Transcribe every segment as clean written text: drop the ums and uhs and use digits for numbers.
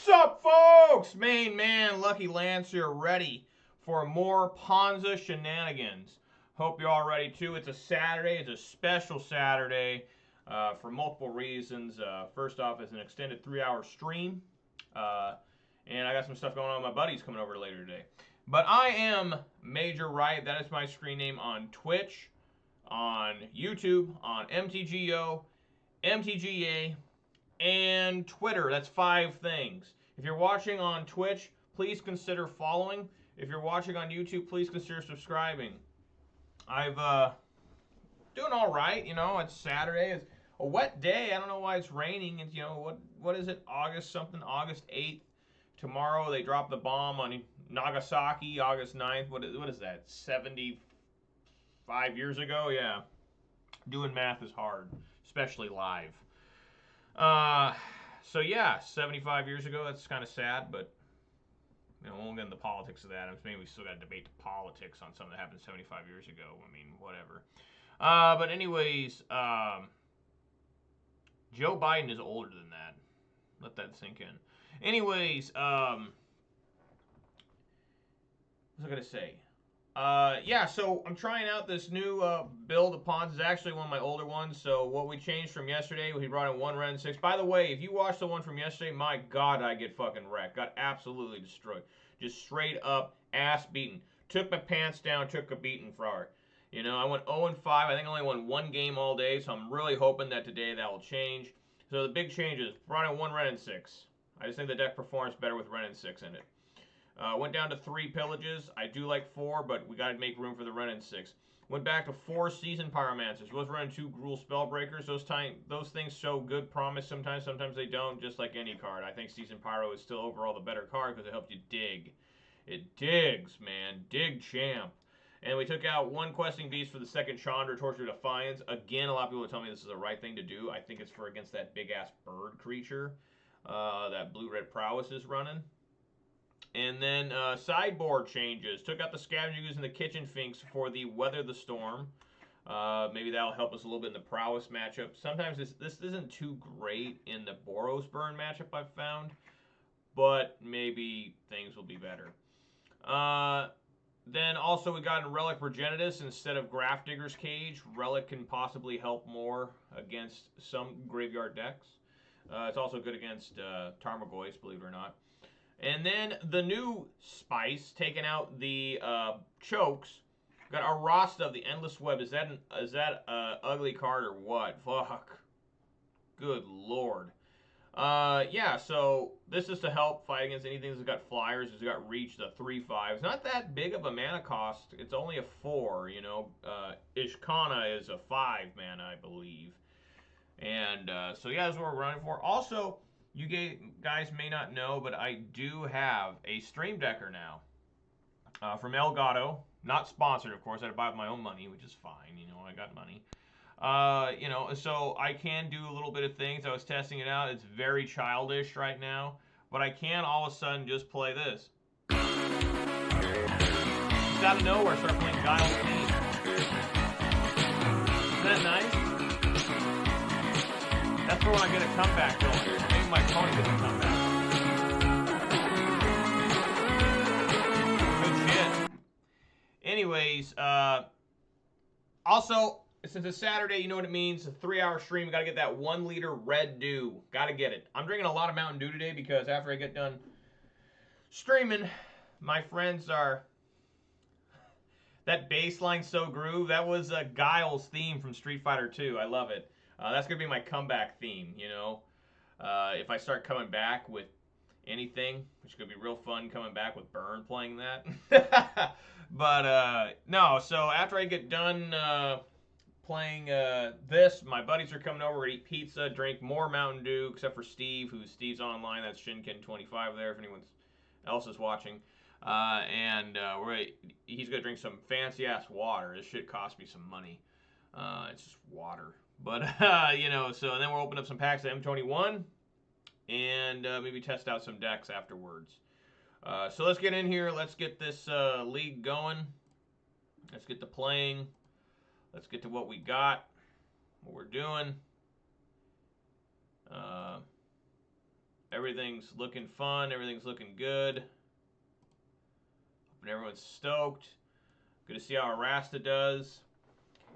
What's up, folks? Main man, Lucky Lance here, ready for more Ponza shenanigans. Hope you're all ready too. It's a Saturday. It's a special Saturday for multiple reasons. First off, it's an extended 3-hour stream. And I got some stuff going on with my buddies coming over later today. But I am Major Right. That is my screen name on Twitch, on YouTube, on MTGO, MTGA, and Twitter. That's 5 things. If you're watching on Twitch, please consider following. If you're watching on YouTube, please consider subscribing. I've doing all right. You know, it's Saturday. It's a wet day. I don't know why it's raining. It's, you know, what is it? August 8th. Tomorrow they drop the bomb on Nagasaki, August 9th. What is that? 75 years ago? Yeah. Doing math is hard, especially live. So yeah, 75 years ago, that's kind of sad, but you know, we won't get into the politics of that. I mean, we still got to debate the politics on something that happened 75 years ago. I mean, whatever. But anyways, Joe Biden is older than that. Let that sink in. Anyways, what was I gonna say? Yeah, so I'm trying out this new build of Ponza. It's actually one of my older ones. So what we changed from yesterday, we brought in 1 red and 6. By the way, if you watched the one from yesterday, my God, I get fucking wrecked. Got absolutely destroyed. Just straight up ass beaten. Took my pants down, took a beating for it. You know, I went 0-5. I think I only won 1 game all day, so I'm really hoping that today that will change. So the big change is brought in 1 red and 6. I just think the deck performs better with red and 6 in it. Went down to 3 pillages. I do like 4, but we got to make room for the red and 6. Went back to 4 seasoned pyromancers. Was running 2 Gruul spellbreakers. Those things show good promise sometimes. Sometimes they don't, just like any card. I think seasoned pyro is still overall the better card because it helps you dig. It digs, man. Dig champ. And we took out 1 questing beast for the 2nd Chandra, Torture Defiance. Again, a lot of people tell me this is the right thing to do. I think it's for against that big ass bird creature that blue-red prowess is running. And then sideboard changes. Took out the Scavenger Ooze and the Kitchen Finks for the Weather the Storm. Maybe that'll help us a little bit in the Prowess matchup. Sometimes this isn't too great in the Boros Burn matchup I've found. But maybe things will be better. Then also we got in Relic Progenitus instead of Grafdigger's Cage. Relic can possibly help more against some graveyard decks. It's also good against Tarmogoyf, believe it or not. And then the new spice, taking out the chokes. Got a Rasta of the Endless Web. Is that an ugly card or what? Fuck. Good lord. Yeah, so this is to help fight against anything that's got flyers. It's got reach, the 3/5. It's not that big of a mana cost. It's only a 4, you know. Ishkana is a 5 mana, I believe. And so yeah, that's what we're running for. Also, you guys may not know, but I do have a Stream Decker now from Elgato. Not sponsored, of course. I had to buy it with my own money, which is fine. You know, I got money. You know, so I can do a little bit of things. I was testing it out. It's very childish right now, but I can all of a sudden just play this. Just out of nowhere, start playing Guile's Theme. Isn't that nice? That's for when I get a comeback going. Maybe my opponent gets a comeback. Good shit. Anyways, also, since it's Saturday, you know what it means. A 3-hour stream. Got to get that 1 liter Red Dew. Got to get it. I'm drinking a lot of Mountain Dew today because after I get done streaming, my friends are... That bassline so groove. That was Guile's theme from Street Fighter 2. I love it. That's going to be my comeback theme, you know. If I start coming back with anything, which could be real fun coming back with Burn playing that. But, no, so after I get done playing this, my buddies are coming over to eat pizza, drink more Mountain Dew, except for Steve, Steve's online. That's Shinkin25 there if anyone else is watching. He's going to drink some fancy-ass water. This shit cost me some money. It's just water. But, you know, so and then we'll open up some packs of M21 and maybe test out some decks afterwards. So let's get in here. Let's get this league going. Let's get to playing. Let's get to what we got, what we're doing. Everything's looking fun. Everything's looking good. And everyone's stoked. Good to see how Arasta does.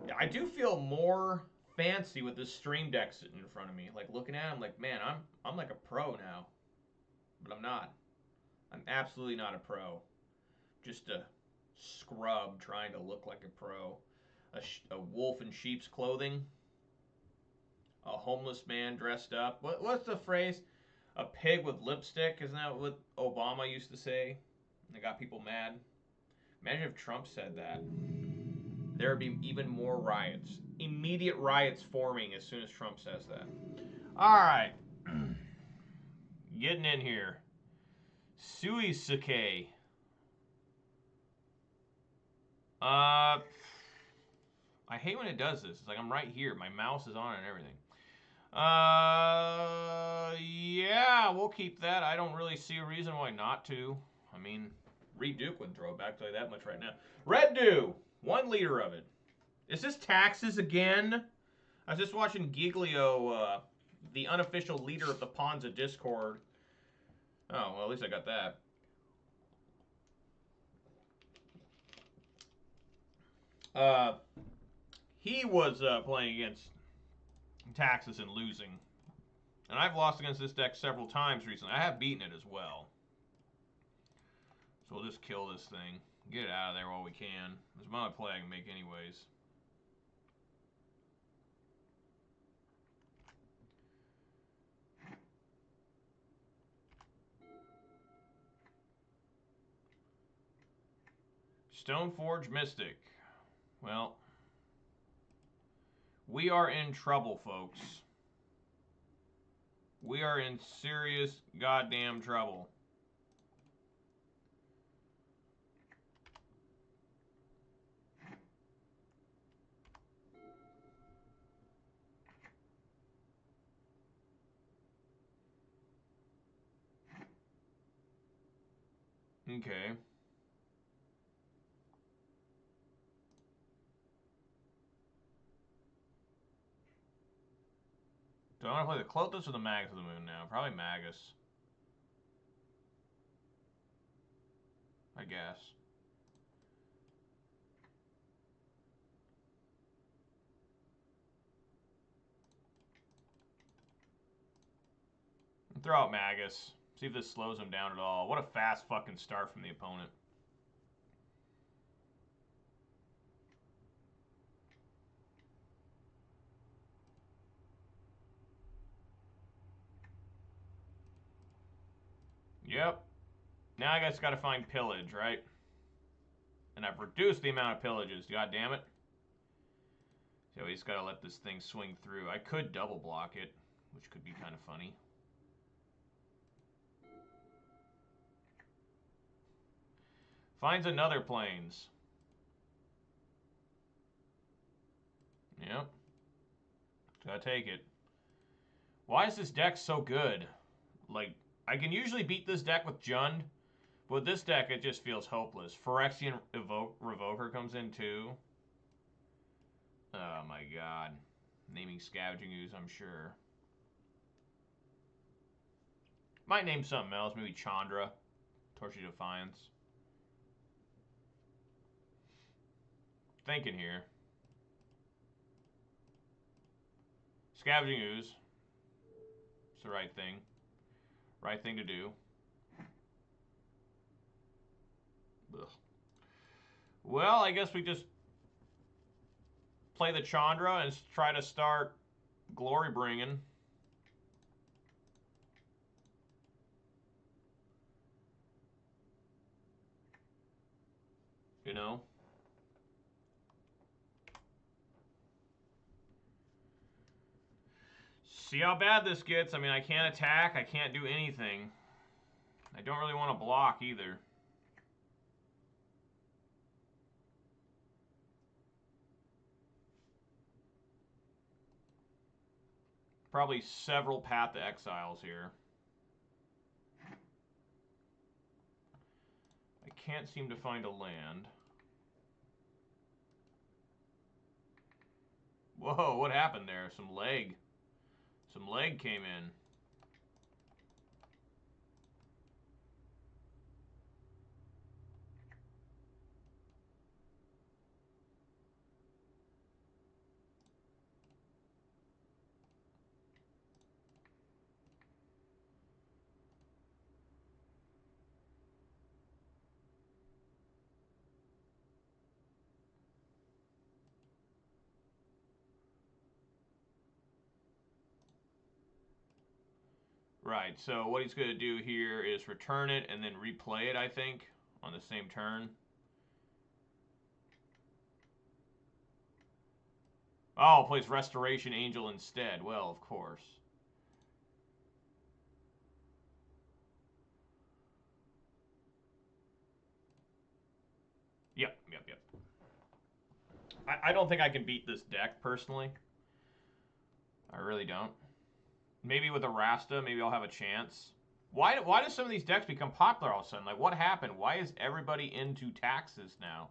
Yeah, I do feel more fancy with this stream deck sitting in front of me. Like looking at it, I'm like, man, I'm like a pro now. But I'm not. I'm absolutely not a pro. Just a scrub trying to look like a pro. A wolf in sheep's clothing. A homeless man dressed up. What's the phrase? A pig with lipstick? Isn't that what Obama used to say? And it got people mad. Imagine if Trump said that. There would be even more riots. Immediate riots forming as soon as Trump says that. Alright. Getting in here. Suisuke. I hate when it does this. It's like I'm right here. My mouse is on it and everything. Yeah, we'll keep that. I don't really see a reason why not to. I mean, Reduke would throw it back, tell you that much right now. Red Dew, 1 liter of it. Is this taxes again? I was just watching Giglio, the unofficial leader of the Ponza Discord. Oh, well, at least I got that. He was playing against taxes and losing. And I've lost against this deck several times recently. I have beaten it as well. So we'll just kill this thing. Get it out of there while we can. There's a amount of play I can make anyways. Stoneforge Mystic. Well, we are in trouble, folks. We are in serious goddamn trouble. Okay. Do I want to play the Clothis or the Magus of the Moon now? Probably Magus. I guess. Throw out Magus. See if this slows him down at all. What a fast fucking start from the opponent. Yep. Now I guess got to find pillage, right? And I've reduced the amount of pillages. God damn it. So we just got to let this thing swing through. I could double block it, which could be kind of funny. Finds another plains. Yep. Gotta take it. Why is this deck so good? Like, I can usually beat this deck with Jund, but with this deck, it just feels hopeless. Phyrexian Revoker comes in too. Oh my god. Naming Scavenging Ooze, I'm sure. Might name something else, maybe Chandra. Torture Defiance. Thinking here. Scavenging Ooze. It's the right thing. Right thing to do. Ugh. Well, I guess we just play the Chandra and try to start glory bringing. You know? See how bad this gets. I mean, I can't attack. I can't do anything. I don't really want to block either. Probably several Path to Exiles here. I can't seem to find a land. Whoa, what happened there? Some leg. Some leg came in. Right, so what he's going to do here is return it and then replay it, I think, on the same turn. Oh, plays Restoration Angel instead. Well, of course. Yep. I don't think I can beat this deck, personally. I really don't. Maybe with a Rasta, maybe I'll have a chance. Why do some of these decks become popular all of a sudden? Like, what happened? Why is everybody into taxes now?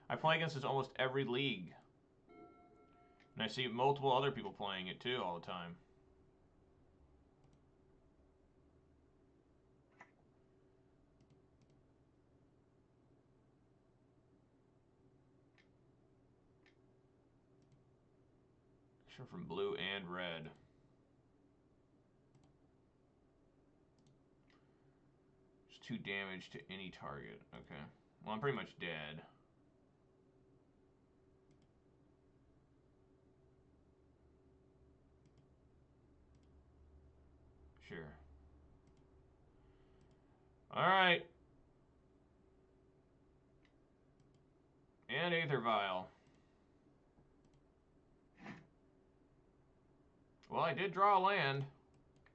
I play against this almost every league. And I see multiple other people playing it, too, all the time. Sure, from blue and red. It's 2 damage to any target. Okay. Well, I'm pretty much dead. Sure. Alright. And Aether Vial. Well, I did draw a land,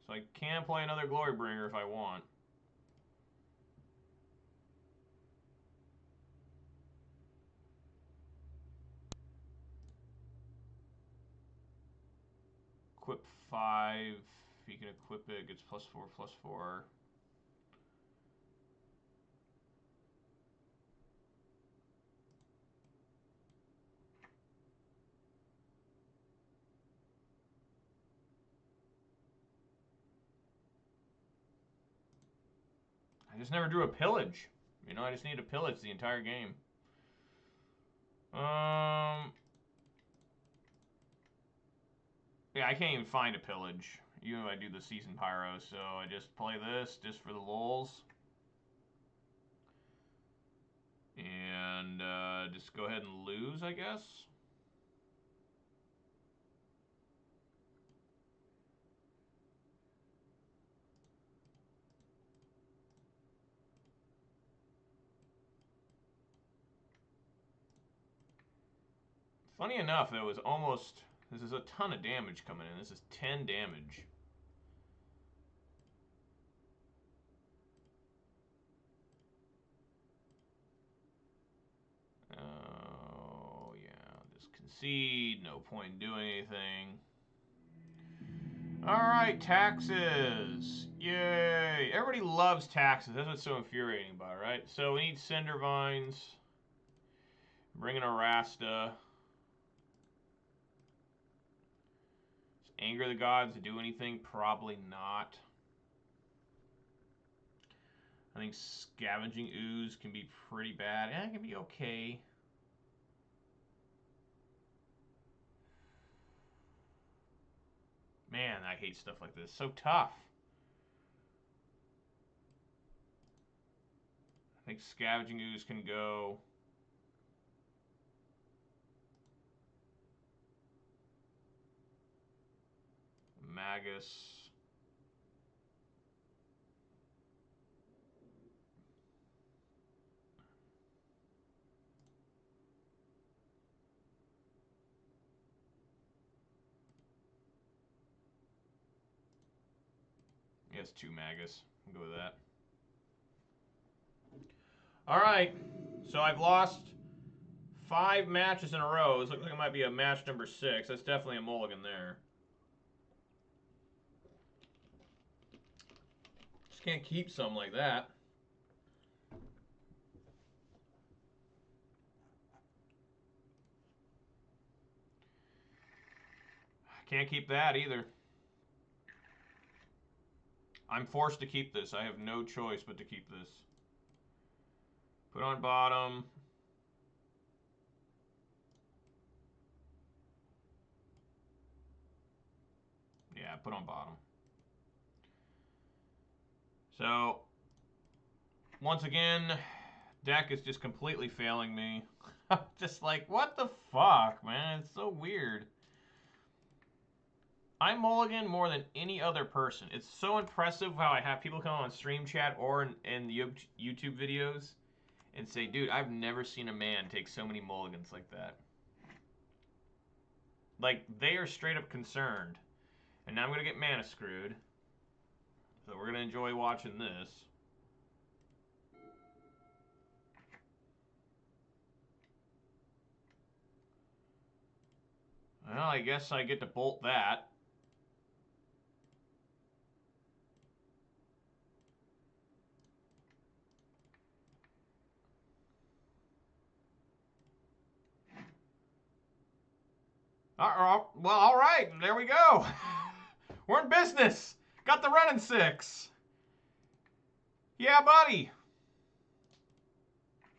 so I can play another Glorybringer if I want. Equip 5. If you can equip it, it gets +4/+4. I just never drew a pillage. You know, I just need a pillage the entire game. Yeah, I can't even find a pillage. Even if I do the Season Pyro, so I just play this just for the lulz. And just go ahead and lose, I guess. Funny enough, it was almost... This is a ton of damage coming in. This is 10 damage. Oh, yeah. Just concede. No point in doing anything. Alright, taxes. Yay. Everybody loves taxes. That's what's so infuriating about it, right? So we need Cinder Vines. Bring in a Rasta. Anger the Gods to do anything? Probably not. I think Scavenging Ooze can be pretty bad. It can be okay. Man, I hate stuff like this. So tough. I think Scavenging Ooze can go. Magus. Yes, 2 Magus. I'll go with that. All right. So I've lost 5 matches in a row. This looks like it might be a match number 6. That's definitely a mulligan there. Just can't keep some like that. Can't keep that either. I'm forced to keep this. I have no choice but to keep this. Put on bottom. Yeah, put on bottom. So, once again, deck is just completely failing me. Just like, what the fuck, man? It's so weird. I mulligan more than any other person. It's so impressive how I have people come on stream chat or in the YouTube videos and say, dude, I've never seen a man take so many mulligans like that. Like, they are straight up concerned. And now I'm going to get mana screwed. So we're going to enjoy watching this. Well, I guess I get to bolt that. Well, all right. There we go. We're in business. Got the running 6. Yeah, buddy.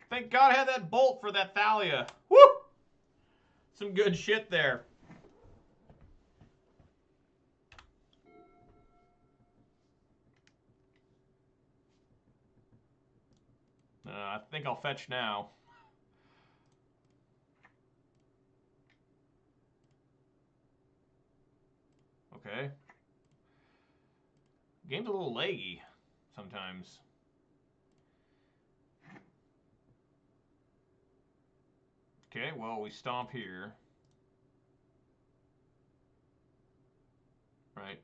Thank God I had that bolt for that Thalia. Woo! Some good shit there. I think I'll fetch now. Okay. Game's a little laggy sometimes. Okay, well, we stomp here. Right.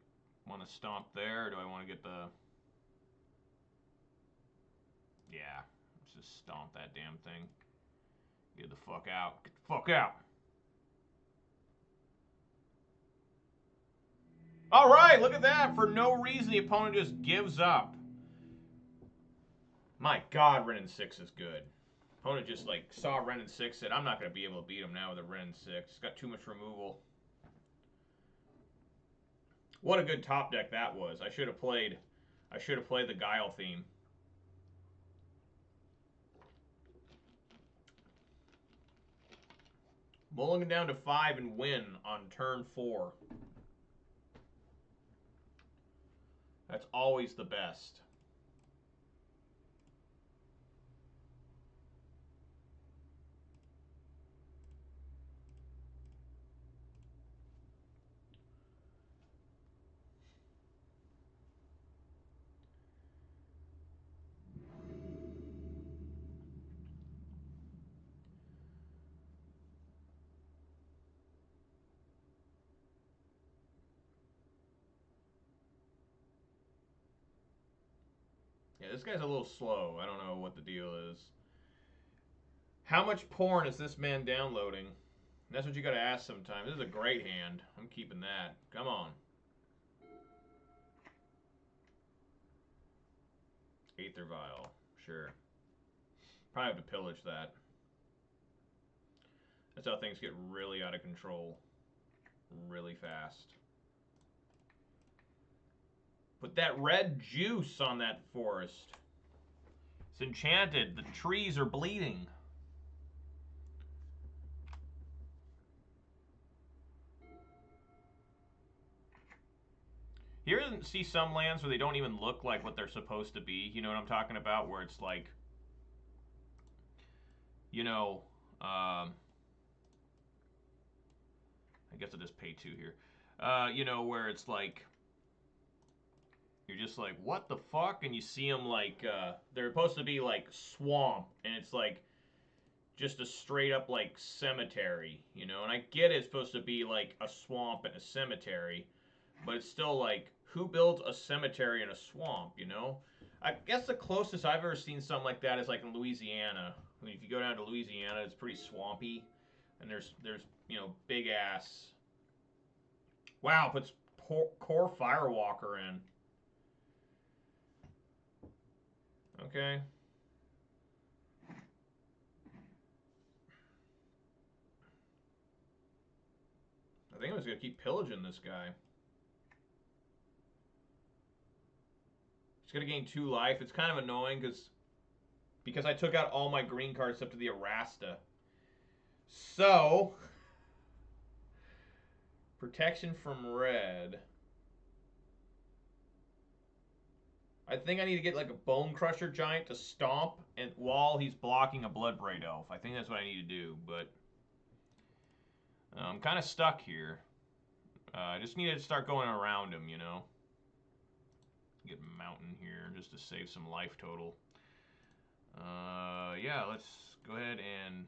Want to stomp there, or do I want to get the... Yeah. Let's just stomp that damn thing. Get the fuck out. Get the fuck out. All right, look at that. For no reason, the opponent just gives up. My God, Renin 6 is good. Opponent just like saw Renin 6, said, I'm not going to be able to beat him now with a Renin 6. It's got too much removal. What a good top deck that was. I should have played the Guile theme. Mulligan down to 5 and win on turn 4. That's always the best. Yeah, this guy's a little slow. I don't know what the deal is. How much porn is this man downloading? That's what you gotta ask sometimes. This is a great hand. I'm keeping that. Come on. Aether Vial. Sure. Probably have to pillage that. That's how things get really out of control. Really fast. Put that red juice on that forest. It's enchanted. The trees are bleeding. You ever see some lands where they don't even look like what they're supposed to be? You know what I'm talking about? Where it's like, you know, I guess I'll just pay 2 here. You know, where it's like, you're just like, what the fuck? And you see them like, they're supposed to be like swamp, and it's like just a straight up like cemetery, you know? And I get it's supposed to be like a swamp and a cemetery, but it's still like, who builds a cemetery in a swamp, you know? I guess the closest I've ever seen something like that is like in Louisiana. I mean, if you go down to Louisiana, it's pretty swampy, and there's you know, big ass. Wow, puts core Firewalker in. Okay. I think I'm just gonna keep pillaging this guy. He's gonna gain 2 life. It's kind of annoying because I took out all my green cards up to the Arasta. So protection from red. I think I need to get like a Bone Crusher Giant to stomp and while he's blocking a Bloodbraid Elf. I think that's what I need to do, but I'm kind of stuck here. I just need to start going around him, you know. Get mountain here just to save some life total. Yeah, let's go ahead and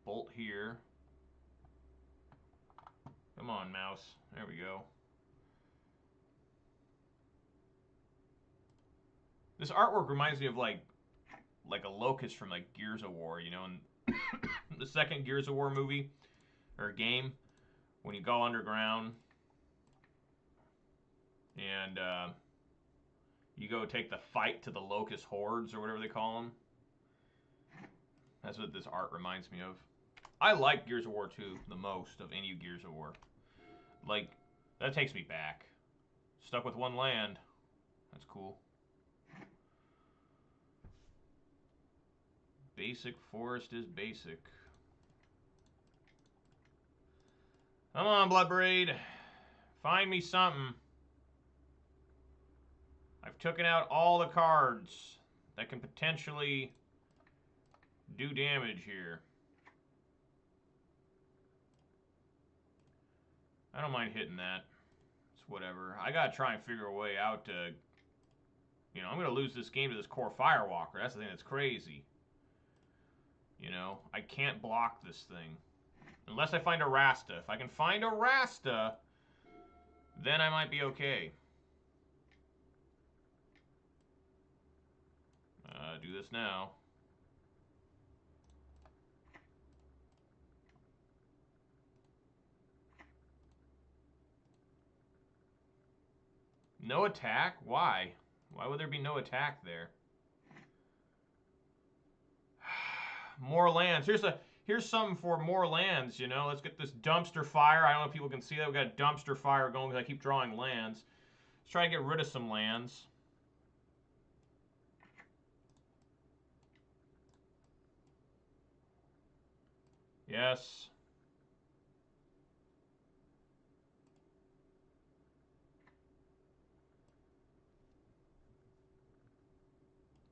bolt here. Come on, mouse. There we go. This artwork reminds me of like a locust from like Gears of War, you know, in the second Gears of War movie or game when you go underground and you go take the fight to the locust hordes or whatever they call them. That's what this art reminds me of. I like Gears of War 2 the most of any Gears of War. Like, that takes me back. Stuck with one land. That's cool. Basic forest is basic. Come on, Bloodbraid. Find me something. I've taken out all the cards that can potentially do damage here. I don't mind hitting that. It's whatever. I gotta try and figure a way out to... You know, I'm gonna lose this game to this core Firewalker. That's the thing that's crazy. You know, I can't block this thing. Unless I find a Rasta. If I can find a Rasta, then I might be okay. Do this now. No attack? Why? Why would there be no attack there? More lands. Here's something for more lands, you know. Let's get this dumpster fire. I don't know if people can see that. We got a dumpster fire going because I keep drawing lands. Let's try to get rid of some lands. Yes.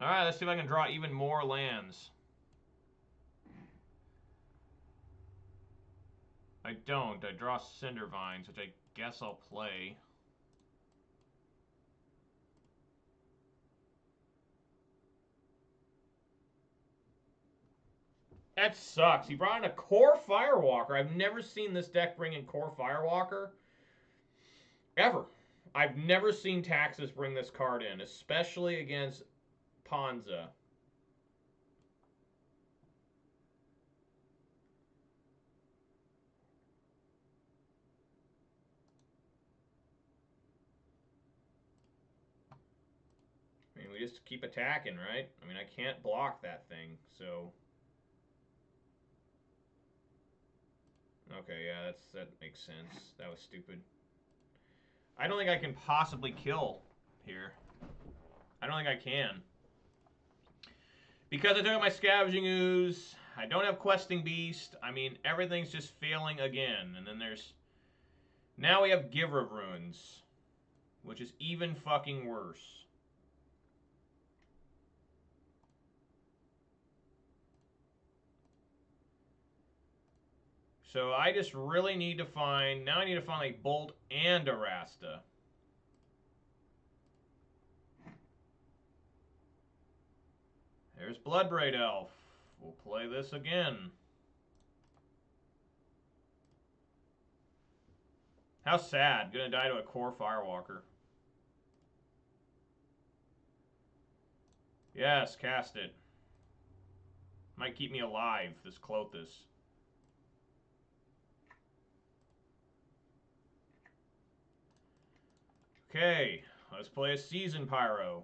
Alright, let's see if I can draw even more lands. I don't. I draw Cinder Vines, which I guess I'll play. That sucks. He brought in a core Firewalker. I've never seen this deck bring in core Firewalker. Ever. I've never seen Taxes bring this card in, especially against Ponza. I mean, we just keep attacking, right? I mean, I can't block that thing, so... Okay, yeah, that makes sense. That was stupid. I don't think I can possibly kill here. I don't think I can. Because I took out my Scavenging Ooze, I don't have Questing Beast. I mean, everything's just failing again. And then there's... Now we have Giver of Runes, which is even fucking worse. So I just really need to find... Now I need to find a Bolt and a Rasta. There's Bloodbraid Elf. We'll play this again. How sad. Gonna die to a core Firewalker. Yes, cast it. Might keep me alive, this Clothis. Okay, let's play a Season Pyro.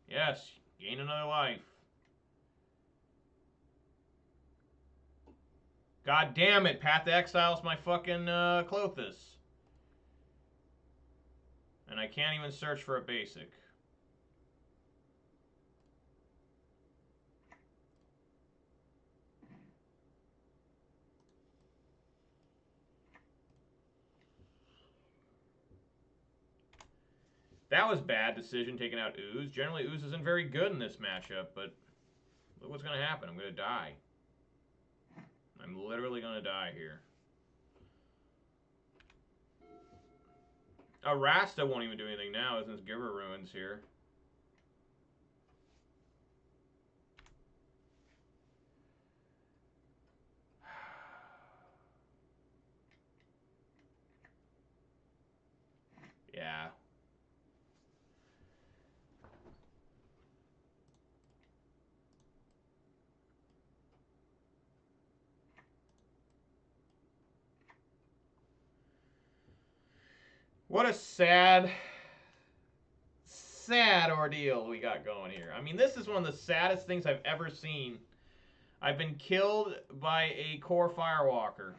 Yes, gain another life. God damn it, Path to Exile's my fucking Clothis. And I can't even search for a basic. That was bad decision, taking out Ooze. Generally, Ooze isn't very good in this matchup, but look what's going to happen. I'm going to die. I'm literally going to die here. Rasta won't even do anything now since Giver Ruin's here. Yeah. What a sad ordeal we got going here. I mean, this is one of the saddest things I've ever seen. I've been killed by a core Firewalker.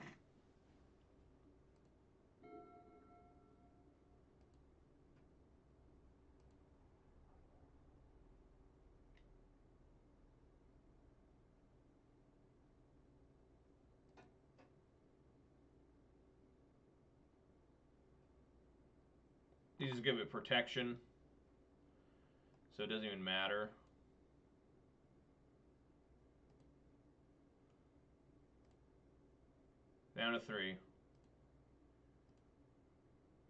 You just give it protection, so it doesn't even matter. Down to 3.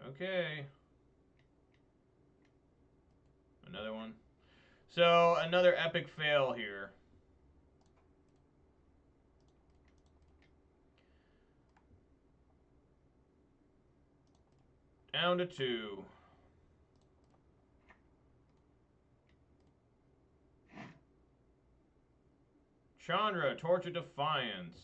Okay. Another one. So, another epic fail here. Down to 2. Chandra, Torch of Defiance.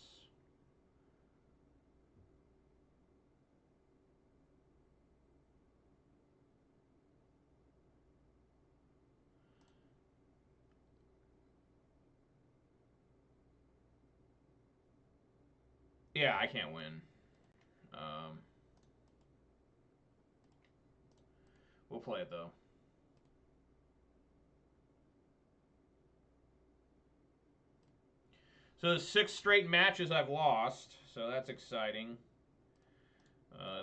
Yeah, I can't win. We'll play it, though. So, 6 straight matches I've lost, so that's exciting.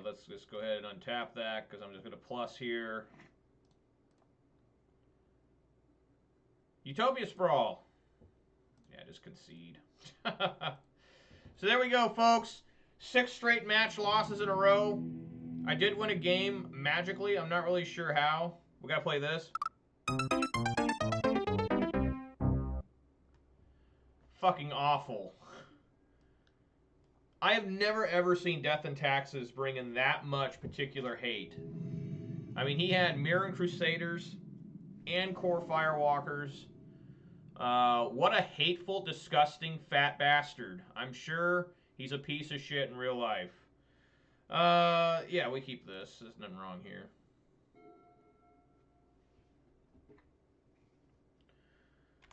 Let's just go ahead and untap that, because I'm just going to plus here. Utopia Sprawl. Yeah, just concede. So there we go, folks. 6 straight match losses in a row. I did win a game magically. I'm not really sure how. We gotta play this. Fucking awful. I have never ever seen Death and Taxes bring in that much particular hate. I mean, he had Mirror Crusaders and Core Firewalkers. What a hateful, disgusting, fat bastard. I'm sure he's a piece of shit in real life. Yeah, we keep this. There's nothing wrong here.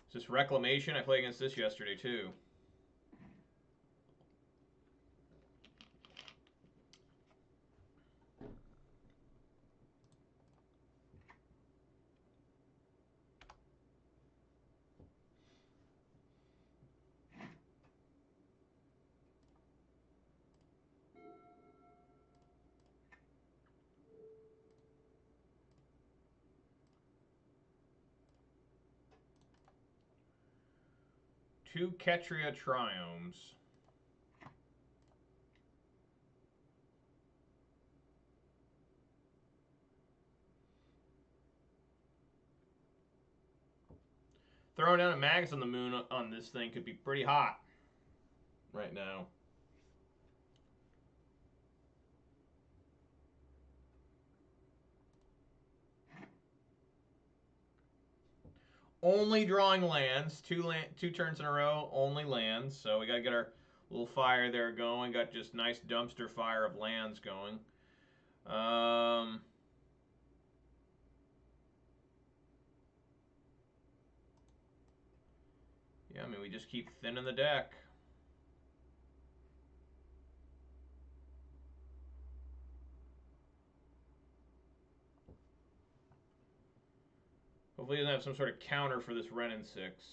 Is this Reclamation? I played against this yesterday, too. Two Ketria Triomes. Throwing down a Magus on the moon on this thing could be pretty hot right now. Only drawing lands. Two turns in a row, only lands. So we got to get our little fire there going. Got just nice dumpster fire of lands going. Yeah, I mean, we just keep thinning the deck. Hopefully he doesn't have some sort of counter for this Ren and 6.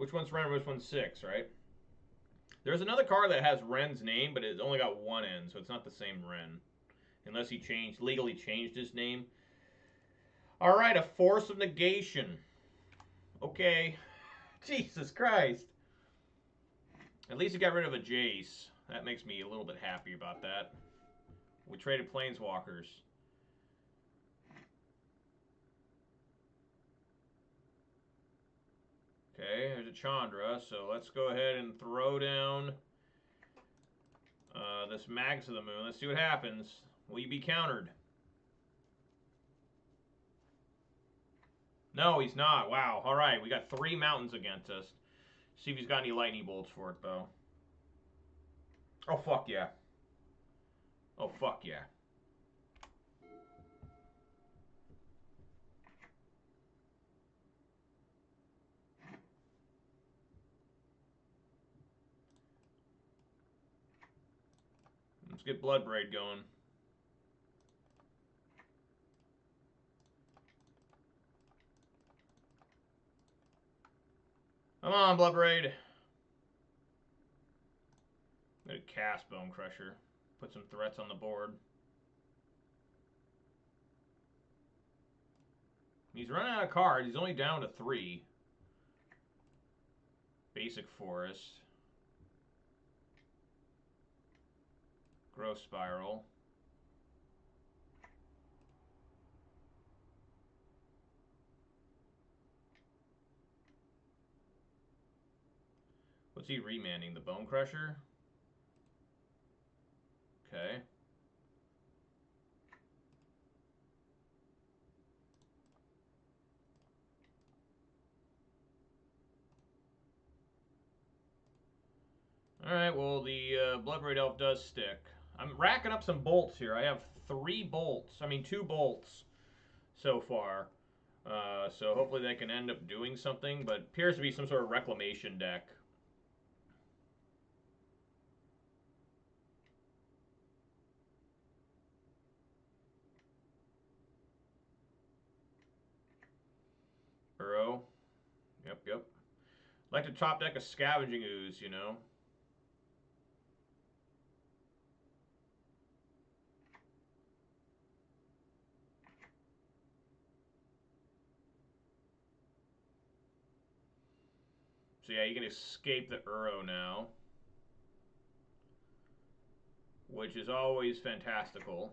Which one's Ren, which one's 6, right? There's another card that has Ren's name, but it's only got 1 N, so it's not the same Ren. Unless he legally changed his name. Alright, a Force of Negation. Okay. Jesus Christ. At least he got rid of a Jace. That makes me a little bit happy about that. We traded Planeswalkers. Okay, there's a Chandra, so let's go ahead and throw down this Magus of the Moon. Let's see what happens. Will you be countered? No, he's not. Wow. All right, we got 3 mountains against us. See if he's got any lightning bolts for it, though. Oh, fuck yeah. Oh, fuck yeah. Let's get Bloodbraid going. Come on, Bloodbraid. I'm going to cast Bone Crusher. Put some threats on the board. He's running out of cards. He's only down to 3. Basic Forest. Growth Spiral. What's he remanding? The Bone Crusher? Okay. Alright, well, the Bloodbraid Elf does stick. I'm racking up some bolts here. I have 2 bolts so far. So hopefully they can end up doing something, but appears to be some sort of reclamation deck. Burrow. Yep. Like to top deck a Scavenging Ooze, you know. So yeah, you can escape the Uro now, which is always fantastical.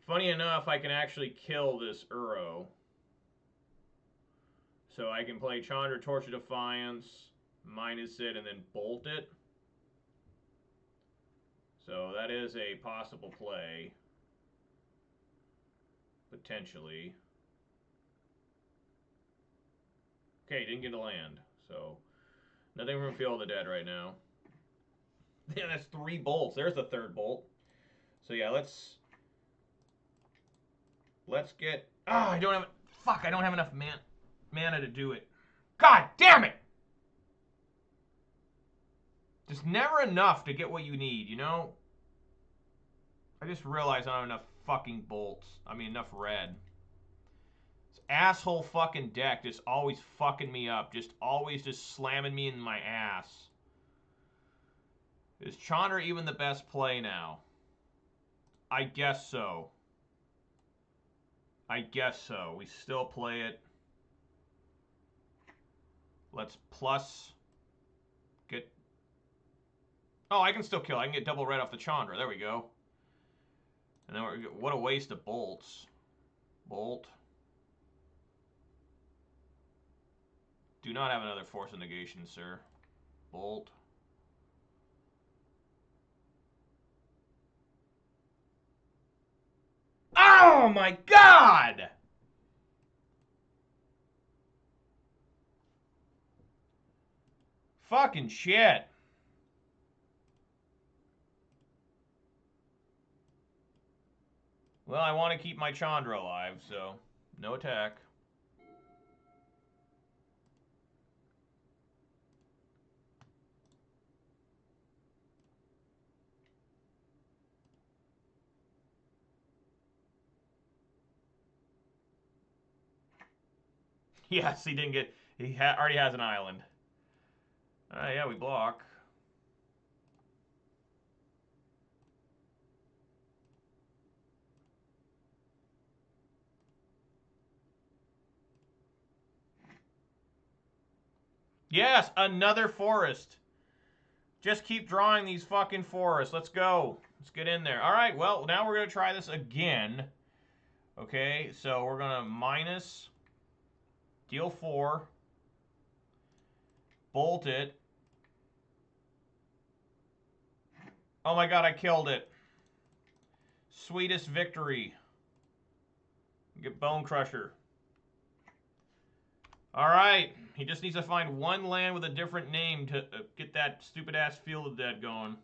Funny enough, I can actually kill this Uro. So I can play Chandra, Torch of Defiance, minus it, and then bolt it. So that is a possible play. Potentially. Okay, didn't get a land. So nothing from Field of the Dead right now. Yeah, that's 3 bolts. There's the 3rd bolt. So yeah, let's get... Ah, I don't have... Fuck, I don't have enough mana to do it. God damn it! Just never enough to get what you need, you know? I just realized I don't have enough fucking bolts. I mean, enough red. This asshole fucking deck just always fucking me up. Just always just slamming me in my ass. Is Chandra even the best play now? I guess so. I guess so. We still play it. Let's plus get... Oh, I can still kill. I can get double red off the Chandra. There we go. And then what a waste of bolts. Bolt. Do not have another Force of Negation, sir. Bolt. Oh my god! Fucking shit. Well, I want to keep my Chandra alive, so no attack. Yes, he didn't get. He already has an island. Yeah, we block. Yes, another forest. Just keep drawing these fucking forests. Let's go. Let's get in there. All right, well, now we're going to try this again. Okay, so we're going to minus, deal 4, bolt it. Oh my god, I killed it. Sweetest victory. Get Bone Crusher. All right, he just needs to find one land with a different name to get that stupid-ass Field of Dead going.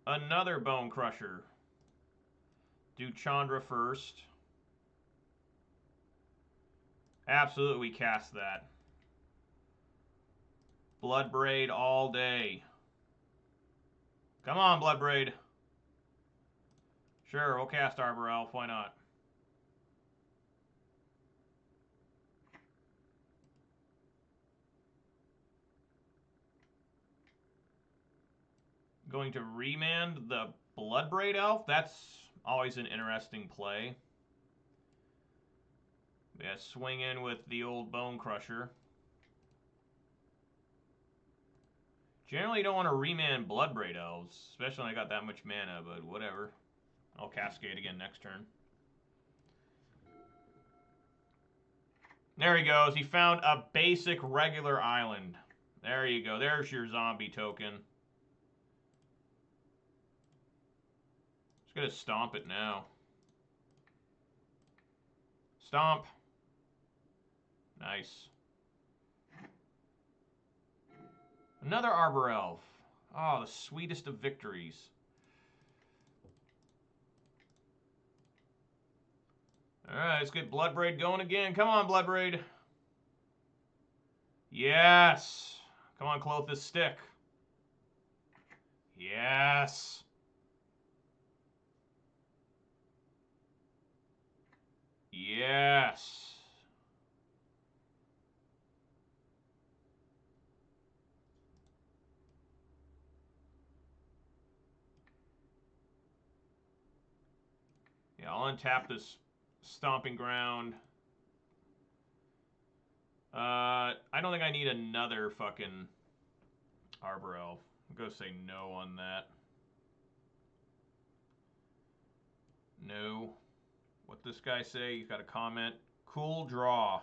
Another Bone Crusher. Do Chandra first. Absolutely, we cast that. Bloodbraid all day. Come on, Bloodbraid. Sure, we'll cast Arbor Elf. Why not? Going to remand the Bloodbraid Elf? That's always an interesting play. Yeah, swing in with the old Bone Crusher. Generally don't want to remand Bloodbraid Elves, especially when I got that much mana, but whatever. I'll Cascade again next turn. There he goes. He found a basic regular island. There you go. There's your zombie token. Just gonna stomp it now. Stomp. Nice. Another Arbor Elf. Oh, the sweetest of victories. Alright, let's get Bloodbraid going again. Come on, Bloodbraid. Yes. Come on, Clothis, stick. Yes. Yes. Yeah, I'll untap this Stomping Ground. I don't think I need another fucking Arbor Elf. I'll go say no on that. No. What this guy say? He's got a comment. Cool draw.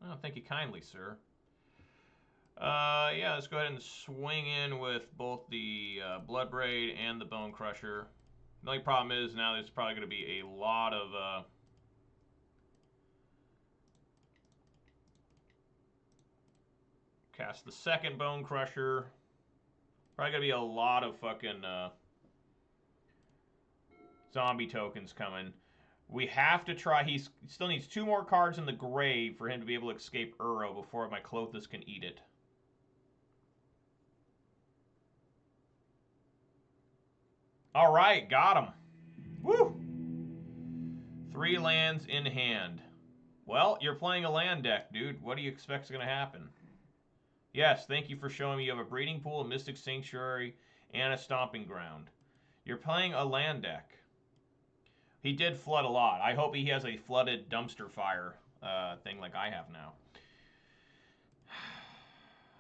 Oh, thank you kindly, sir. Yeah, let's go ahead and swing in with both the Bloodbraid and the Bone Crusher. The only problem is now there's probably going to be a lot of cast the second Bone Crusher. Probably going to be a lot of fucking zombie tokens coming. We have to try. He still needs 2 more cards in the grave for him to be able to escape Uro before my Clothis can eat it. All right, got him. Woo! 3 lands in hand. Well, you're playing a land deck, dude. What do you expect is going to happen? Yes, thank you for showing me you have a Breeding Pool, a Mystic Sanctuary, and a Stomping Ground. You're playing a land deck. He did flood a lot. I hope he has a flooded dumpster fire thing like I have now.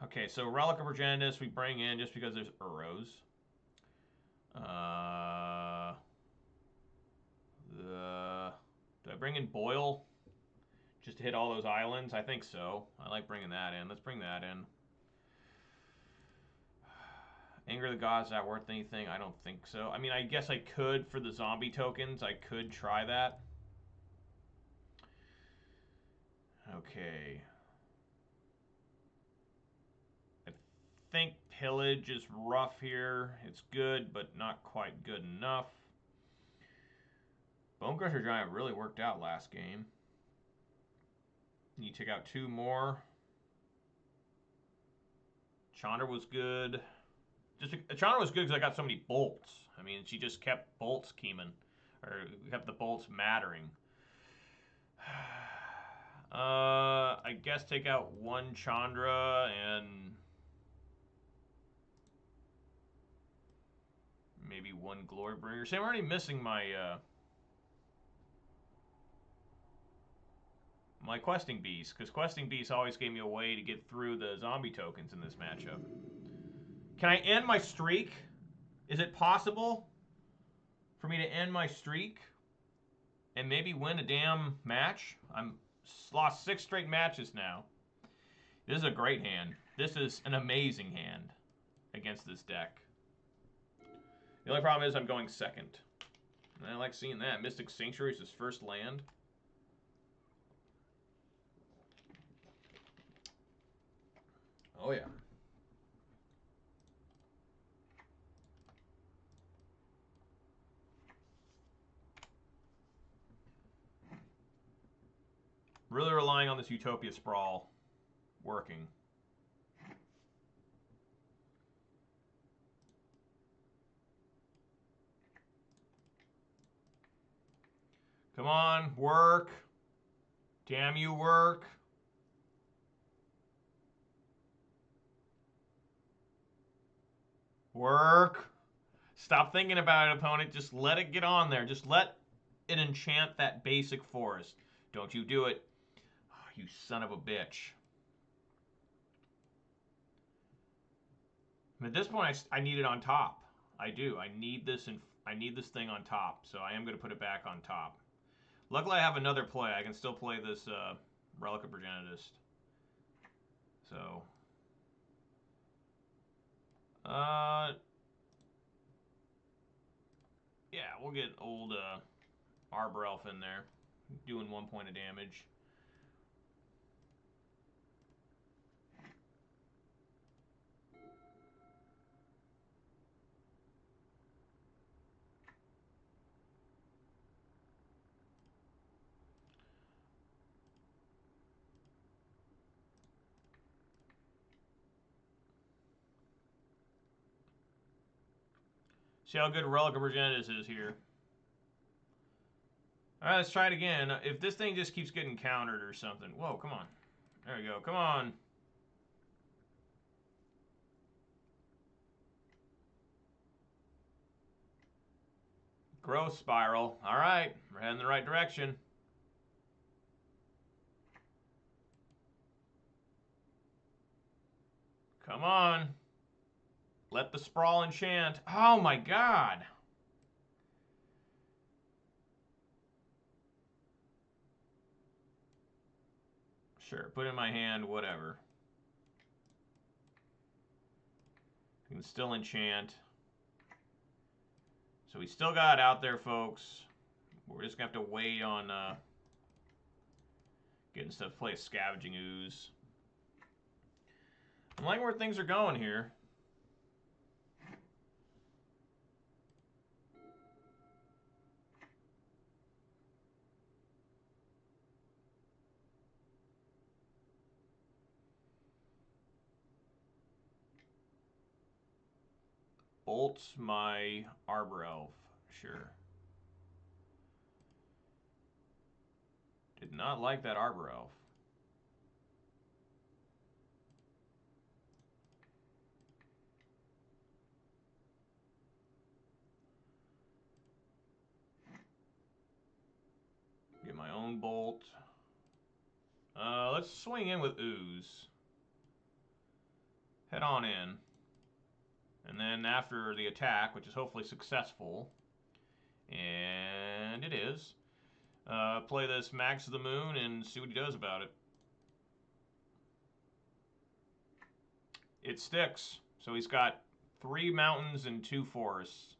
Okay, so Relic of Progenitus we bring in just because there's Uros. Do I bring in Boil? Just to hit all those islands? I think so. I like bringing that in. Let's bring that in. Anger of the Gods, is that worth anything? I don't think so. I mean, I guess I could for the zombie tokens. I could try that. Okay. I think Pillage is rough here. It's good, but not quite good enough. Bone Crusher Giant really worked out last game. You take out 2 more. Chandra was good. Chandra was good because I got so many bolts. I mean, she just kept bolts keeming. Or kept the bolts mattering. I guess take out one Chandra and maybe one Glorybringer. See, I'm already missing my my questing beast, because questing beast always gave me a way to get through the zombie tokens in this matchup. Can I end my streak? Is it possible for me to end my streak and maybe win a damn match? I'm lost 6 straight matches now. This is a great hand. This is an amazing hand against this deck. The only problem is I'm going second. And I like seeing that. Mystic Sanctuary is his first land. Oh, yeah. Really relying on this Utopia Sprawl working. Come on, work. Damn you, work. Work. Stop thinking about it, opponent. Just let it get on there. Just let it enchant that basic forest. Don't you do it. Oh, you son of a bitch. At this point, I need it on top. I do. I need this thing on top. So I am going to put it back on top. Luckily, I have another play. I can still play this Relic of Progenitist. So, yeah, we'll get old Arbor Elf in there, doing 1 point of damage. See how good Relic of Progenitist is here. All right, let's try it again. If this thing just keeps getting countered or something. Whoa, come on. There we go. Come on. Growth spiral. All right, we're heading in the right direction. Come on. Let the sprawl enchant. Oh my god. Sure, put in my hand, whatever. You can still enchant. So we still got it out there, folks. We're just going to have to wait on getting stuff to play a Scavenging Ooze. I'm liking where things are going here. Bolt my Arbor Elf. Sure. Did not like that Arbor Elf. Get my own bolt. Let's swing in with Ooze. Head on in. And then after the attack, which is hopefully successful, and it is, play this Max of the Moon and see what he does about it. It sticks. So he's got 3 mountains and 2 forests.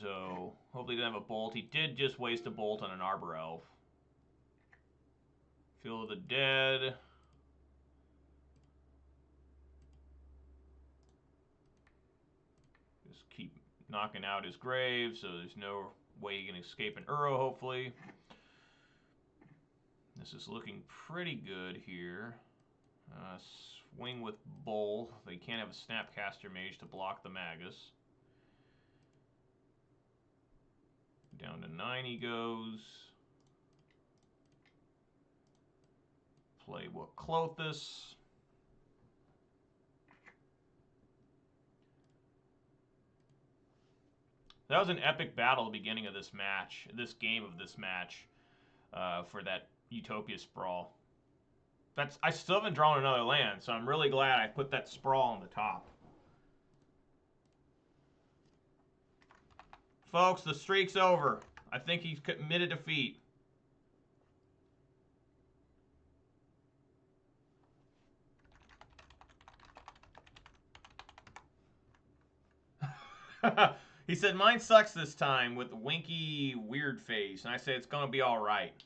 So hopefully he didn't have a bolt. He did just waste a bolt on an Arbor Elf. Field of the Dead. Just keep knocking out his grave, so there's no way you can escape an Uro, hopefully. This is looking pretty good here. Swing with Bull. They can't have a Snapcaster Mage to block the Magus. Down to 9 he goes. Play what Clothis. That was an epic battle at the beginning of this match, this game of this match, for that Utopia Sprawl. I still haven't drawn another land, so I'm really glad I put that Sprawl on the top. Folks, the streak's over. I think he's committed defeat. He said, mine sucks this time with the winky weird face. And I said, it's going to be all right.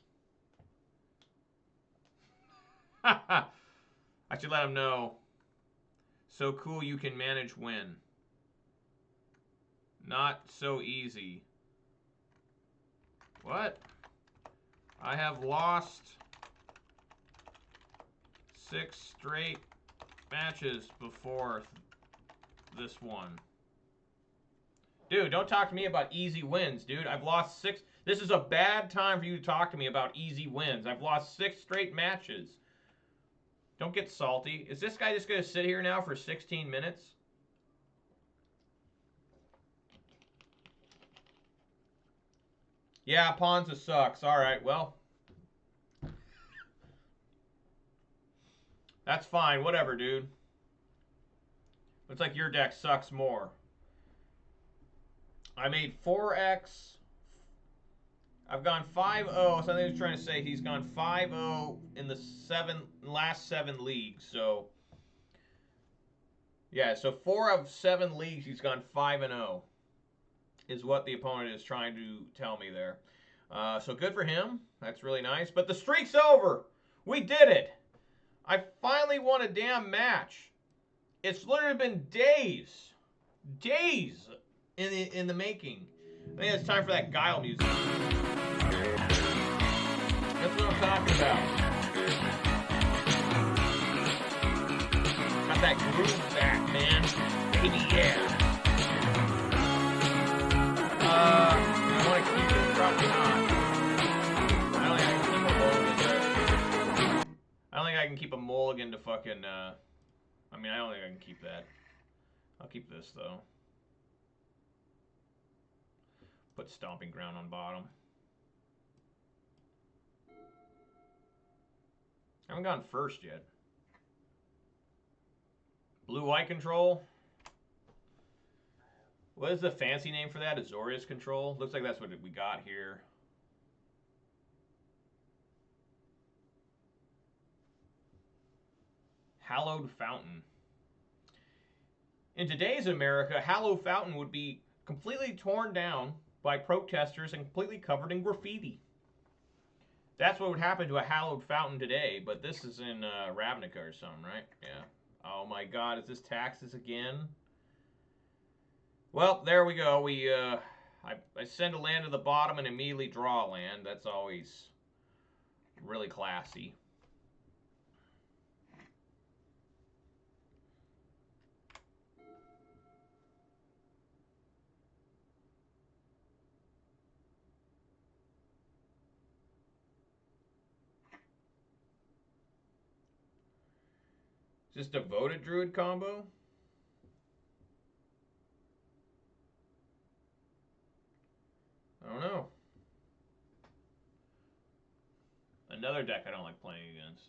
I should let him know. So cool you can manage win. Not so easy. What? I have lost 6 straight matches before this one. Dude, don't talk to me about easy wins, dude. I've lost 6. This is a bad time for you to talk to me about easy wins. I've lost 6 straight matches. Don't get salty. Is this guy just going to sit here now for 16 minutes? Yeah, Ponza sucks. All right, well. That's fine. Whatever, dude. Looks like your deck sucks more. I made 4x. I've gone 5-0. Something he's trying to say he's gone 5-0 in the last 7 leagues. So, yeah, so 4 of 7 leagues he's gone 5-0 is what the opponent is trying to tell me there. So good for him. That's really nice. But the streak's over. We did it. I finally won a damn match. It's literally been days in the making. I think it's time for that Guile music. That's what I'm talking about. Got that groove back, man. Baby, yeah. You want to keep this? Probably not. I don't think I can keep a mulligan to fucking, I mean, I don't think I can keep that. I'll keep this, though. Put Stomping Ground on bottom. I haven't gone first yet. Blue-white control. What is the fancy name for that? Azorius control? Looks like that's what we got here. Hallowed Fountain. In today's America, Hallowed Fountain would be completely torn down by protesters and completely covered in graffiti. That's what would happen to a hallowed fountain today, but this is in Ravnica or something, right? Yeah. Oh my god, is this taxes again? Well, there we go. I send a land to the bottom and immediately draw a land. That's always really classy. Is this Devoted Druid combo? I don't know. Another deck I don't like playing against.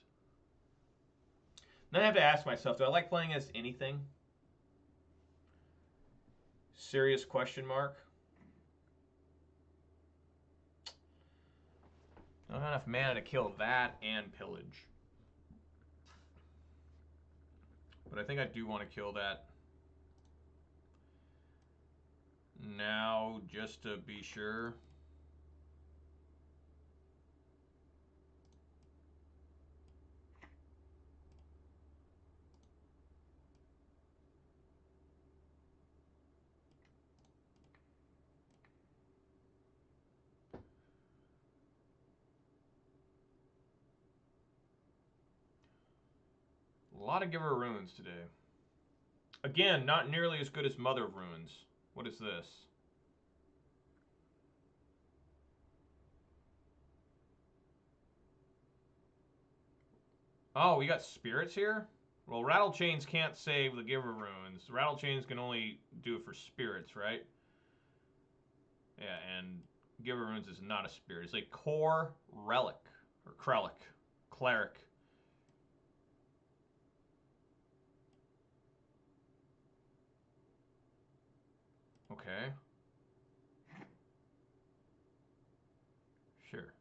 Then I have to ask myself, do I like playing against anything? Serious question mark. I don't have enough mana to kill that and pillage. But I think I do want to kill that now just to be sure. A lot of Giver Runes today. Again, not nearly as good as Mother of Runes. What is this? Oh, we got spirits here? Well, Rattle Chains can't save the Giver Runes. Rattle Chains can only do it for spirits, right? Yeah, and Giver Runes is not a spirit. It's a core relic. Or Krelic. Cleric. Okay. Sure.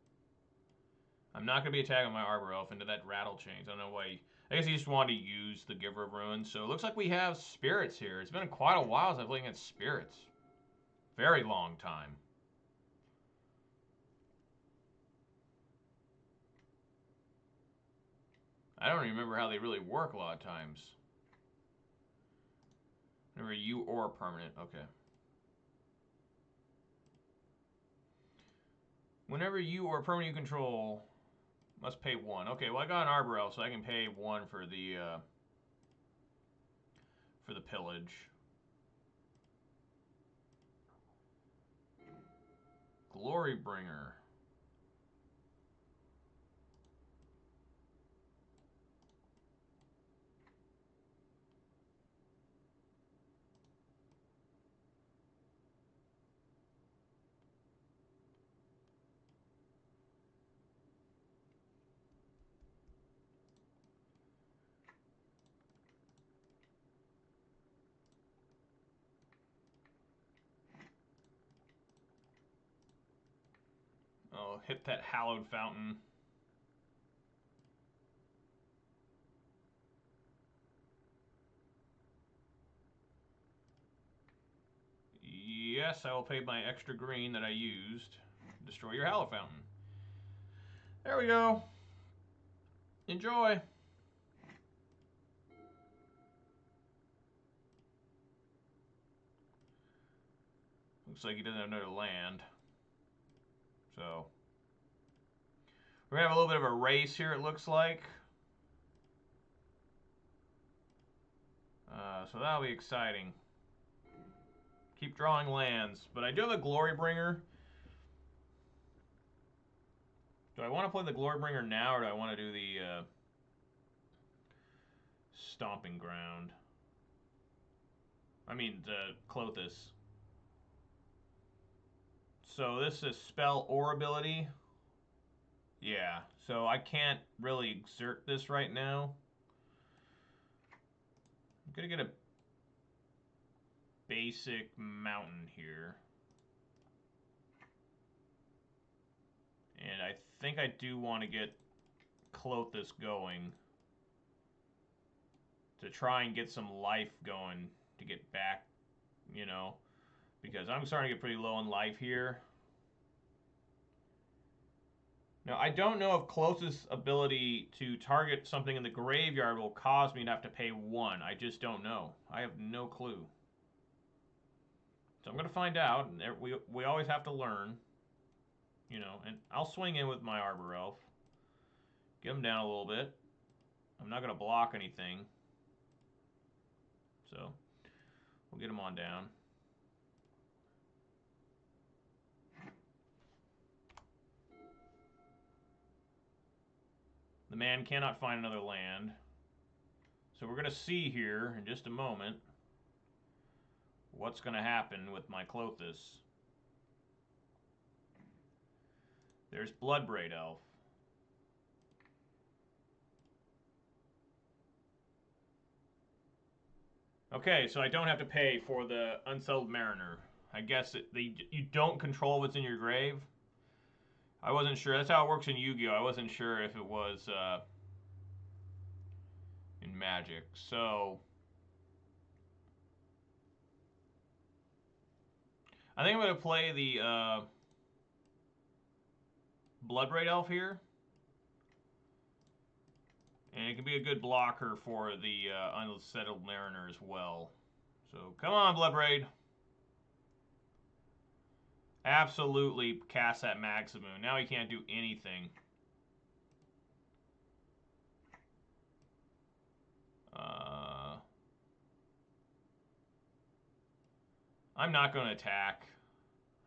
I'm not going to be attacking my Arbor Elf into that Rattle Chains. I don't know why. I guess he just wanted to use the Giver of Runes. So it looks like we have spirits here. It's been quite a while since I've played against spirits. Very long time. I don't remember how they really work a lot of times. Whenever you or permanent. Okay. Whenever you or permanent you control must pay 1. Okay, well I got an Arbor Elf, so I can pay 1 for the pillage. Glorybringer. Oh, hit that hallowed fountain. Yes, I will pay my extra green that I used. Destroy your hallowed fountain. There we go. Enjoy. Looks like he doesn't have another land. So we're gonna have a little bit of a race here, it looks like. So that'll be exciting. Keep drawing lands. But I do have a Glorybringer. Do I want to play the Glorybringer now, or do I want to do the Stomping Ground? I mean, the Clothis. So this is spell or ability. Yeah, so I can't really exert this right now. I'm gonna get a basic mountain here. And I think I do want to get Clothis going to try and get some life going to get back, you know, because I'm starting to get pretty low on life here. Now, I don't know if Clothis' ability to target something in the graveyard will cause me to have to pay 1. I just don't know. I have no clue. So I'm going to find out. And we always have to learn. You know, and I'll swing in with my Arbor Elf. Get him down a little bit. I'm not going to block anything. So we'll get him on down. The man cannot find another land. So we're going to see here in just a moment what's going to happen with my Clothis. There's Bloodbraid Elf. Okay, so I don't have to pay for the Unsettled Mariner. I guess you don't control what's in your grave. I wasn't sure. That's how it works in Yu-Gi-Oh! I wasn't sure if it was in Magic. So I think I'm going to play the Bloodbraid Elf here. And it can be a good blocker for the Unsettled Mariner as well. So come on, Bloodbraid. Absolutely cast that Maximoon. Now he can't do anything. I'm not going to attack.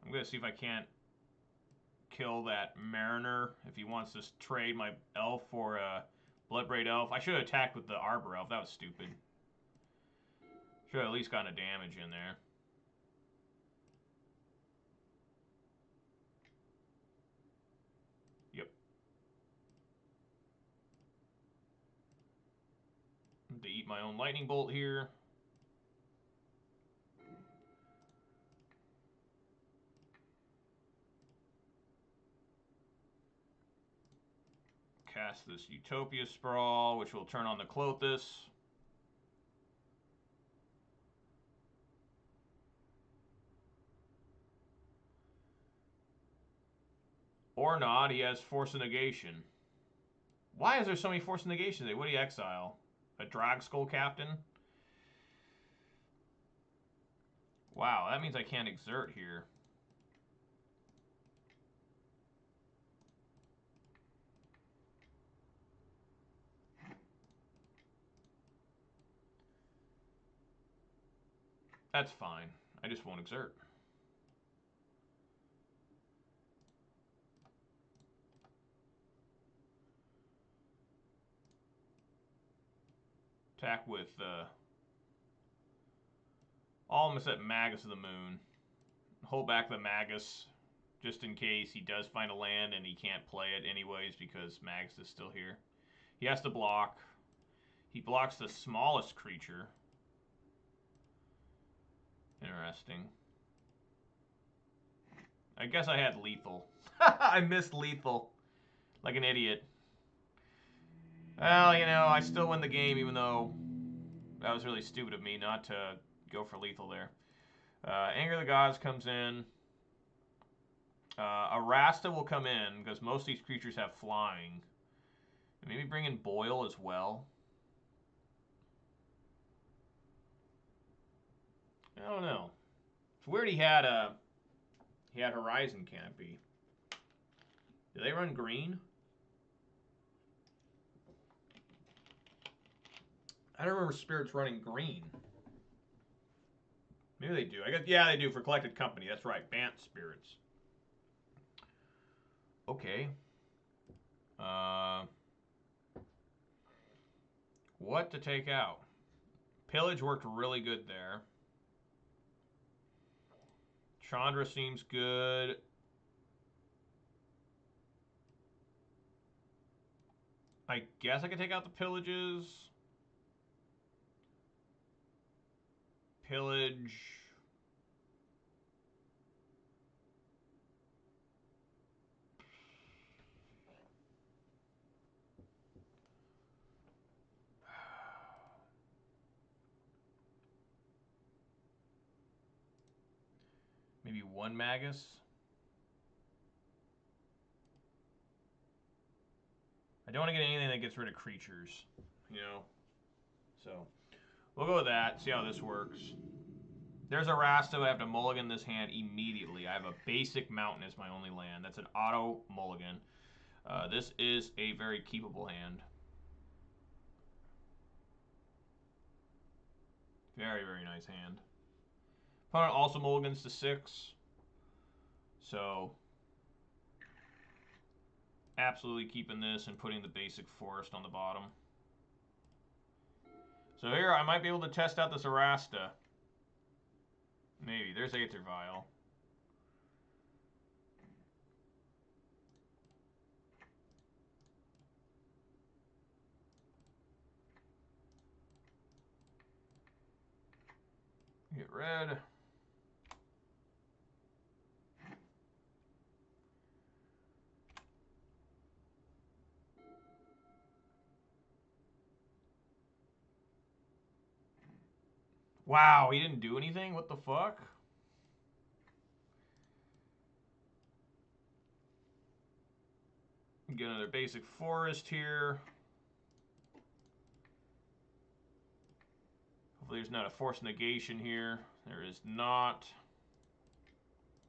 I'm going to see if I can't kill that Mariner if he wants to trade my Elf for a Bloodbraid Elf. I should have attacked with the Arbor Elf. That was stupid. Should have at least gotten a damage in there. Yep. To eat my own Lightning Bolt here. Cast this Utopia Sprawl, which will turn on the Clothis. Or not, he has Force of Negation. Why is there so many Force of Negation today? What do you exile? A Drag Skull Captain? Wow, that means I can't exert here. That's fine. I just won't exert. Attack with all except Magus of the Moon. Hold back the Magus just in case he does find a land and he can't play it anyways because Magus is still here. He has to block. He blocks the smallest creature. Interesting. I guess I had lethal. I missed lethal. Like an idiot. Well, you know, I still win the game even though that was really stupid of me not to go for lethal there. Anger of the Gods comes in. Arasta will come in because most of these creatures have flying. Maybe bring in Boil as well. I don't know. It's weird he had Horizon Canopy. Do they run green? I don't remember Spirits running green. Maybe they do. I guess yeah, they do for Collected Company. That's right, Bant Spirits. Okay. What to take out? Pillage worked really good there. Chandra seems good. I guess I could take out the Pillages. Pillage. Maybe one Magus. I don't want to get anything that gets rid of creatures, you know. So we'll go with that. See how this works. There's a Rasta. I have to mulligan this hand immediately. I have a basic mountain as my only land. That's an auto mulligan. This is a very keepable hand. Very, very nice hand. Opponent also mulligans to 6. So absolutely keeping this and putting the basic forest on the bottom. So here I might be able to test out this Arasta. Maybe. There's Aether Vial. Get red. Wow, he didn't do anything? What the fuck? Get another basic forest here. Hopefully there's not a force negation here. There is not.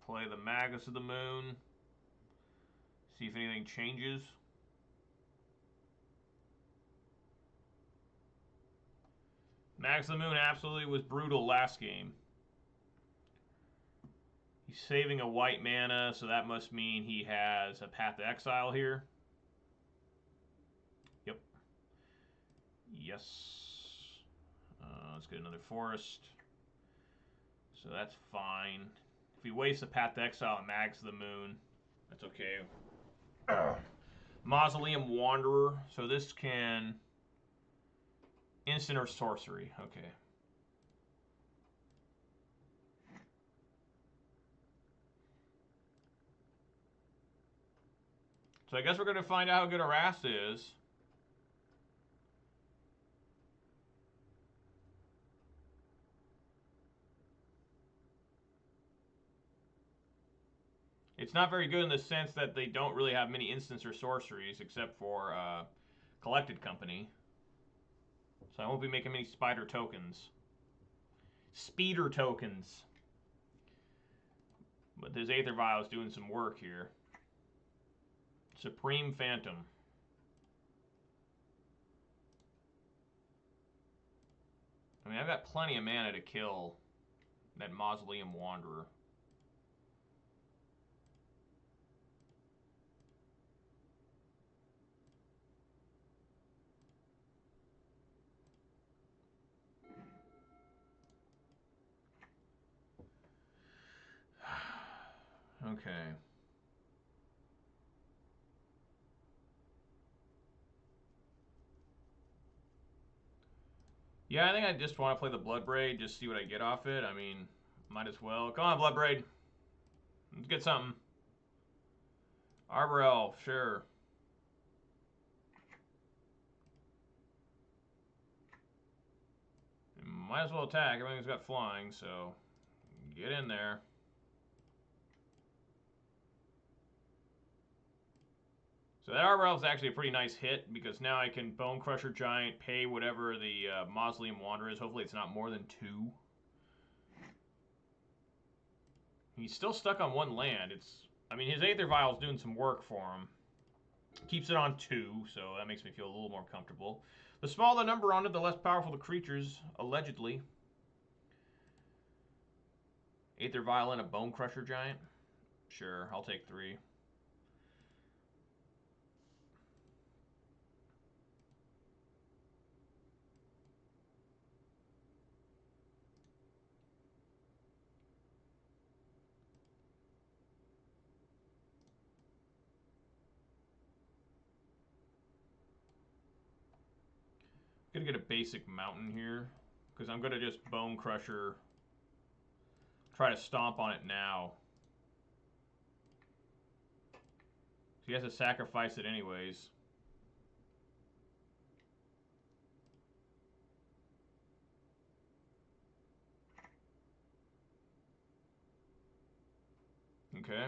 Play the Magus of the Moon. See if anything changes. Magus of the Moon absolutely was brutal last game. He's saving a white mana, so that must mean he has a Path to Exile here. Yep. Yes. Let's get another forest. So that's fine. If he wastes a Path to Exile and mags the moon, that's okay. Mausoleum Wanderer. So this can instant or sorcery. Okay. So I guess we're going to find out how good Aras is. It's not very good in the sense that they don't really have many instants or sorceries except for Collected Company. So I won't be making many spider tokens. Speeder tokens. But this Aether Vial is doing some work here. Supreme Phantom. I mean, I've got plenty of mana to kill that Mausoleum Wanderer. Okay. Yeah, I think I just want to play the Bloodbraid, just see what I get off it. I mean, might as well. Come on, Bloodbraid. Let's get something. Arbor Elf, sure. Might as well attack. Everything's got flying, so get in there. So that Arbor Elf is actually a pretty nice hit because now I can Bone Crusher Giant, pay whatever the Mausoleum Wanderer is. Hopefully it's not more than 2. He's still stuck on 1 land. I mean, his Aether Vial is doing some work for him. Keeps it on 2, so that makes me feel a little more comfortable. The smaller the number on it, the less powerful the creatures, allegedly. Aether Vial and a Bone Crusher Giant? Sure, I'll take 3. I'm gonna get a basic mountain here, because I'm gonna just Bone Crusher, try to stomp on it now. So he has to sacrifice it anyways. Okay.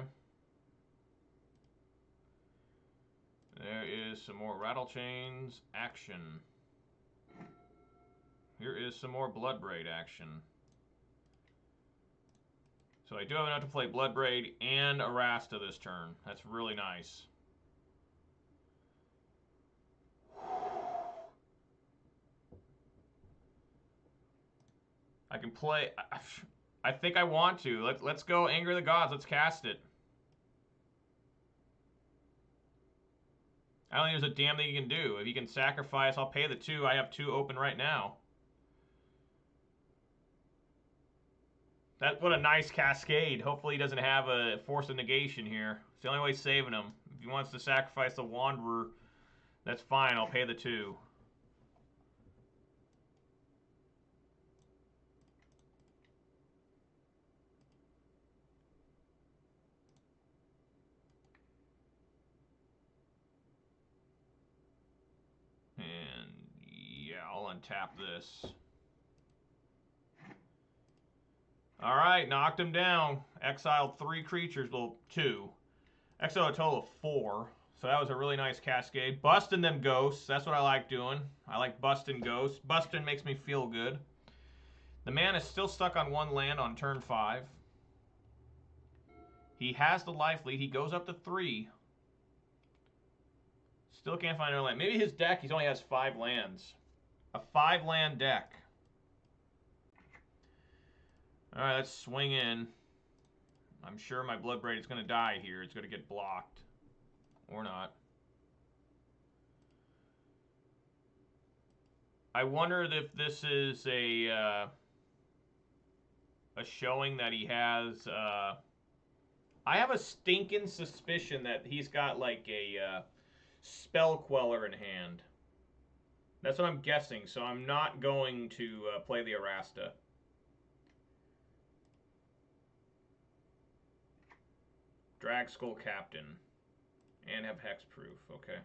There is some more Rattle Chains action. Here is some more Bloodbraid action. So I do have enough to play Bloodbraid and Arasta this turn. That's really nice. I can play... I think I want to. Let's go Anger the Gods. Let's cast it. I don't think there's a damn thing you can do. If you can sacrifice, I'll pay the 2. I have 2 open right now. What a nice cascade. Hopefully he doesn't have a Force of Negation here. It's the only way saving him. If he wants to sacrifice the Wanderer, that's fine. I'll pay the 2. And yeah, I'll untap this. Alright, knocked him down. Exiled 3 creatures, well, 2. Exiled a total of 4. So that was a really nice cascade. Busting them ghosts, that's what I like doing. I like busting ghosts. Busting makes me feel good. The man is still stuck on 1 land on turn 5. He has the life lead. He goes up to 3. Still can't find another land. Maybe his deck, he only has 5 lands. A 5-land deck. Alright, let's swing in. I'm sure my Bloodbraid is going to die here. It's going to get blocked. Or not. I wondered if this is a showing that he has. I have a stinking suspicion that he's got like a spell queller in hand. That's what I'm guessing, so I'm not going to play the Arasta. Drag Skull Captain. And have hexproof, okay.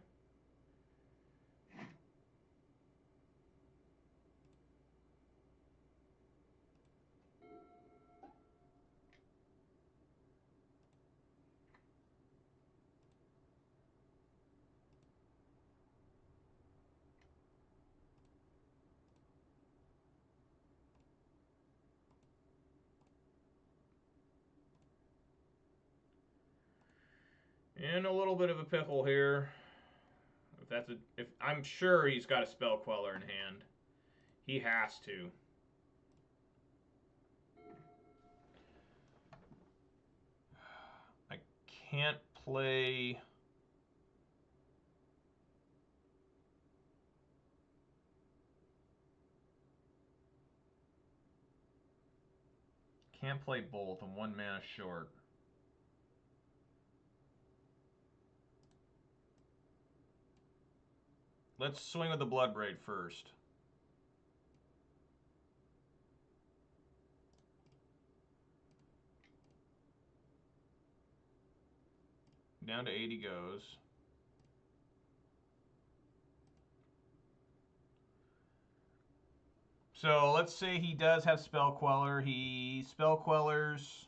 In a little bit of a pickle here. If I'm sure he's got a spell queller in hand. He has to. I can't play. Can't play both. I'm 1 mana short. Let's swing with the Bloodbraid first. Down to 80 goes. So let's say he does have Spell Queller. He Spell Quellers.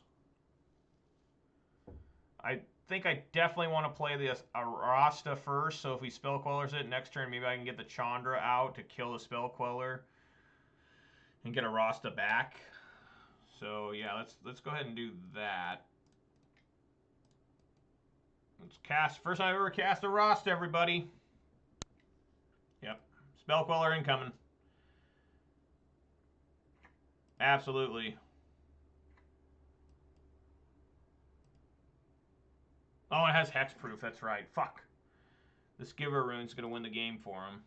I think I definitely want to play the Arasta first. So if he Spell Quellers it next turn, maybe I can get the Chandra out to kill the Spell Queller and get Arasta back. So yeah, let's go ahead and do that. Let's cast. First time I've ever cast Arasta, everybody. Yep. Spell Queller incoming. Absolutely. Oh, it has hexproof. That's right. Fuck. This Giver Rune's going to win the game for him.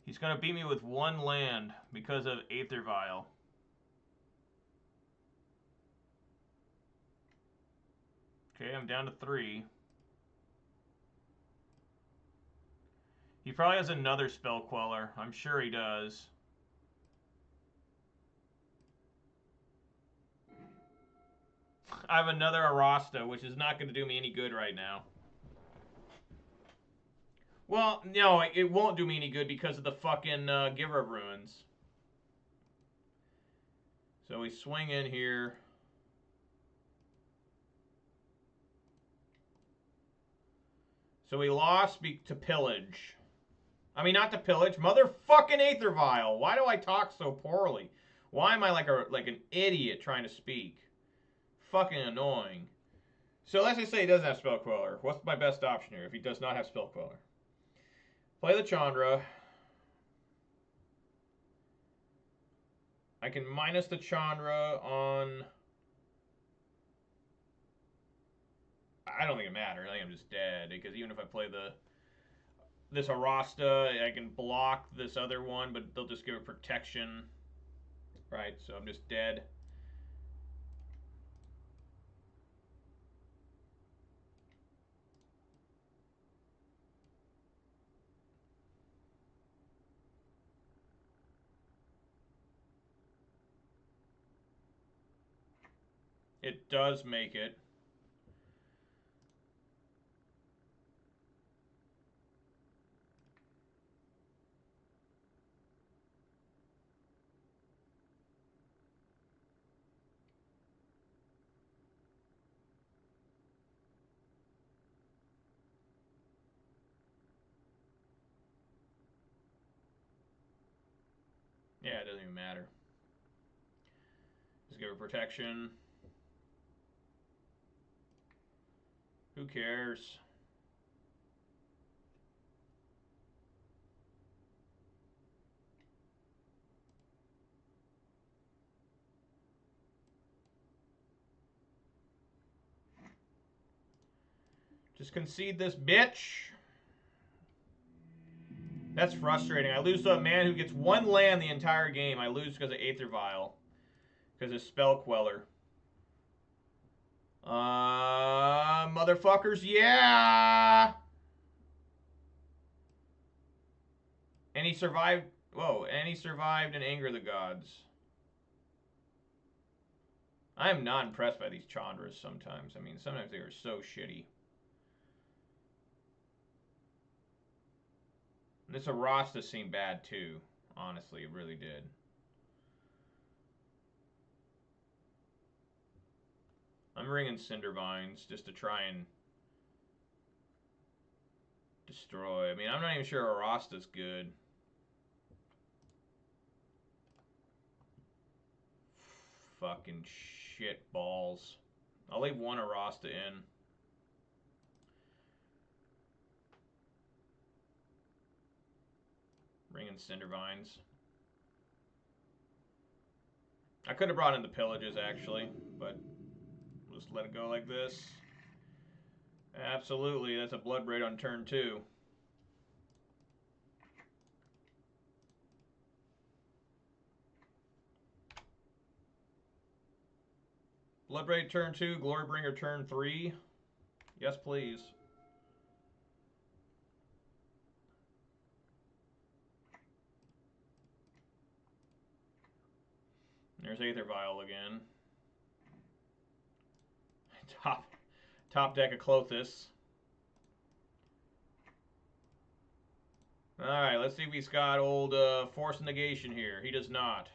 He's going to beat me with 1 land because of Aether Vial. Okay, I'm down to 3. He probably has another Spell Queller. I'm sure he does. I have another Arasta, which is not going to do me any good right now. Well, no, it won't do me any good because of the fucking Giver of Ruins. So we swing in here. So we lost to Pillage. I mean, not to Pillage. Motherfucking Aether Vial. Why do I talk so poorly? Why am I like an idiot trying to speak? Fucking annoying. So let's just say he doesn't have Spell Queller. What's my best option here if he does not have Spell Queller? Play the Chandra. I can minus the Chandra on... I don't think it matters. I think I'm just dead. Because even if I play this Arasta, I can block this other one, but they'll just give it protection. Right, so I'm just dead. It does make it. Yeah, it doesn't even matter. Just give her protection. Who cares? Just concede this bitch. That's frustrating. I lose to a man who gets one land the entire game. I lose because of Aether Vial. Because of Spell Queller. Motherfuckers, yeah! And he survived... Whoa, and he survived and Anger the Gods. I am not impressed by these Chandras sometimes. I mean, sometimes they are so shitty. This Arasta seemed bad too. Honestly, it really did. I'm ringing Cindervines just to try and destroy. I mean, I'm not even sure Arasta's good. Fucking shit balls. I'll leave one Arasta in. Ringing Cindervines. I could have brought in the Pillages, actually, but we'll just let it go like this. Absolutely, that's a Bloodbraid on turn 2. Bloodbraid turn 2, Glorybringer turn 3. Yes, please. There's Aether Vial again. Top deck of Klothys. Alright, let's see if he's got old Force Negation here. He does not.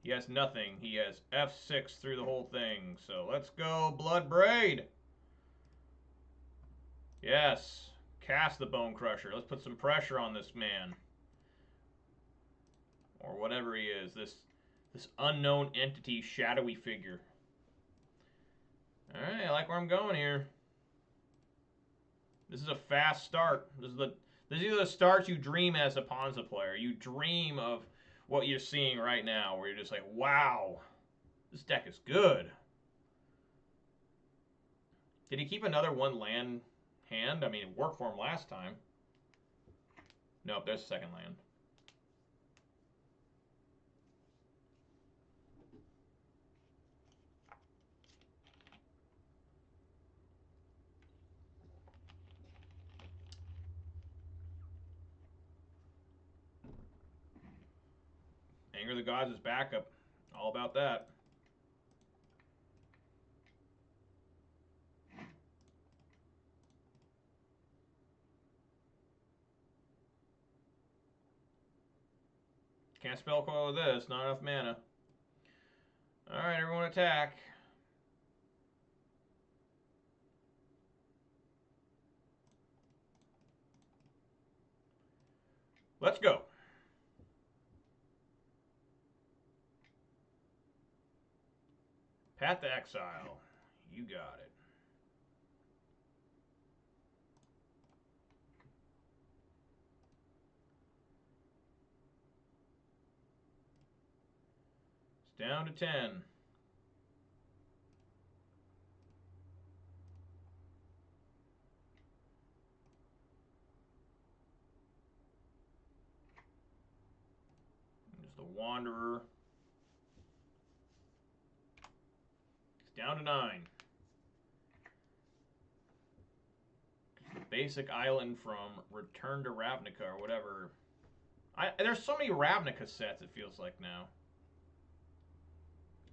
He has nothing. He has F6 through the whole thing. So let's go, Bloodbraid. Yes. Cast the Bone Crusher. Let's put some pressure on this man. Or whatever he is. This unknown entity, shadowy figure. Alright, I like where I'm going here. This is a fast start. This is the starts you dream as a Ponza player. You dream of what you're seeing right now, where you're just like, wow, this deck is good. Did he keep another one land hand? I mean, it worked for him last time. Nope, there's a second land. Anger the Gods is backup. All about that. Can't spell coil with this. Not enough mana. Alright, everyone attack. Let's go. Path to Exile. You got it. It's down to 10. There's the Wanderer. It's down to 9. The basic island from Return to Ravnica or whatever. There's so many Ravnica sets, it feels like now.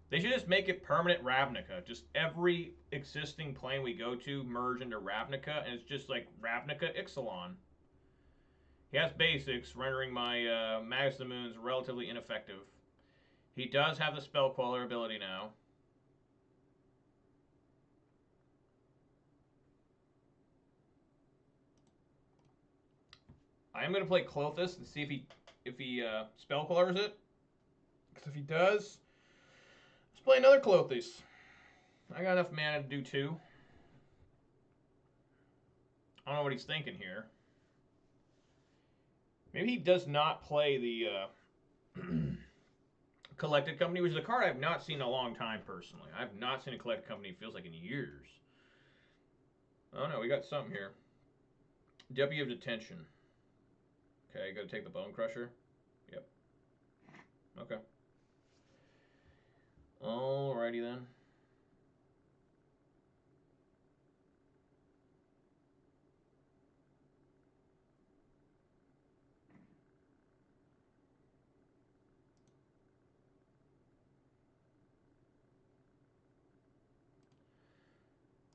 They should just make it permanent Ravnica. Just every existing plane we go to merge into Ravnica, and it's just like Ravnica Ixalan. He has basics, rendering my Magus of the Moons relatively ineffective. He does have the Spell Queller ability now. I am going to play Klothys and see if he Spell Quellers it. Because if he does, let's play another Klothys. I got enough mana to do 2. I don't know what he's thinking here. Maybe he does not play the Collected Company, which is a card I've not seen in a long time, personally. I've not seen a Collected Company, it feels like, in years. Oh no, we got something here. Deputy of Detention. Okay, gotta take the Bone Crusher. Yep. Okay. Alrighty then.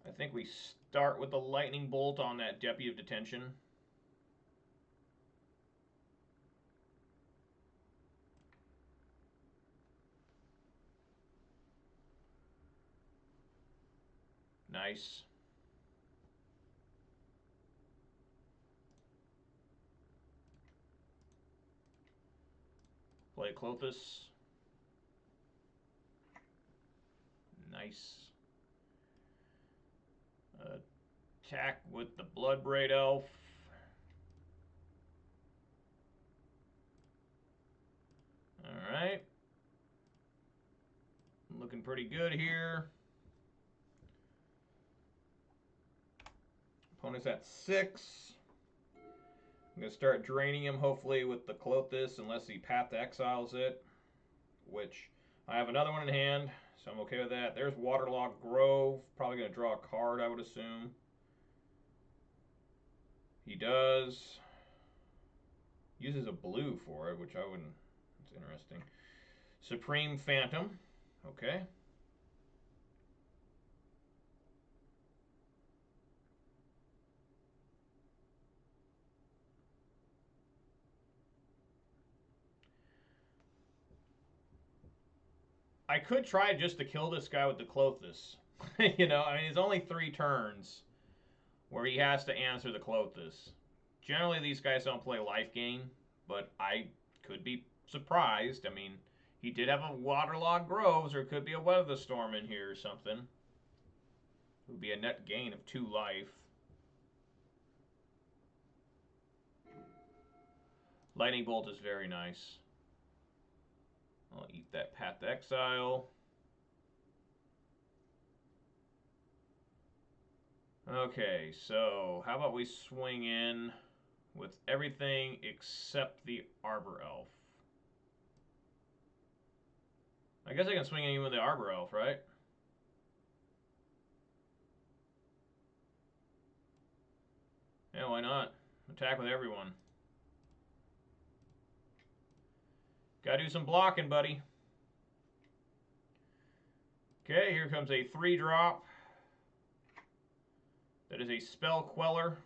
I think we start with the Lightning Bolt on that Deputy of Detention. Nice. Play Clothis. Nice. Attack with the Bloodbraid Elf. Alright. Looking pretty good here. Opponent's at 6. I'm going to start draining him, hopefully, with the Clothis, unless he Path to Exiles it, which I have another one in hand, so I'm okay with that. There's Waterlogged Grove. Probably going to draw a card, I would assume. He does. Uses a blue for it, which I wouldn't. It's interesting. Supreme Phantom. Okay. I could try just to kill this guy with the Clothis. You know, I mean, it's only 3 turns where he has to answer the Clothis. Generally, these guys don't play life gain, but I could be surprised. I mean, he did have a Waterlogged Groves, or it could be a Weather Storm in here or something. It would be a net gain of 2 life. Lightning Bolt is very nice. I'll eat that Path to Exile. Okay, so how about we swing in with everything except the Arbor Elf? I guess I can swing in with the Arbor Elf, right? Yeah, why not? Attack with everyone. Gotta do some blocking, buddy. Okay, here comes a 3-drop. That is a Spell Queller.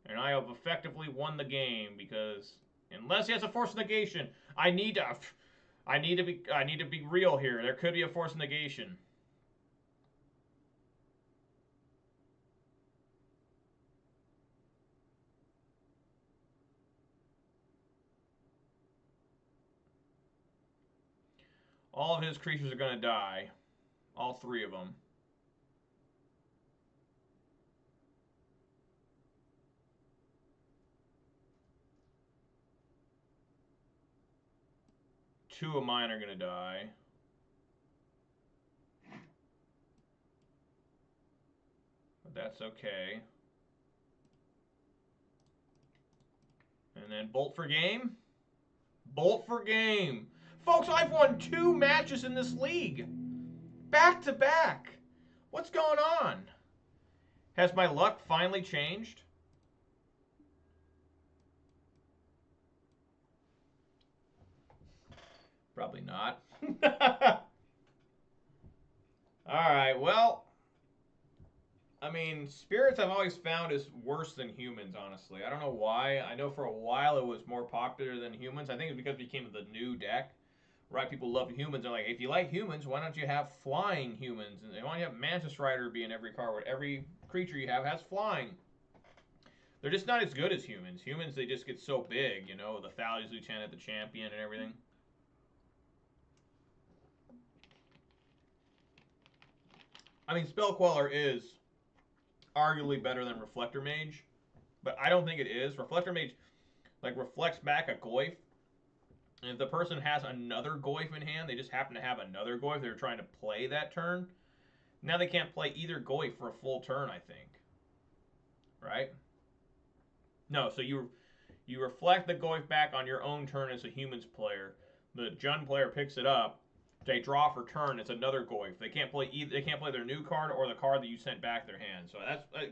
And I have effectively won the game because unless he has a Force Negation, I need to be real here. There could be a Force Negation. All of his creatures are going to die. All 3 of them. Two of mine are going to die. But that's okay. And then Bolt for game. Bolt for game. Folks, I've won 2 matches in this league. Back to back. What's going on? Has my luck finally changed? Probably not. Alright, well, I mean, spirits I've always found is worse than humans, honestly. I don't know why. I know for a while it was more popular than humans. I think it's because it became the new deck. Right, people love humans. They're like, if you like humans, why don't you have flying humans? And why don't you have Mantis Rider be in every card? Where every creature you have has flying. They're just not as good as humans. Humans, they just get so big, you know, the Thalia's Lieutenant, the Champion, and everything. I mean, Spell Queller is arguably better than Reflector Mage, but I don't think it is. Reflector Mage, like, reflects back a Goyf. And if the person has another Goyf in hand, they just happen to have another Goyf they're trying to play that turn. Now they can't play either Goyf for a full turn, I think. right? No, so you reflect the goif back on your own turn as a humans player. The Jund player picks it up. They draw for turn. It's another goif. They can't play either. They can't play their new card or the card that you sent back their hand. So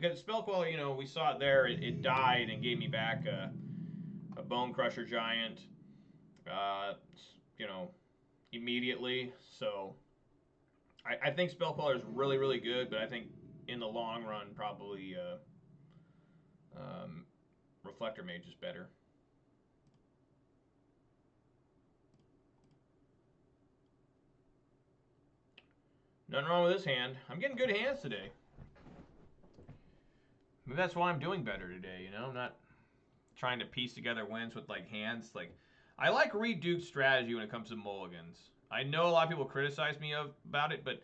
that's spell queller. You know, we saw it there. It died and gave me back a Bone Crusher Giant. You know, immediately. So I think spell queller is really really good, but I think in the long run probably Reflector Mage is better. Nothing wrong with this hand. I'm getting good hands today. Maybe that's why I'm doing better today, you know? I'm not trying to piece together wins with, like, hands. Like, I like Reed Duke's strategy when it comes to mulligans. I know a lot of people criticize me about it, but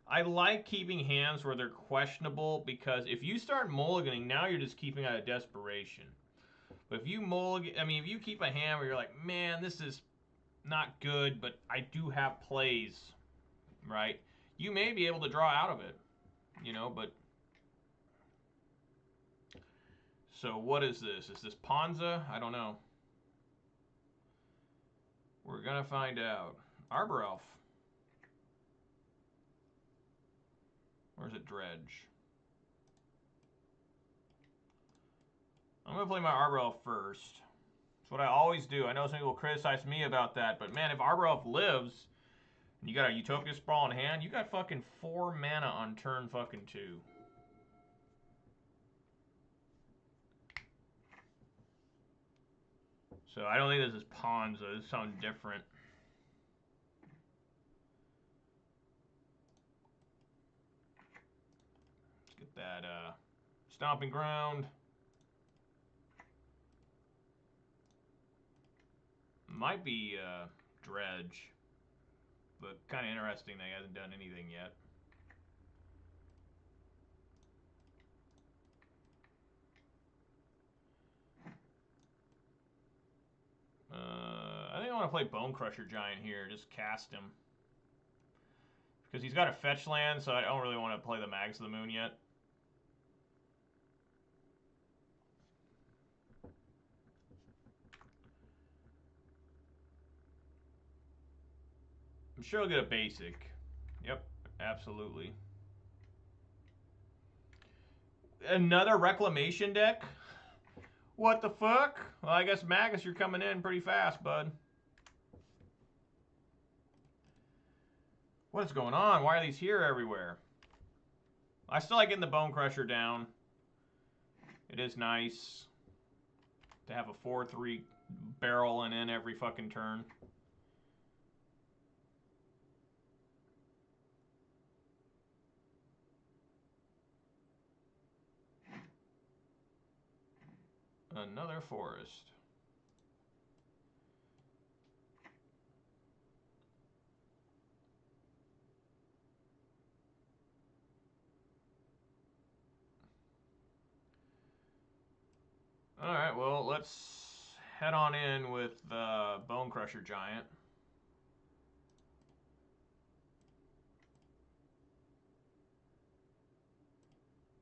I like keeping hands where they're questionable because if you start mulliganing, now you're just keeping out of desperation. But if you if you keep a hand where you're like, man, this is not good, but I do have plays, right? You may be able to draw out of it, you know, but... So what is this? Is this Ponza? I don't know. We're going to find out. Arbor Elf. Where's it? Dredge. I'm going to play my Arbor Elf first. That's what I always do. I know some people criticize me about that, but man, if Arbor Elf lives... You got a Utopia Sprawl in hand. You got fucking 4 mana on turn fucking 2. So I don't think this is Ponza. This sounds different. Let's get that Stomping Ground. Might be Dredge. But kind of interesting that he hasn't done anything yet. I think I want to play Bone Crusher Giant here. Just cast him. Because he's got a fetch land, so I don't really want to play the Mags of the Moon yet. I'm sure I'll get a basic. Yep, absolutely. Another Reclamation deck? What the fuck? Well, I guess Magus, you're coming in pretty fast, bud. What is going on? Why are these here everywhere? I still like getting the Bone Crusher down. It is nice to have a 4-3 barreling in every fucking turn. Another forest. Alright, well, let's head on in with the Bone Crusher Giant.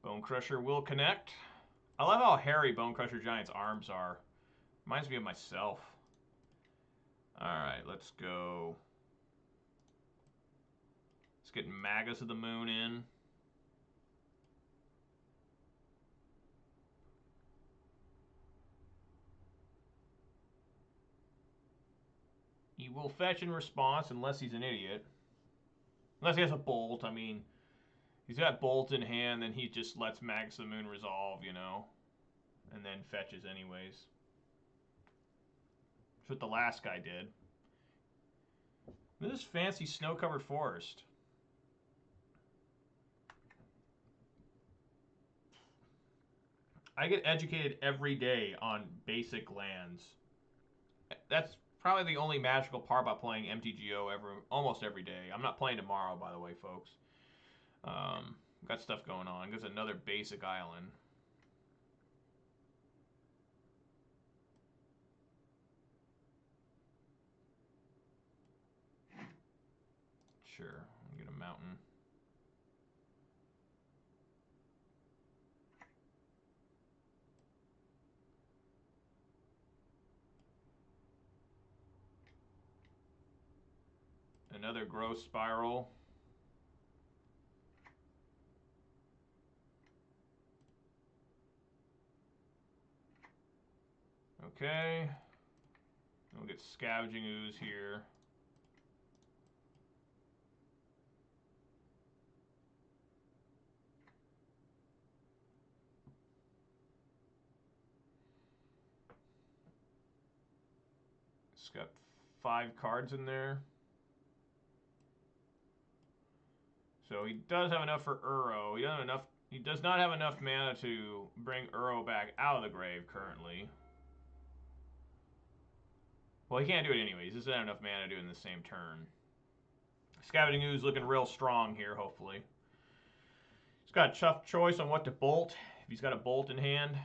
Bone Crusher will connect. I love how hairy Bone Crusher Giant's arms are. Reminds me of myself. Alright, let's go. Let's get Magus of the Moon in. He will fetch in response unless he's an idiot. Unless he has a Bolt. I mean, he's got Bolt in hand, then he just lets Magus of the Moon resolve, you know. And then fetches anyways. That's what the last guy did. Look at this fancy snow-covered forest. I get educated every day on basic lands. That's probably the only magical part about playing MTGO almost every day. I'm not playing tomorrow, by the way, folks. Got stuff going on. There's another basic island. Sure, I'll get a mountain. Another growth spiral. Okay. We'll get Scavenging Ooze here. It's got 5 cards in there. So he does have enough for Uro. He does not have enough mana to bring Uro back out of the grave currently. Well, he can't do it anyways. He doesn't have enough mana to do it in the same turn. Scavenging Ooze looking real strong here, hopefully. He's got a tough choice on what to bolt. If he's got a bolt in hand,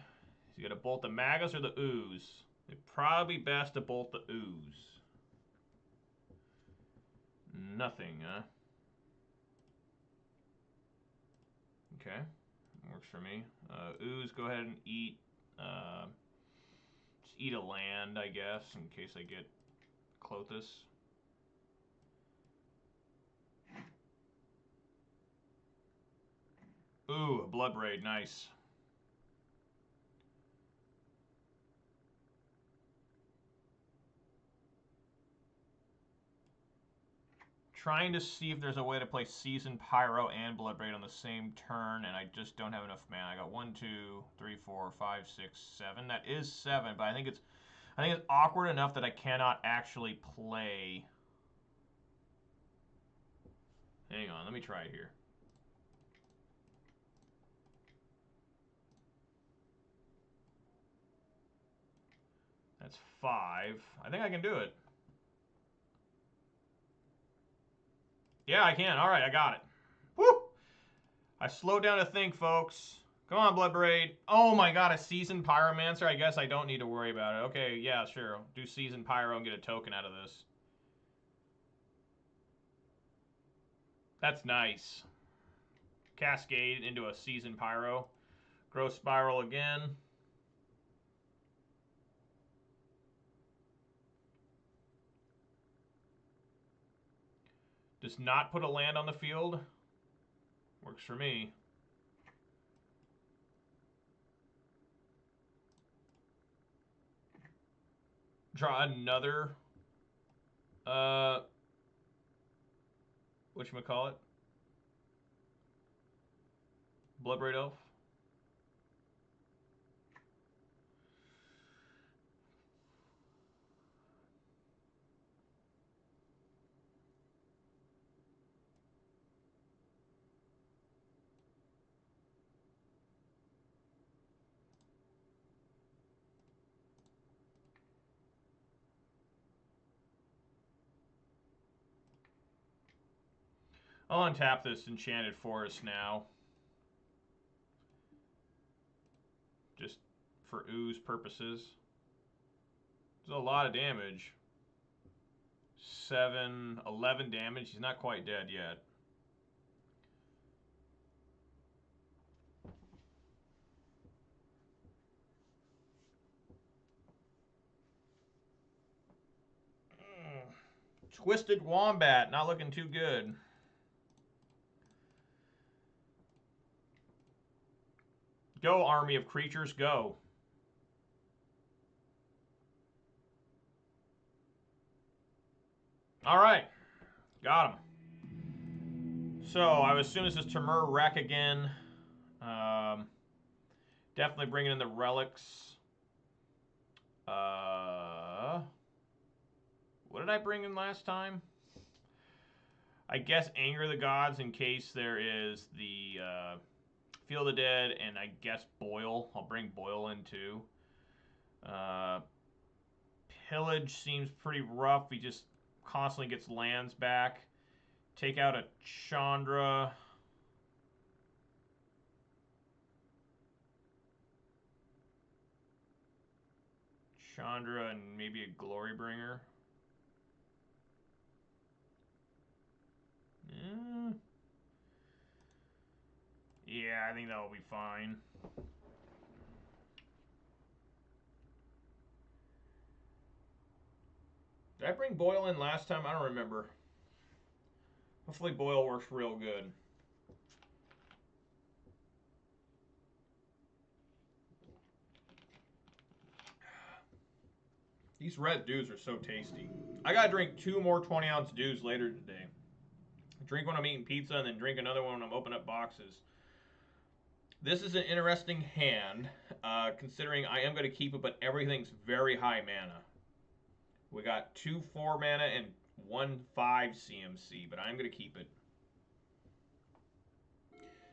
he's got to bolt the Magus or the Ooze. It'd probably be best to bolt the Ooze. Nothing, huh? Okay, works for me. Ooze, go ahead and eat. Just eat a land, I guess, in case I get Clothis. Ooh, a Blood Braid, nice. Trying to see if there's a way to play Seasoned Pyro and Blood Braid on the same turn, and I just don't have enough mana. I got 1, 2, 3, 4, 5, 6, 7. That is 7, but I think it's awkward enough that I cannot actually play. Hang on, let me try it here. That's 5. I think I can do it. Yeah, I can. All right, I got it. Woo! I slowed down to think, folks. Come on, Blood Braid. Oh my god, a Seasoned Pyromancer? I guess I don't need to worry about it. Okay, yeah, sure. I'll do Seasoned Pyro and get a token out of this. That's nice. Cascade into a Seasoned Pyro. Growth Spiral again. Does not put a land on the field. Works for me. Draw another whatchamacallit? Bloodbraid Elf. I'll untap this Enchanted Forest now. Just for ooze purposes. There's a lot of damage. 7, 11 damage. He's not quite dead yet. Twisted Wombat, not looking too good. Go, army of creatures, go. All right, got him. So I would assume this is Temur Wreck again. Definitely bringing in the relics. What did I bring in last time? I guess Anger the Gods in case there is the Feel the Dead, and I guess Boil. I'll bring Boil in too. Pillage seems pretty rough. He just constantly gets lands back. Take out a Chandra. Chandra and maybe a Glorybringer. Yeah, I think that'll be fine. Did I bring Boyle in last time? I don't remember. Hopefully Boyle works real good. These red dews are so tasty. I gotta drink 2 more 20-ounce dews later today. Drink when I'm eating pizza and then drink another one when I'm opening up boxes. This is an interesting hand, considering I am going to keep it, but everything's very high mana. We got 2 4 mana and 1 5 CMC, but I'm going to keep it.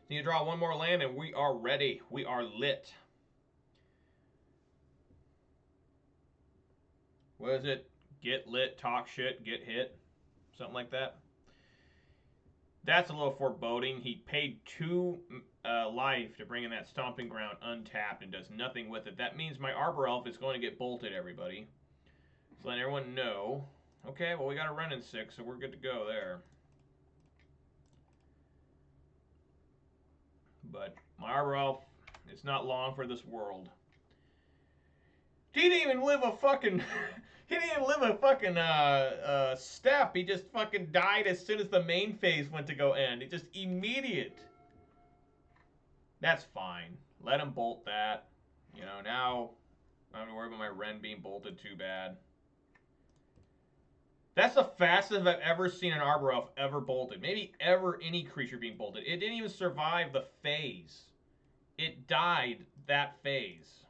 Need to draw 1 more land, and we are ready. We are lit. What is it? Get lit, talk shit, get hit. Something like that. That's a little foreboding. He paid 2 life to bring in that Stomping Ground untapped and does nothing with it. That means my Arbor Elf is going to get bolted, everybody. So letting everyone know. Okay, well, we got a run in 6, so we're good to go there. But my Arbor Elf is not long for this world. He didn't even live a fucking... he didn't even live a fucking step. He just fucking died as soon as the main phase went to go end. It just immediate. That's fine. Let him bolt that. You know, now I don't have to worry about my Ren being bolted too bad. That's the fastest I've ever seen an Arbor Elf ever bolted. Maybe ever any creature being bolted. It didn't even survive the phase. It died that phase.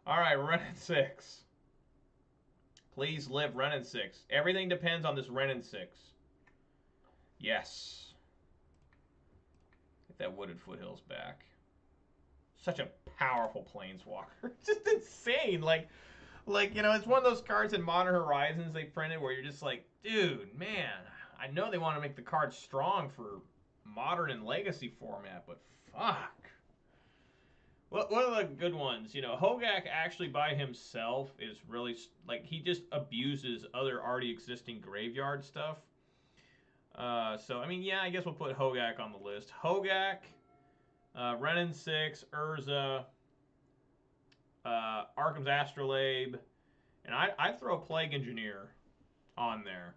Alright, Renin 6. Please live Renin 6. Everything depends on this Renin 6. Yes. Get that Wooded Foothills back. Such a powerful Planeswalker. Just insane. Like, you know, it's one of those cards in Modern Horizons they printed where you're just like, dude, man, I know they want to make the card strong for Modern and Legacy format, but fuck. What are the good ones? You know, Hogak actually by himself is really, like, he just abuses other already existing graveyard stuff. So, I mean, yeah, I guess we'll put Hogak on the list. Hogak, Renin 6, Urza, Arkham's Astrolabe, and I'd throw Plague Engineer on there.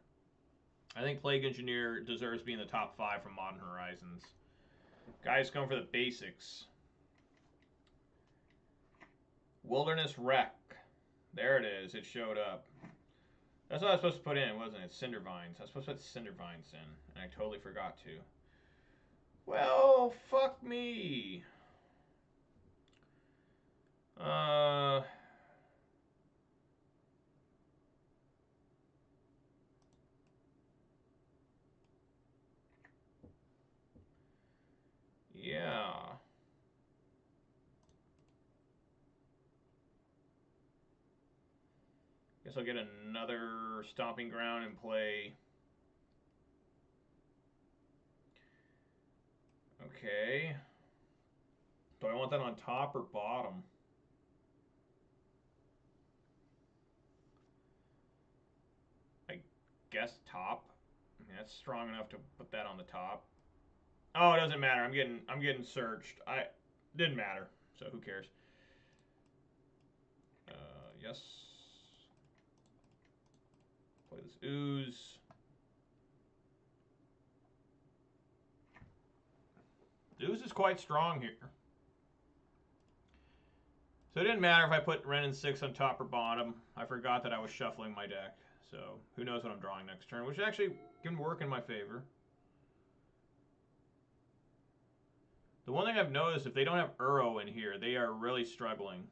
I think Plague Engineer deserves to be in the top 5 from Modern Horizons. Guys going for the basics. Wilderness Wreck. There it is. It showed up. That's what I was supposed to put in, wasn't it? Cindervines. I was supposed to put Cindervines in, and I totally forgot to. Well, fuck me. Yeah. Guess I'll get another Stomping Ground and play. Okay. Do I want that on top or bottom? I guess top. I mean, that's strong enough to put that on the top. Oh, it doesn't matter. I'm getting searched. Didn't matter. So who cares? Yes. Play this ooze. The ooze is quite strong here. So it didn't matter if I put Renin 6 on top or bottom. I forgot that I was shuffling my deck. So who knows what I'm drawing next turn, which actually can work in my favor. The one thing I've noticed, if they don't have Uro in here, they are really struggling.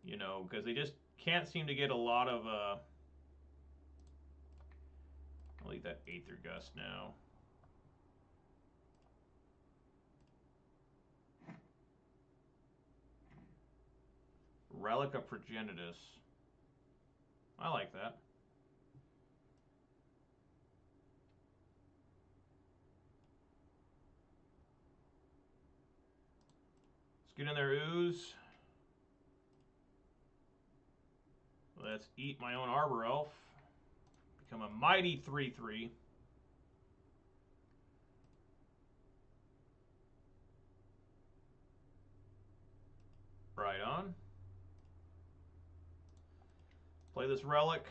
You know, because they just can't seem to get a lot of... I'll leave that Aether Gust now. Relic of Progenitus. I like that. Let's get in there, ooze. Let's eat my own Arbor Elf. Become a mighty 3/3. Right on. Play this Relic.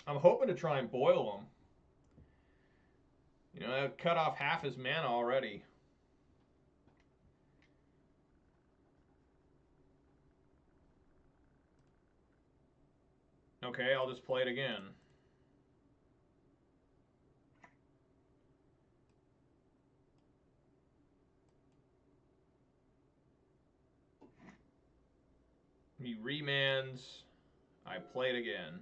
I'm hoping to try and boil him. You know, I've cut off half his mana already. Okay, I'll just play it again. He remans. I play it again.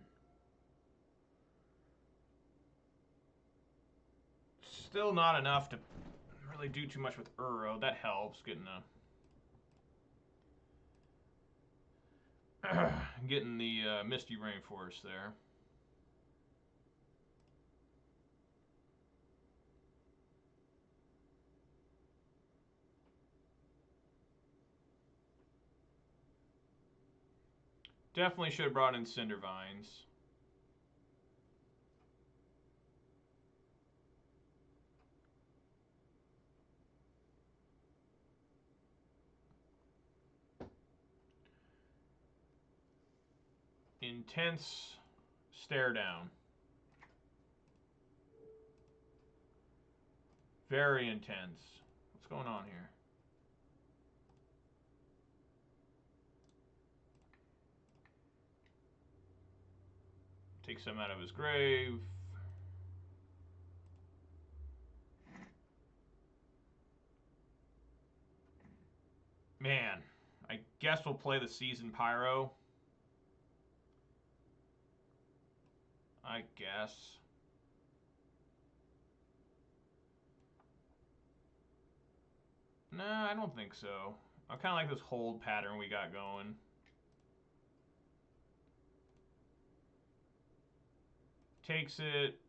Still not enough to really do too much with Uro. That helps, getting the Misty Rainforest there. Definitely should have brought in Cindervines. Intense stare down. Very intense. What's going on here? Take some out of his grave. Man, I guess we'll play the Season Pyro. I guess. Nah, I don't think so. I kind of like this hold pattern we got going. Takes it.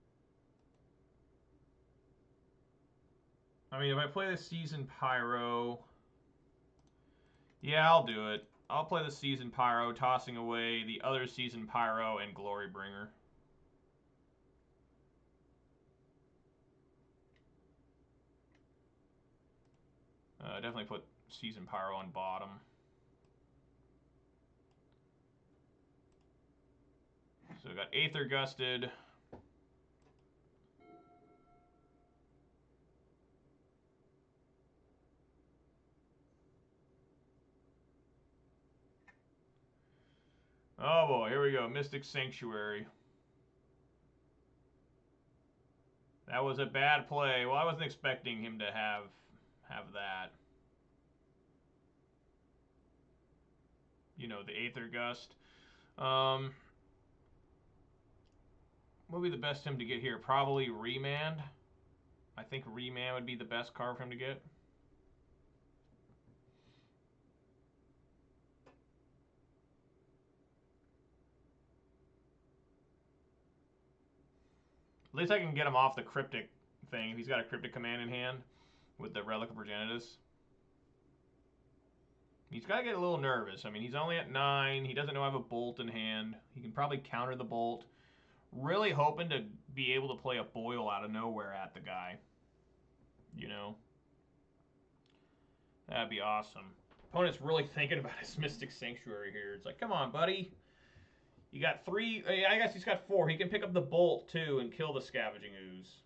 I mean, if I play the Season Pyro... Yeah, I'll do it. I'll play the Season Pyro, tossing away the other Season Pyro and Glorybringer. Definitely put Season Pyro on bottom. So we got Aether Gusted. Oh boy, here we go. Mystic Sanctuary. That was a bad play. Well, I wasn't expecting him to have that. You know, the Aether Gust. What would be the best him to get here? Probably Remand. I think Remand would be the best card for him to get. At least I can get him off the Cryptic thing if he's got a Cryptic command in hand with the Relic of Progenitus. He's got to get a little nervous. I mean, he's only at 9. He doesn't know I have a Bolt in hand. He can probably counter the Bolt. Really hoping to be able to play a Boil out of nowhere at the guy. You know? That'd be awesome. Opponent's really thinking about his Mystic Sanctuary here. It's like, come on, buddy. You got 3. I guess he's got 4. He can pick up the Bolt, too, and kill the Scavenging Ooze.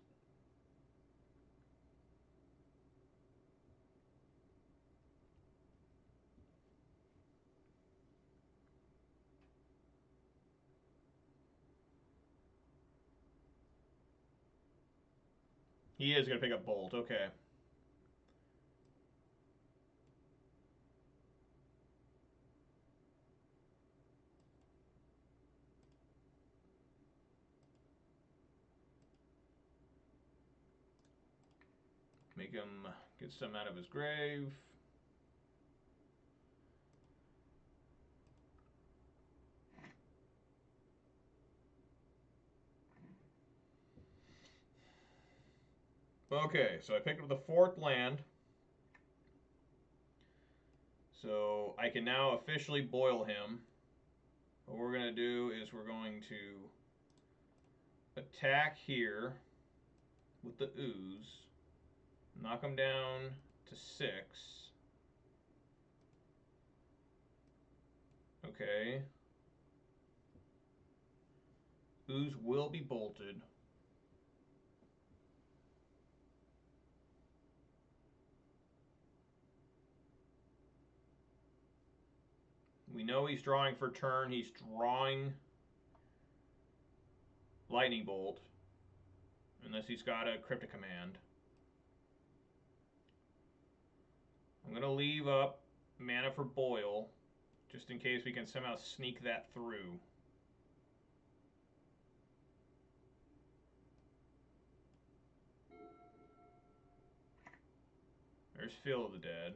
He is going to pick up Bolt. Okay. Make him get some out of his grave. Okay, so I picked up the 4th land. So I can now officially boil him. What we're going to do is we're going to attack here with the Ooze. Knock him down to 6. Okay. Ooze will be bolted. We know he's drawing for turn. He's drawing Lightning Bolt. Unless he's got a Cryptic Command. I'm going to leave up mana for Boil, just in case we can somehow sneak that through. There's Fill of the Dead.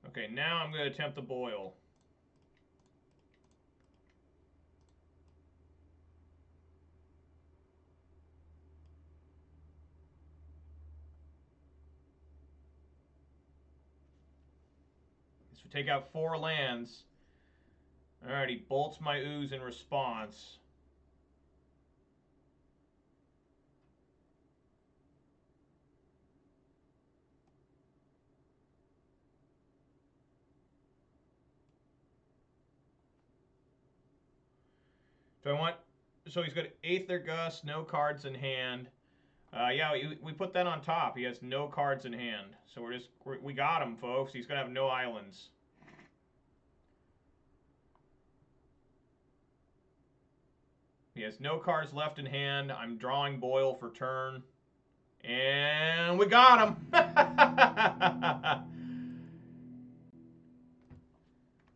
Okay, now I'm going to attempt the Boil. So take out 4 lands. Alright, he bolts my Ooze in response. So I want, so he's got Aether Gust, no cards in hand. Yeah, we put that on top. He has no cards in hand. So we got him, folks. He's gonna have no islands. He has no cards left in hand. I'm drawing Boil for turn. And we got him!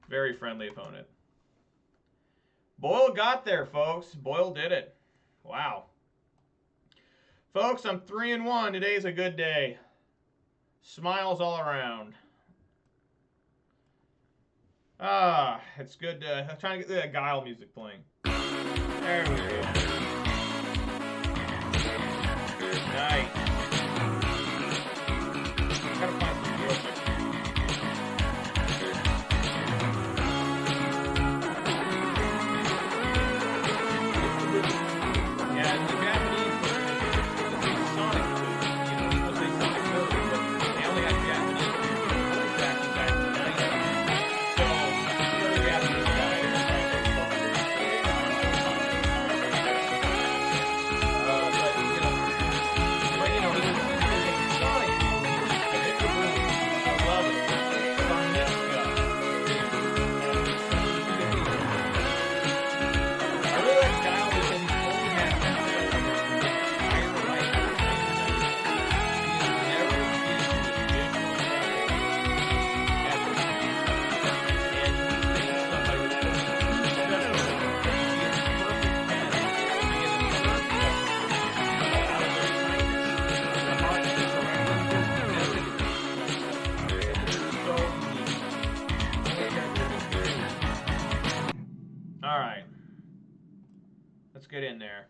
Very friendly opponent. Boyle got there, folks. Boyle did it. Wow. Folks, I'm 3-1. Today's a good day. Smiles all around. Ah, it's good to... I'm trying to get that Guile music playing. There we go. Nice. Gotta find some music. Get in there.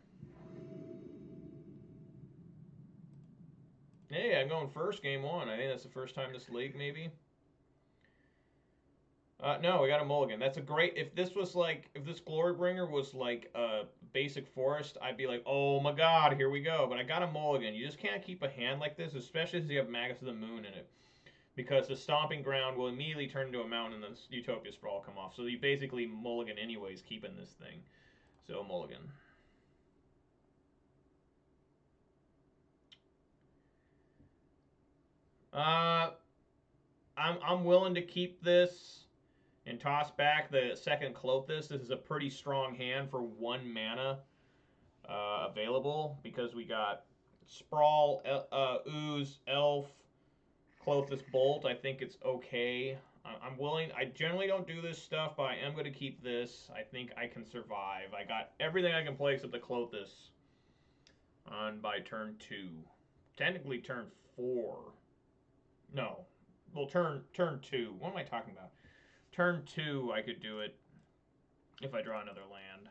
Hey, I'm going first, game 1. I think that's the first time this league, maybe. No, we got a mulligan. That's a great... If this was like... If this Glorybringer was like a basic forest, I'd be like, oh my god, here we go. But I got a mulligan. You just can't keep a hand like this, especially if you have Magus of the Moon in it. Because the Stomping Ground will immediately turn into a mountain and the Utopia Sprawl come off. So you basically mulligan anyways, keeping this thing. So, mulligan. I'm willing to keep this and toss back the second Klothys. This is a pretty strong hand for 1 mana available because we got Sprawl, Ooze, Elf, Klothys Bolt. I think it's okay. I'm willing. I generally don't do this stuff, but I am going to keep this. I think I can survive. I got everything I can play except the Klothys on by turn 2. Technically turn 4. No. Well, turn 2. What am I talking about? Turn 2, I could do it if I draw another land.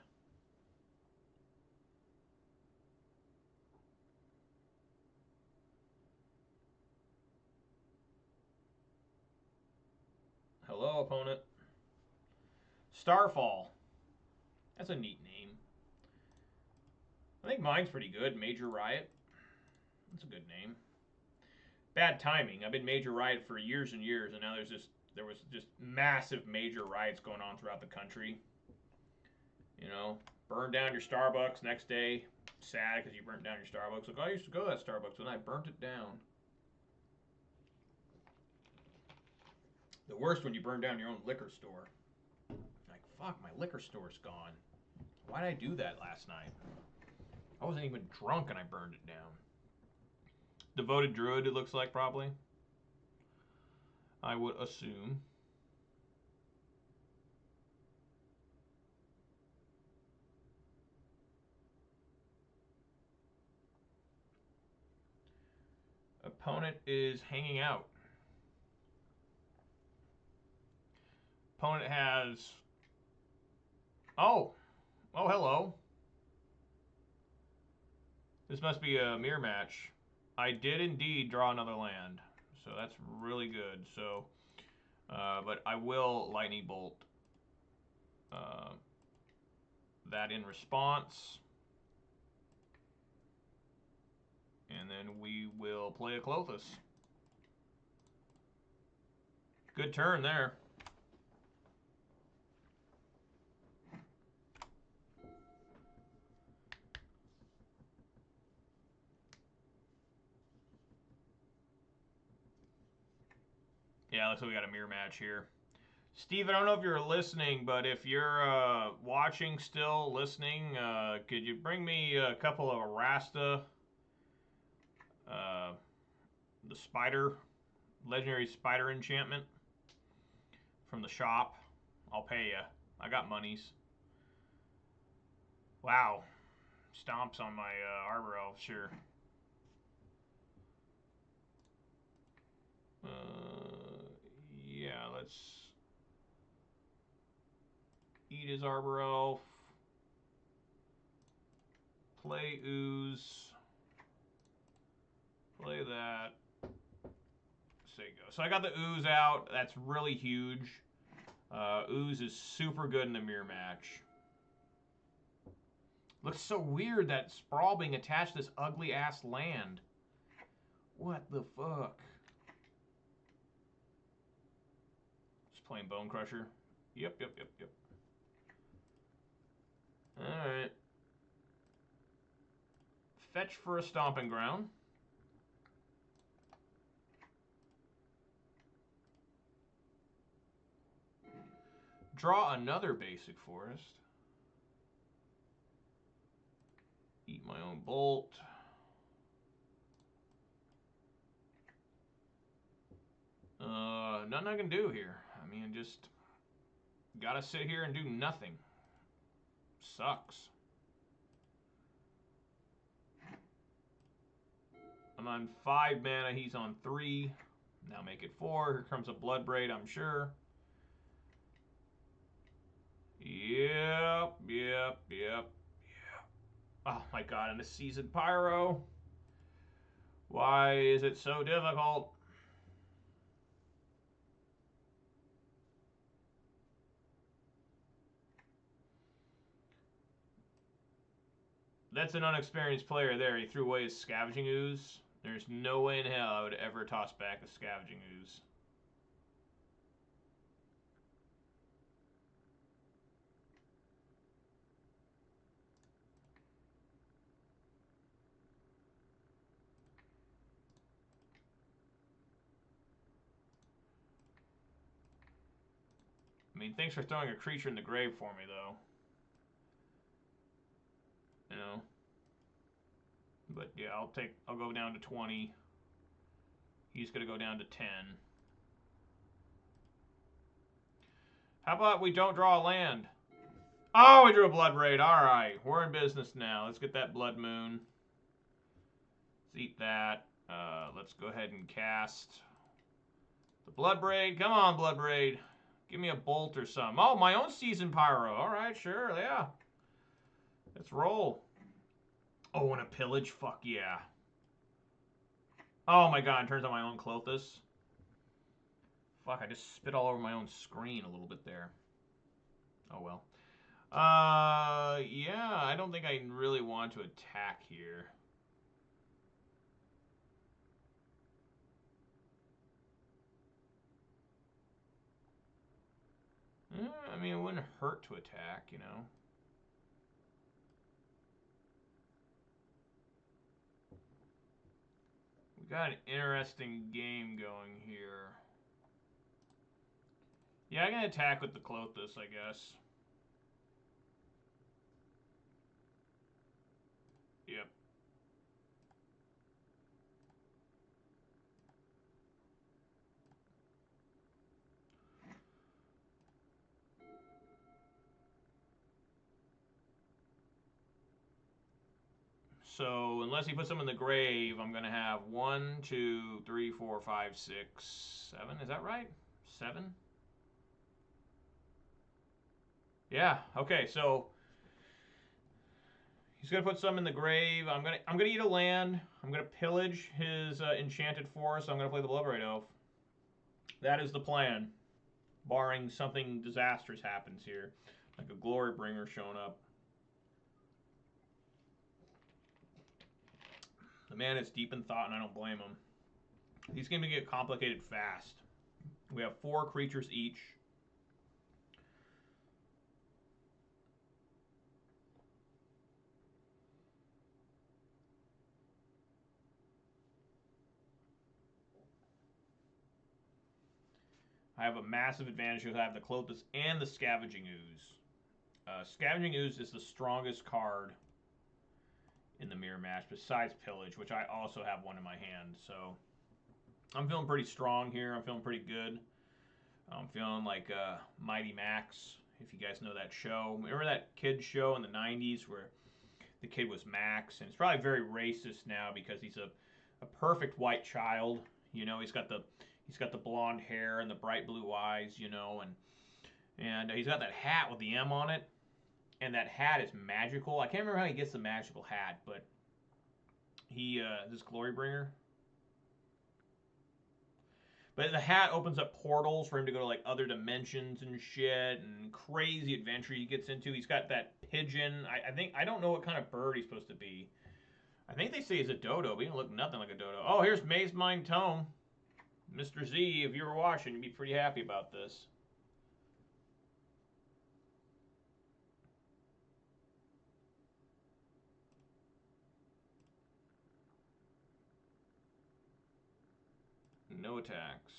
Hello, opponent. Starfall. That's a neat name. I think mine's pretty good. Major Riot. That's a good name. Bad timing. I've been Major Riot for years and years, and now there was just massive major riots going on throughout the country. You know, burn down your Starbucks next day. Sad because you burnt down your Starbucks. Like, I used to go to that Starbucks and I burnt it down. The worst when you burn down your own liquor store. Like, fuck, my liquor store's gone. Why did I do that last night? I wasn't even drunk and I burned it down. Devoted Druid, it looks like, probably. I would assume. Opponent is hanging out. Opponent has... Oh, hello. This must be a mirror match. I did indeed draw another land, so that's really good. So, but I will Lightning Bolt that in response. And then we will play a Clothis. Good turn there. Yeah, looks like we got a mirror match here. Steve, I don't know if you're listening, but if you're watching still, listening, could you bring me a couple of Arasta, the spider, legendary spider enchantment from the shop? I'll pay you. I got monies. Wow. Stomps on my Arbor Elf, sure. Yeah, let's eat his Arbor Elf. Play Ooze. Play that. There you go. So I got the Ooze out. That's really huge. Ooze is super good in the mirror match. Looks so weird that Sprawl being attached to this ugly ass land. What the fuck? Just playing Bone Crusher. Yep. Alright. Fetch for a Stomping Ground. Draw another basic forest. Eat my own bolt. Nothing I can do here. I mean, just gotta sit here and do nothing. Sucks. I'm on 5 mana. He's on 3. Now make it 4. Here comes a Bloodbraid, I'm sure. Yep. Oh my god, and a Seasoned Pyro. Why is it so difficult? That's an unexperienced player there. He threw away his Scavenging Ooze. There's no way in hell I would ever toss back a Scavenging Ooze. I mean, thanks for throwing a creature in the grave for me, though. You know? But yeah, I'll go down to 20. He's gonna go down to 10. How about we don't draw a land? Oh, we drew a Bloodbraid. Alright, we're in business now. Let's get that Blood Moon. Let's eat that. Let's go ahead and cast the Bloodbraid. Come on, Bloodbraid. Give me a bolt or something. Oh, my own Seasoned Pyro. Alright, sure, yeah. Let's roll. Oh, and a Pillage? Fuck yeah. Oh my god, turns out my own Clothis. Fuck, I just spit all over my own screen a little bit there. Oh well. Yeah, I don't think I really want to attack here. I mean, it wouldn't hurt to attack, you know. We got an interesting game going here. Yeah, I can attack with the Clothis, I guess. Yep. So unless he puts them in the grave, I'm gonna have 1, 2, 3, 4, 5, 6, 7. Is that right? 7? Yeah. Okay. So he's gonna put some in the grave. I'm gonna eat a land. I'm gonna pillage his enchanted forest. I'm gonna play the Bloodbraid Oath. That is the plan, barring something disastrous happens here, like a Glory Bringer showing up. The man is deep in thought, and I don't blame him. These games get complicated fast. We have 4 creatures each. I have a massive advantage because I have the Clothis and the Scavenging Ooze. Scavenging Ooze is the strongest card in the mirror match besides Pillage, which I also have one in my hand. So I'm feeling pretty strong here. I'm feeling pretty good. I'm feeling like Mighty Max, if you guys know that show. Remember that kid's show in the 90s where the kid was Max? And it's probably very racist now because he's a perfect white child. You know, he's got the blonde hair and the bright blue eyes, you know, and he's got that hat with the M on it. And that hat is magical. I can't remember how he gets the magical hat, but this Glorybringer. But the hat opens up portals for him to go to like other dimensions and shit and crazy adventure he gets into. He's got that pigeon. I don't know what kind of bird he's supposed to be. I think they say he's a dodo, but he don't look nothing like a dodo. Oh, here's Maze Mind Tome. Mr. Z, if you were watching, you'd be pretty happy about this. No attacks.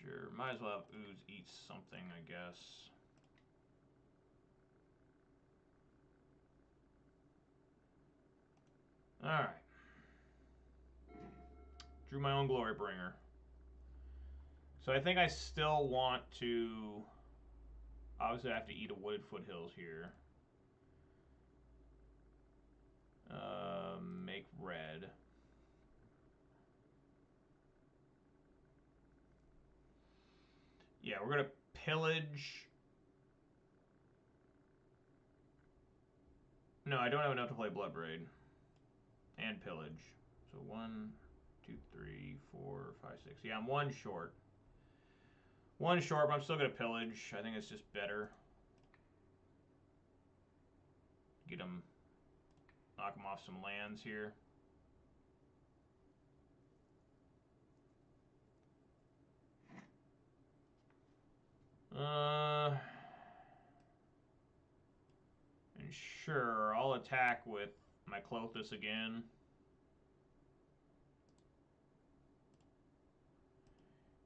Sure, might as well have Ooze eat something, I guess. Alright. Drew my own Glorybringer. So I think I still want to... Obviously I have to eat a Wooded Foothills here. Make red. Yeah, we're going to pillage... No, I don't have enough to play Bloodbraid. And pillage. So 1, 2, 3, 4, 5, 6. Yeah, I'm 1 short. 1 short, but I'm still going to pillage. I think it's just better. Get him... Knock him off some lands here. And sure, I'll attack with my Clothis again.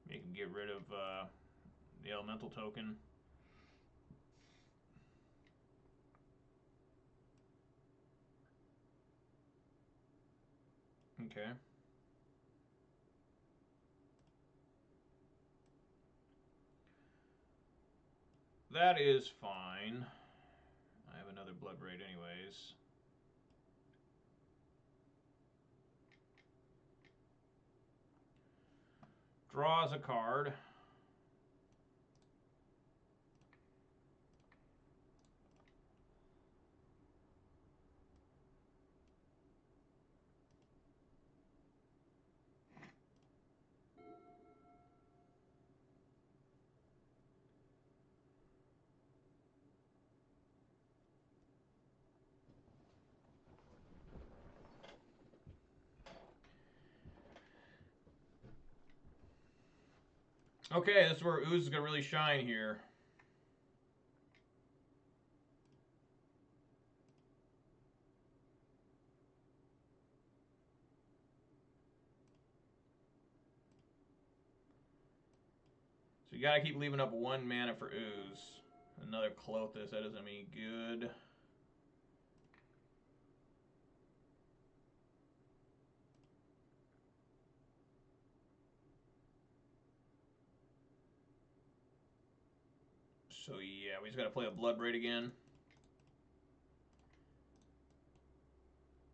Make him get rid of the elemental token. Okay. That is fine. I have another Bloodbraid anyways. Draws a card. Okay, this is where Ooze is going to really shine here. So you got to keep leaving up 1 mana for Ooze. Another Clothis, that doesn't mean good. So yeah, we just got to play a Bloodbraid again.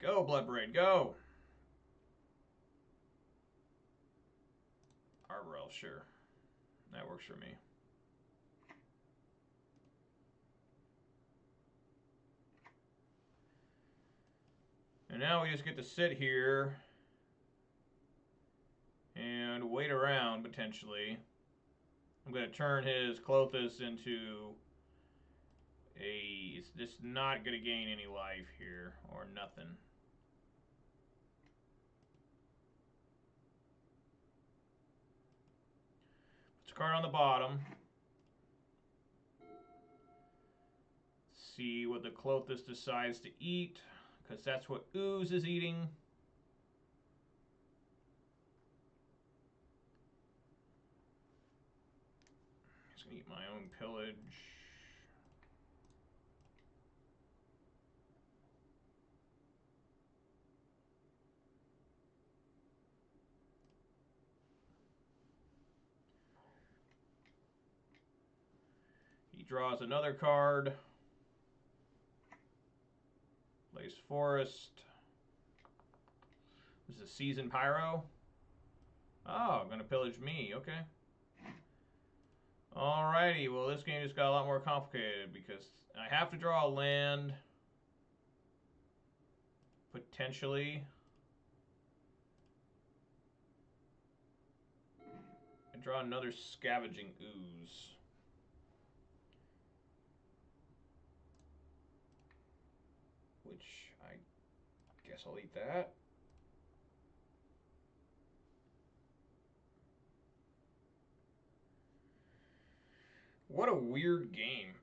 Go, Bloodbraid, go! Arbor Elf, sure. That works for me. And now we just get to sit here and wait around, potentially. I'm going to turn his Clothis into a... It's just not going to gain any life here, or nothing. Puts a card on the bottom. See what the Clothis decides to eat, because that's what Ooze is eating. Just gonna eat my own pillage. He draws another card. Plays Forest. This is a Season Pyro. Oh, gonna pillage me, okay. Alrighty, well this game just got a lot more complicated because I have to draw a land. Potentially. I draw another Scavenging Ooze. Which I guess I'll eat that. What a weird game.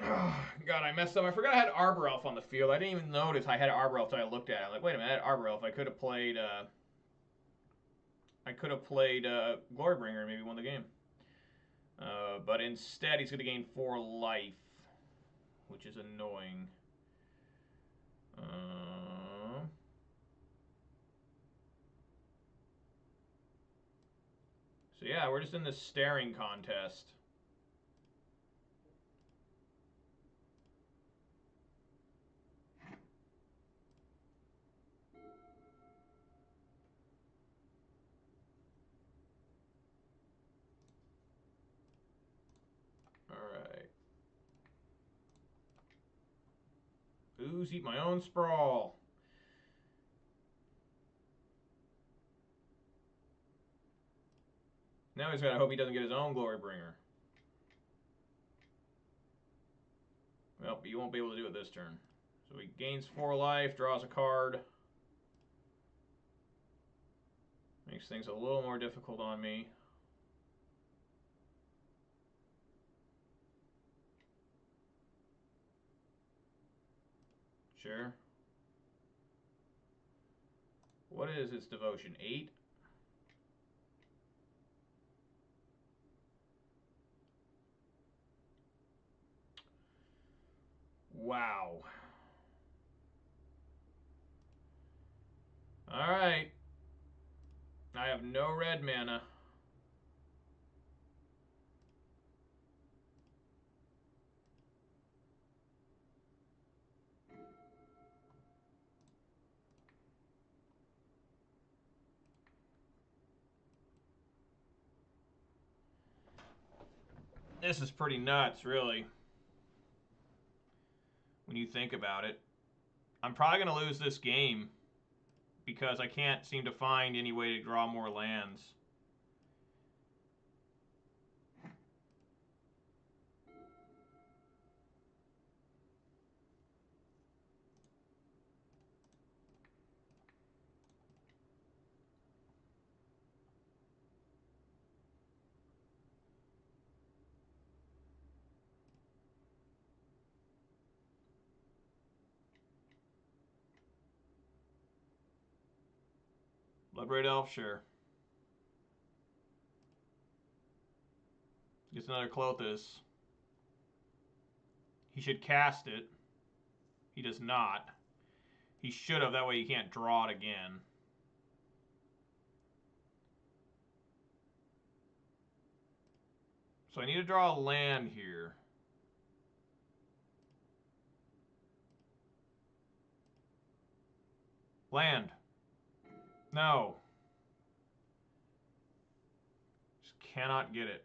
Oh, God, I messed up. I forgot I had Arbor Elf on the field. I didn't even notice I had Arbor Elf until I looked at it. I'm like, wait a minute, I had Arbor Elf. I could have played Glorybringer and maybe won the game. But instead, he's going to gain 4 life, which is annoying. So yeah, we're just in this staring contest. Alright. Ooze, eat my own sprawl. Now he's got to hope he doesn't get his own Glorybringer. Well, he won't be able to do it this turn. So he gains 4 life, draws a card. Makes things a little more difficult on me. Sure. What is its devotion? 8? Wow. Alright. I have no red mana. This is pretty nuts, really. When you think about it. I'm probably going to lose this game because I can't seem to find any way to draw more lands. Bloodbraid Elf, sure. Gets another Clothis. He should cast it. He does not. He should have, that way you can't draw it again. So I need to draw a land here. Land. No. Just cannot get it.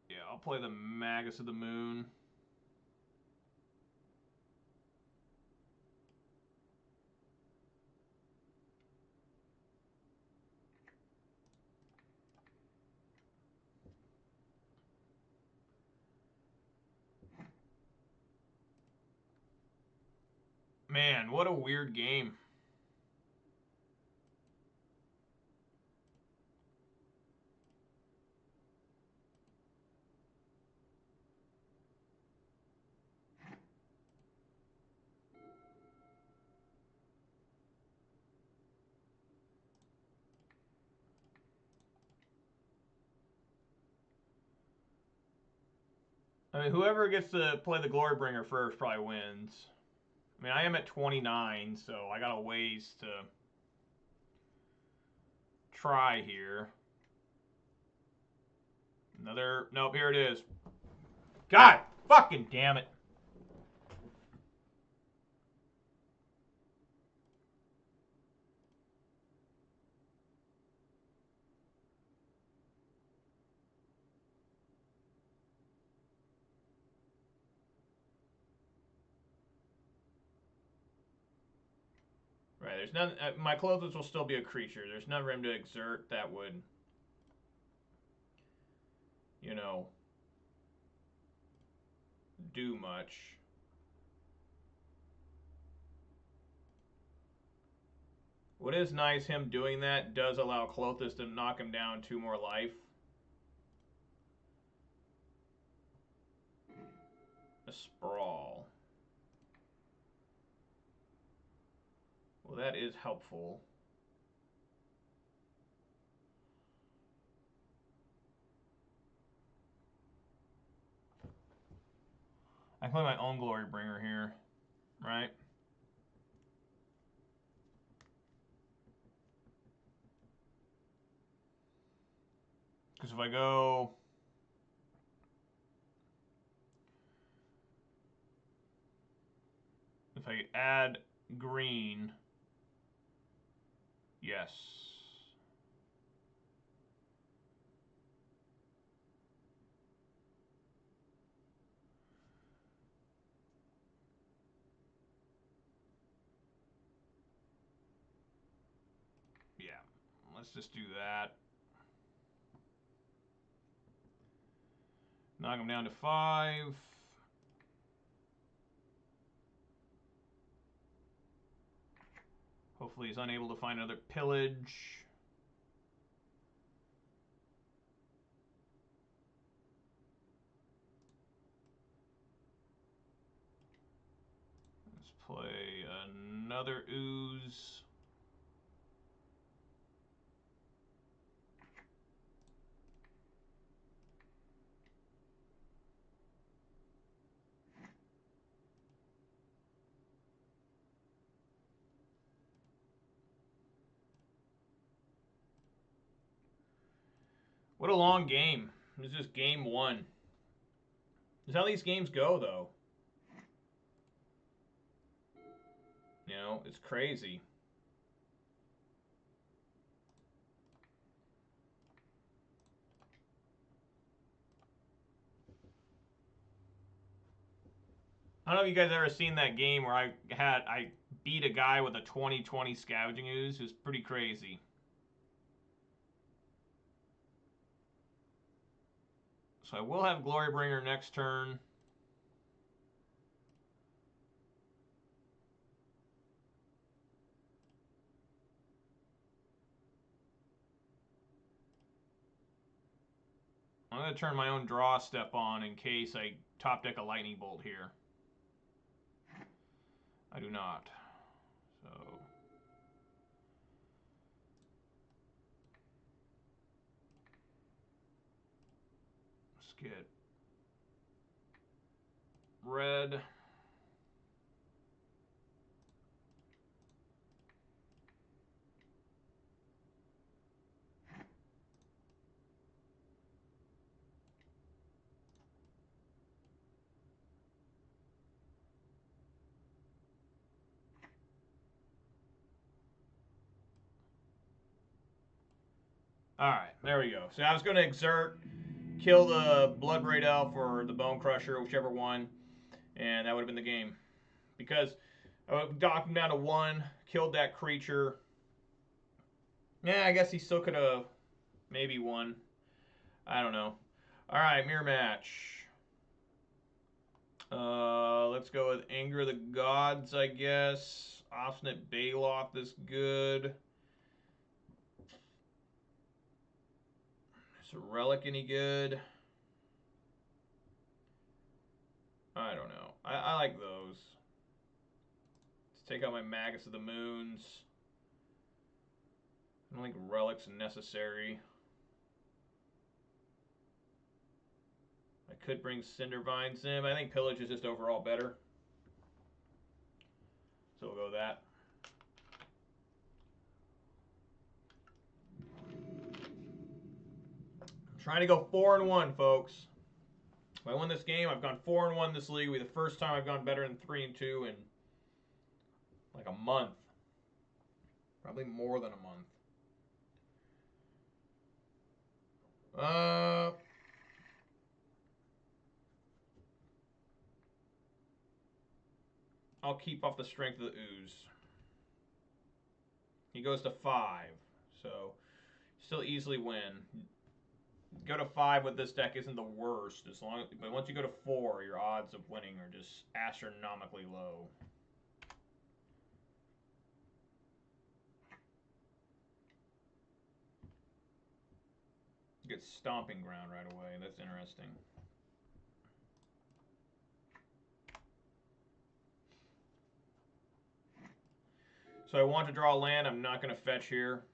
Yeah, I'll play the Magus of the Moon. Man, what a weird game. I mean, whoever gets to play the Glorybringer first probably wins. I mean, I am at 29, so I got a ways to try here. Another, nope, here it is. God fucking damn it. Right, there's none, my Clothis will still be a creature. There's none for him to exert that would, you know, do much. What is nice, him doing that does allow Clothis to knock him down 2 more life. A Sprawl. Well, that is helpful. I can play my own Glorybringer here, right? Because if I go... If I add green... Yes. Yeah. Let's just do that. Knock him down to 5. Hopefully he's unable to find another pillage. Let's play another ooze. What a long game. This is just game 1. This is how these games go, though. You know, it's crazy. I don't know if you guys ever seen that game where I beat a guy with a 2020 Scavenging Ooze. It was pretty crazy. So I will have Glorybringer next turn. going to turn my own draw step on in case I top deck a lightning bolt here. I do not. So let's get red. All right, there we go. So I was going to exert, kill the Blood Braid Elf or the Bone Crusher, whichever one, and that would have been the game. Because I knocked him down to 1, killed that creature. Yeah, I guess he still could have maybe won. I don't know. All right, mirror match. Let's go with Anger of the Gods, I guess. Obstinate Baloth is good. Is a Relic any good? I don't know. I like those. Let's take out my Magus of the Moons. I don't think Relic's necessary. I could bring Cindervines in. I think Pillage is just overall better. So we'll go with that. I'm trying to go 4-1, folks. If I win this game, I've gone 4-1 this league. It'll be the first time I've gone better than 3-2 in like a month. Probably more than a month. I'll keep off the strength of the ooze. He goes to 5, so still easily win. Go to 5 with this deck isn't the worst, but once you go to 4, your odds of winning are just astronomically low. You get Stomping Ground right away. That's interesting. So I want to draw land. I'm not going to fetch here.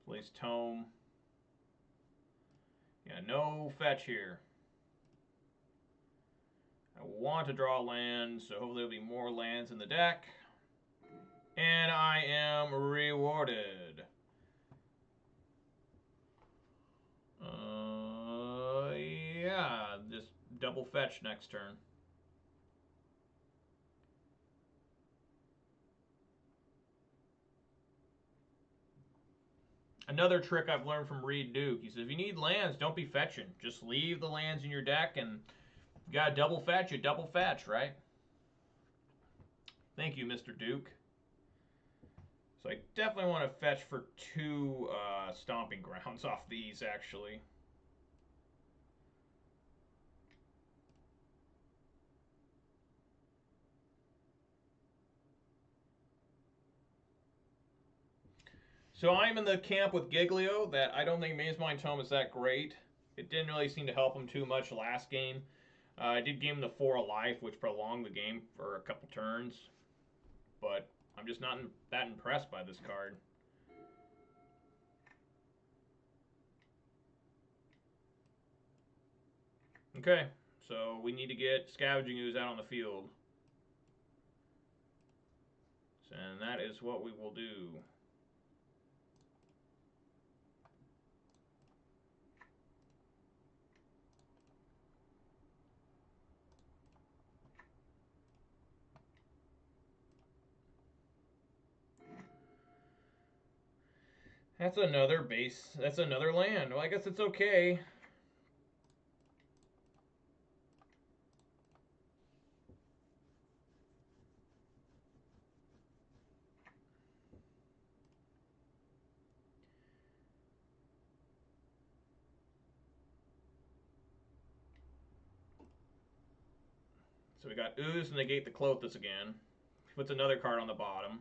Place Tome. Yeah, no fetch here. I want to draw land, so hopefully there'll be more lands in the deck. And I am rewarded. Yeah, just double fetch next turn. Another trick I've learned from Reed Duke. He says, if you need lands, don't be fetching. Just leave the lands in your deck, and you got to double fetch, you double fetch, right? Thank you, Mr. Duke. So I definitely want to fetch for 2 Stomping Grounds off these, actually. So I'm in the camp with Giglio that I don't think Mazemind Tome is that great. It didn't really seem to help him too much last game. I did give him the 4 of life, which prolonged the game for a couple turns. But I'm just not that impressed by this card. Okay, so we need to get Scavenging Ooze out on the field. And that is what we will do. That's another base. That's another land. Well, I guess it's okay. So we got Ooze and negate the Clothis again. Puts another card on the bottom.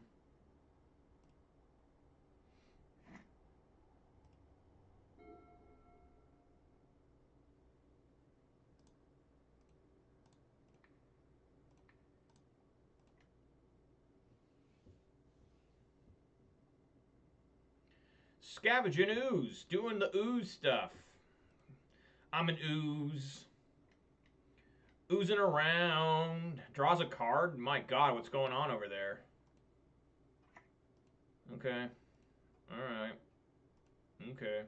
Scavenging ooze. Doing the ooze stuff. I'm an ooze. Oozing around. Draws a card. My God, what's going on over there? Okay. Alright. Okay.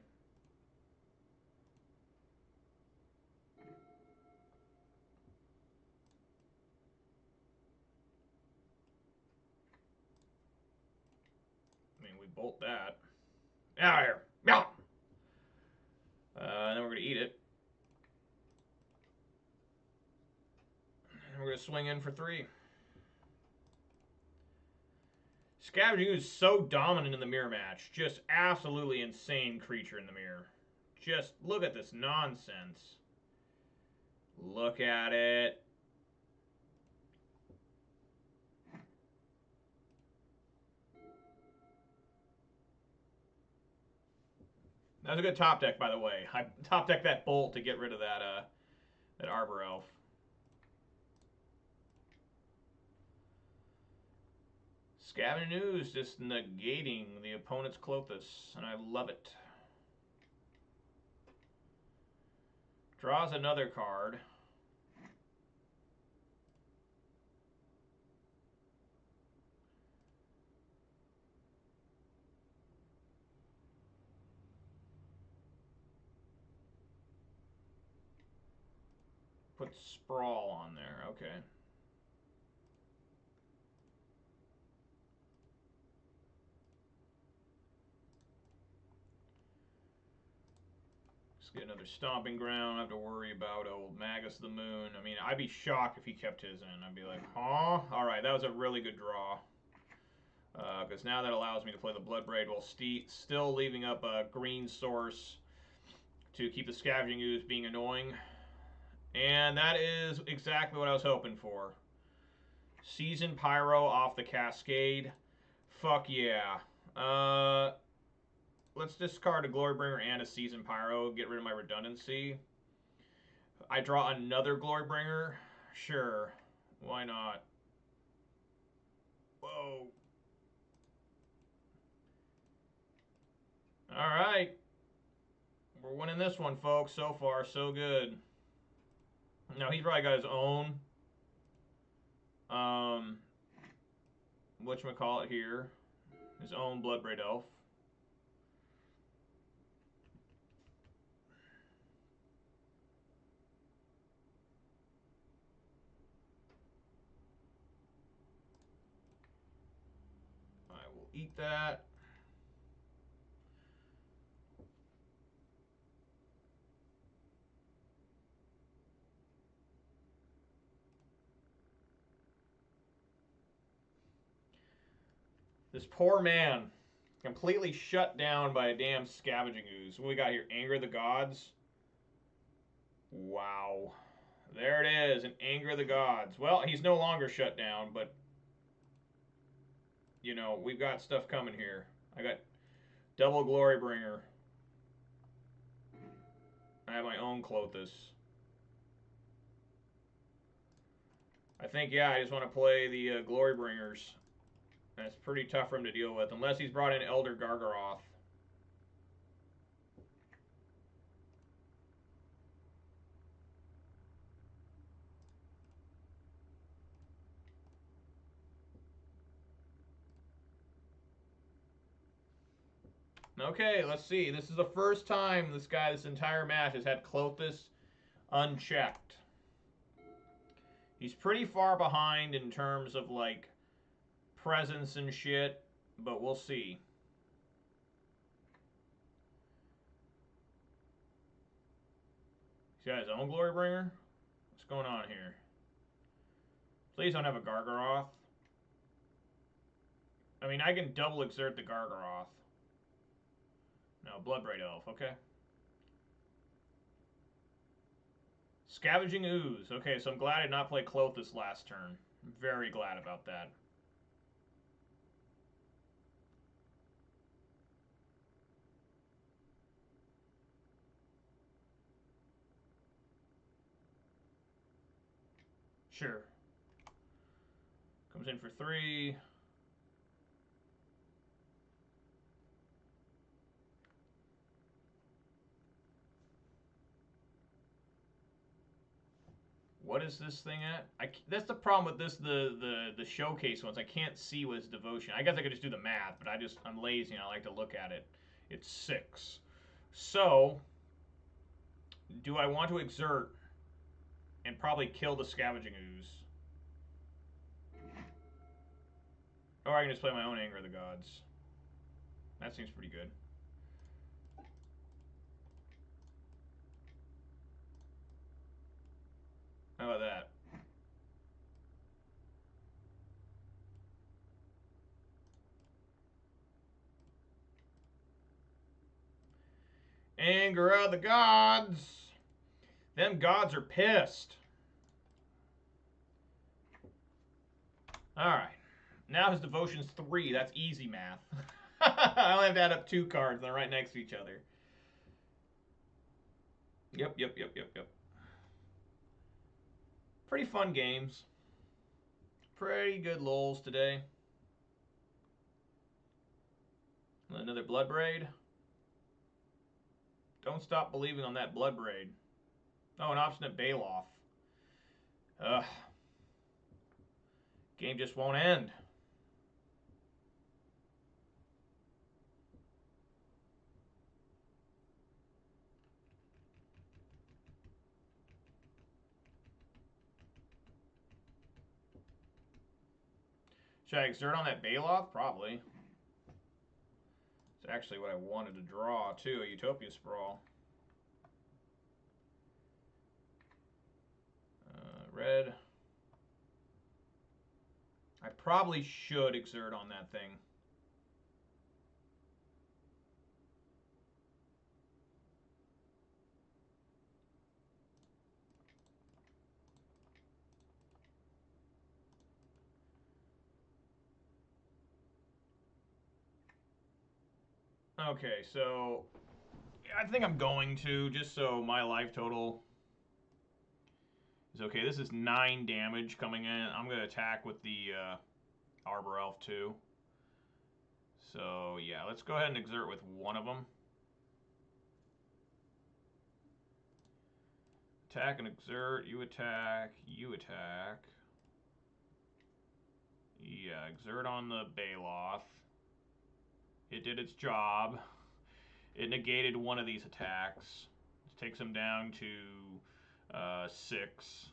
I mean, we bolt that. Out of here. Yeah. Then we're going to eat it. And we're going to swing in for 3. Scavenging is so dominant in the mirror match. Just absolutely insane creature in the mirror. Just look at this nonsense. Look at it. That was a good top deck, by the way. I top decked that bolt to get rid of that Arbor Elf. Scavenging Ooze just negating the opponent's Clothis, and I love it. Draws another card. Put Sprawl on there, okay. Let's get another Stomping Ground. I don't have to worry about old Magus of the Moon. I mean, I'd be shocked if he kept his in. I'd be like, huh? Alright, that was a really good draw. Because now that allows me to play the Bloodbraid while still leaving up a green source to keep the Scavenging Ooze being annoying. And that is exactly what I was hoping for. Seasoned Pyro off the Cascade. Fuck yeah. Let's discard a Glorybringer and a Seasoned Pyro. Get rid of my redundancy. I draw another Glorybringer. Sure. Why not? Whoa. Alright. We're winning this one, folks. So far, so good. Now, he's probably got his own whatchamacallit here. His own Bloodbraid Elf. I will eat that. This poor man, completely shut down by a damn Scavenging Ooze. What we got here? Anger of the Gods. Wow. There it is, an Anger of the Gods. Well, he's no longer shut down, but, you know, we've got stuff coming here. I got double Glorybringer. I have my own Clothis. I think, yeah, I just want to play the Glorybringers. That's pretty tough for him to deal with, unless he's brought in Elder Gargaroth. Okay, let's see. This is the first time this guy, this entire match, has had Clothis unchecked. He's pretty far behind in terms of, like, presence and shit, but we'll see. He's got his own Glorybringer? What's going on here? Please don't have a Gargaroth. I mean, I can double exert the Gargaroth. No, Bloodbraid Elf, okay. Scavenging Ooze. Okay, so I'm glad I did not play Clothis last turn. I'm very glad about that. Sure. Comes in for 3. What is this thing at? That's the problem with this, the showcase ones. I can't see what its devotion. I guess I could just do the math, but I'm lazy and I like to look at it. It's 6. So, do I want to exert and probably kill the Scavenging Ooze? Or I can just play my own Anger of the Gods. That seems pretty good. How about that? Anger of the Gods. Them gods are pissed. Alright. Now his devotion's 3. That's easy math. I only have to add up 2 cards. They're right next to each other. Yep. Pretty fun games. Pretty good lulls today. Another Blood Braid. Don't stop believing on that Blood Braid. Oh, an Obstinate Baloth. Ugh. Game just won't end. Should I exert on that Baloth? Probably. It's actually what I wanted to draw, too, a Utopia Sprawl. Red. I probably should exert on that thing. Okay, so I think I'm going to, just so my life total is okay. This is 9 damage coming in. I'm going to attack with the Arbor Elf too. So yeah, let's go ahead and exert with one of them. Attack and exert. You attack. You attack. Yeah, exert on the Baloth. It did its job. It negated one of these attacks. It takes him down to 6.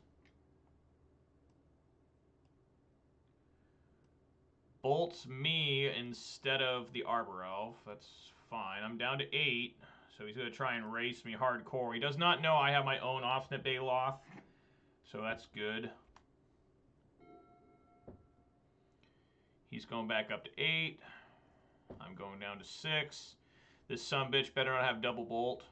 Bolts me instead of the Arbor Elf. That's fine. I'm down to 8. So he's going to try and race me hardcore. He does not know I have my own Obstinate Baloth. So that's good. He's going back up to 8. I'm going down to 6. This sumbitch better not have double bolt.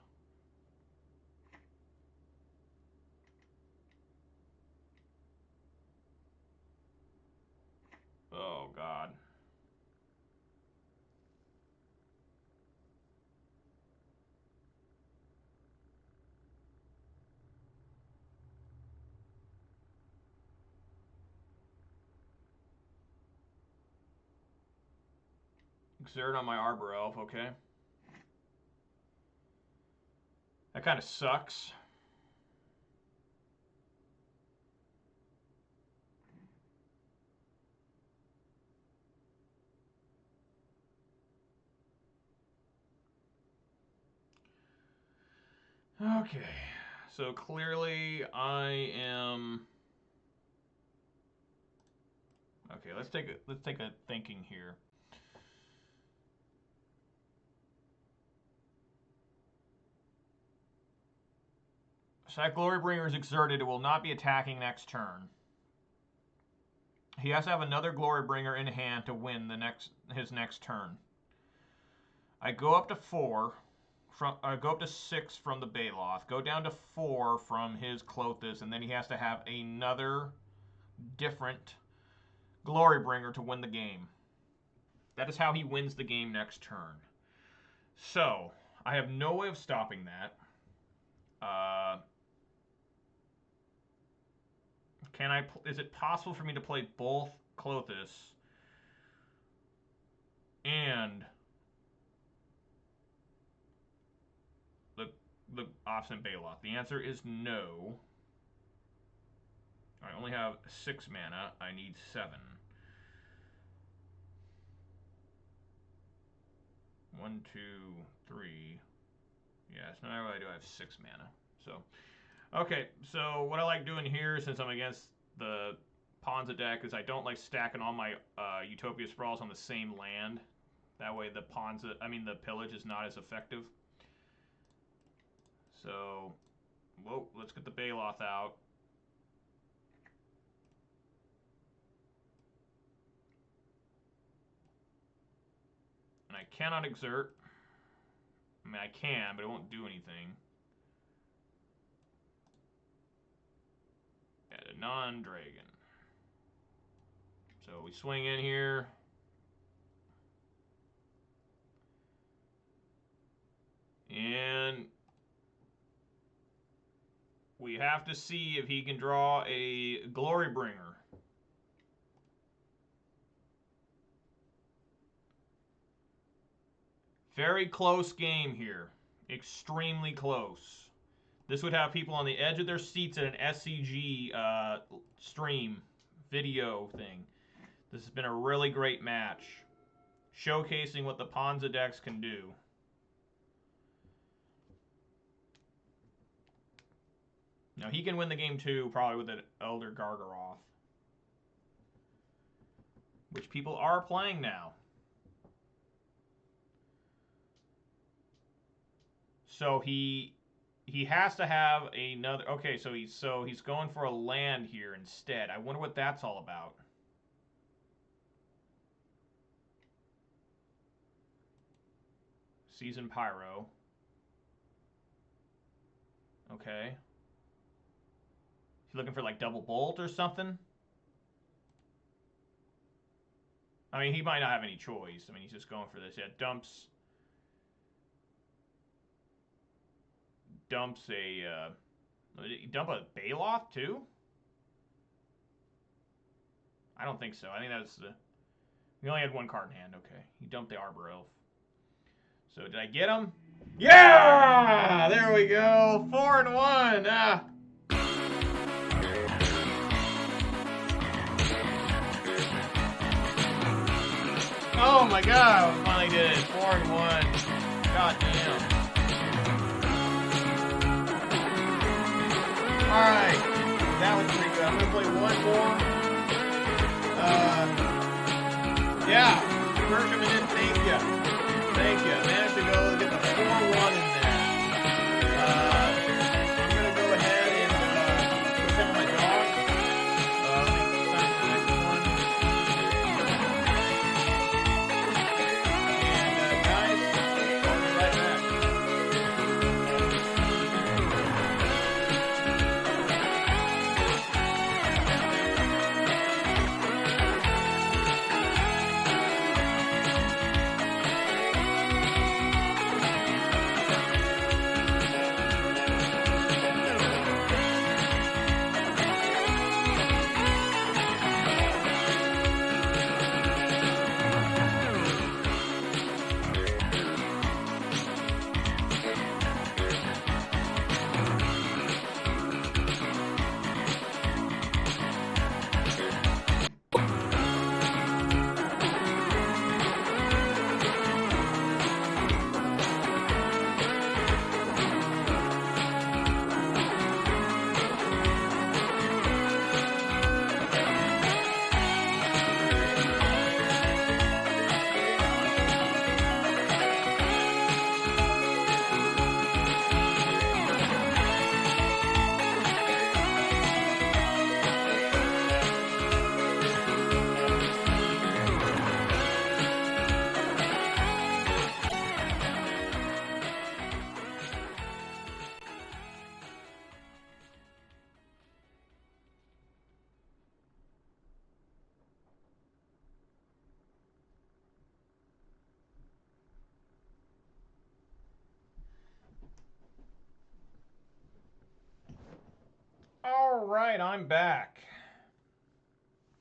Oh, God. Exert on my Arbor Elf, okay. That kind of sucks. Okay, so clearly I am. Okay, let's take a thinking here. So that Glorybringer is exerted. It will not be attacking next turn. He has to have another Glorybringer in hand to win his next turn. I go up to 4. I go up to 6 from the Baloth. Go down to 4 from his Clothis, and then he has to have another different Glorybringer to win the game. That is how he wins the game next turn. So, I have no way of stopping that. Is it possible for me to play both Clothis and the Obstinate Baloth? The answer is no. I only have 6 mana. I need 7. 1, 2, 3. Yes, no, I do have 6 mana. So, okay. So what I like doing here, since I'm against the Ponza deck, is I don't like stacking all my Utopia Sprawls on the same land. That way the the pillage is not as effective. So, whoa, let's get the Baloth out. And I cannot exert. I mean, I can, but it won't do anything. Add a non-dragon. So we swing in here. And we have to see if he can draw a Glorybringer. Very close game here. Extremely close. This would have people on the edge of their seats at an SCG stream video thing. This has been a really great match, showcasing what the Ponza decks can do. Now, he can win the game too, probably with an Elder Gargaroth, which people are playing now. So he has to have another. Okay, so he's going for a land here instead. I wonder what that's all about. Season Pyro. Okay. He's looking for like double bolt or something. I mean, he might not have any choice. I mean, he's just going for this. Yeah, dumps a dump a Baloth too? I don't think so. I think that's the. We only had 1 card in hand. Okay, he dumped the Arbor Elf. So did I get him? Yeah! There we go. 4-1. Ah. Oh my God! We finally did it. 4-1. God damn. Alright, that was pretty good. I'm going to play one more. Yeah, Bertram and thank you. Thank you. I managed to go get the 4-1 in there. I'm going to go ahead and go check on my dog. Let me sign the next one. And guys, I'll be right back. Alright, I'm back.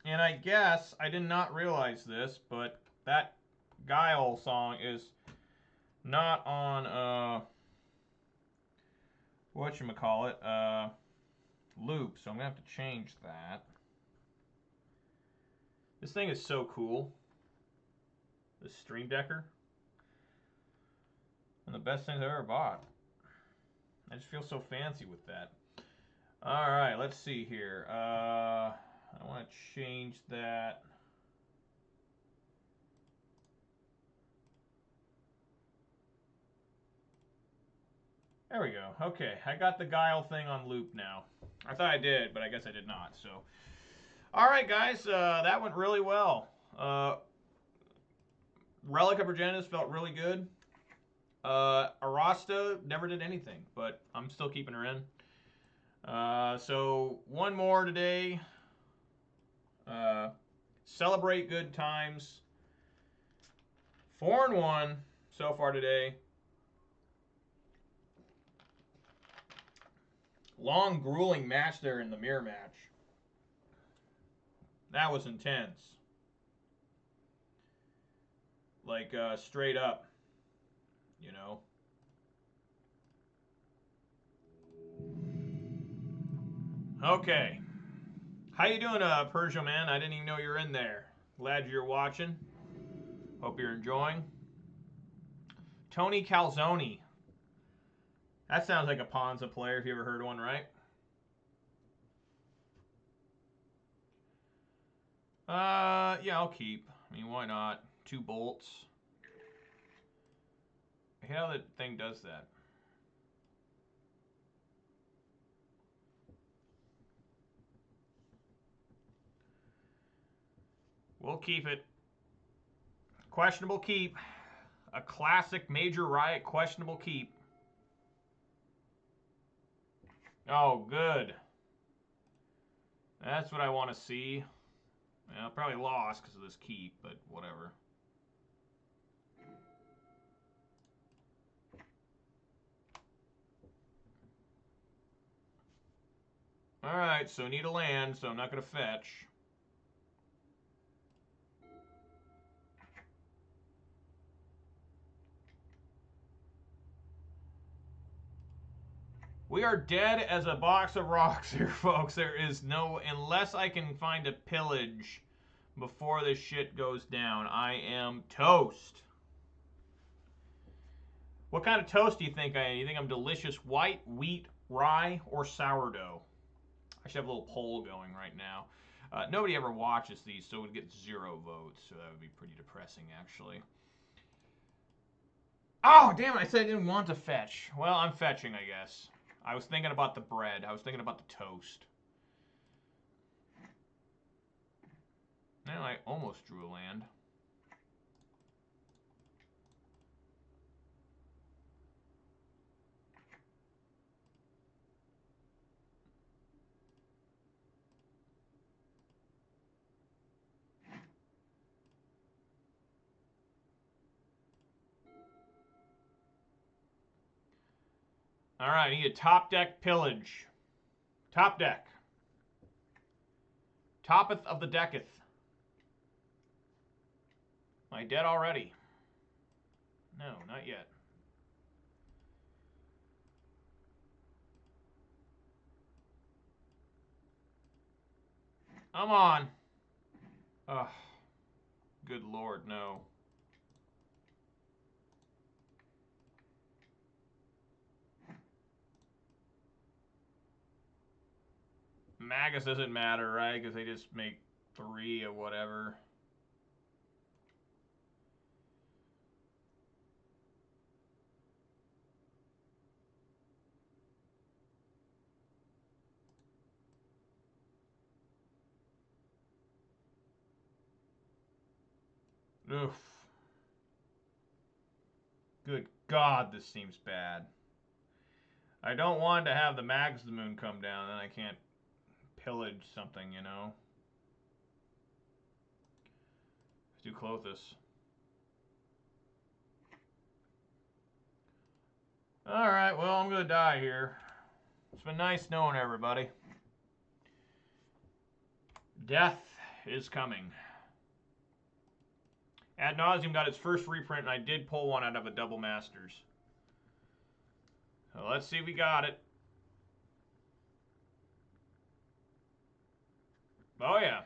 And I guess I did not realize this, but that Guile song is not on, whatchamacallit, loop, so I'm going to have to change that. This thing is so cool. This Stream Decker. One of the best things I've ever bought. I just feel so fancy with that. Alright, let's see here. I want to change that. There we go. Okay, I got the Guile thing on loop now. I thought I did, but I guess I did not. So, all right, guys, that went really well. Relic of Progenitus felt really good. Arasta never did anything, but I'm still keeping her in. So one more today. Celebrate good times. 4-1 so far today. Long, grueling match there in the mirror match. That was intense. Like, straight up, you know. Okay. How you doing, Persia man? I didn't even know you were in there. Glad you're watching. Hope you're enjoying. Tony Calzone. That sounds like a Ponza player if you ever heard one, right? Yeah, I'll keep. I mean, why not? 2 bolts. I hate how that thing does that. We'll keep it. Questionable keep. A classic Major Riot questionable keep. Oh, good. That's what I want to see. Yeah, I probably lost because of this keep, but whatever. Alright, so need a land, so I'm not going to fetch. We are dead as a box of rocks here, folks. There is no... Unless I can find a pillage before this shit goes down, I am toast. What kind of toast do you think I am? You think I'm delicious white, wheat, rye, or sourdough? I should have a little poll going right now. Nobody ever watches these, so it would get 0 votes. So that would be pretty depressing, actually. Oh, damn it. I said I didn't want to fetch. Well, I'm fetching, I guess. I was thinking about the bread. I was thinking about the toast. Now I almost drew a land. All right, I need a top deck pillage. Top deck. Toppeth of the decketh. Am I dead already? No, not yet. Come on. Ugh. Good Lord, no. Magus doesn't matter, right? Because they just make 3 or whatever. Oof. Good God, this seems bad. I don't want to have the Mags of the Moon come down, then I can't pillage something, you know? Let's do Clothis. Alright, well, I'm going to die here. It's been nice knowing everybody. Death is coming. Ad Nauseam got its first reprint, and I did pull one out of a Double Masters. So let's see if we got it. Oh, yeah.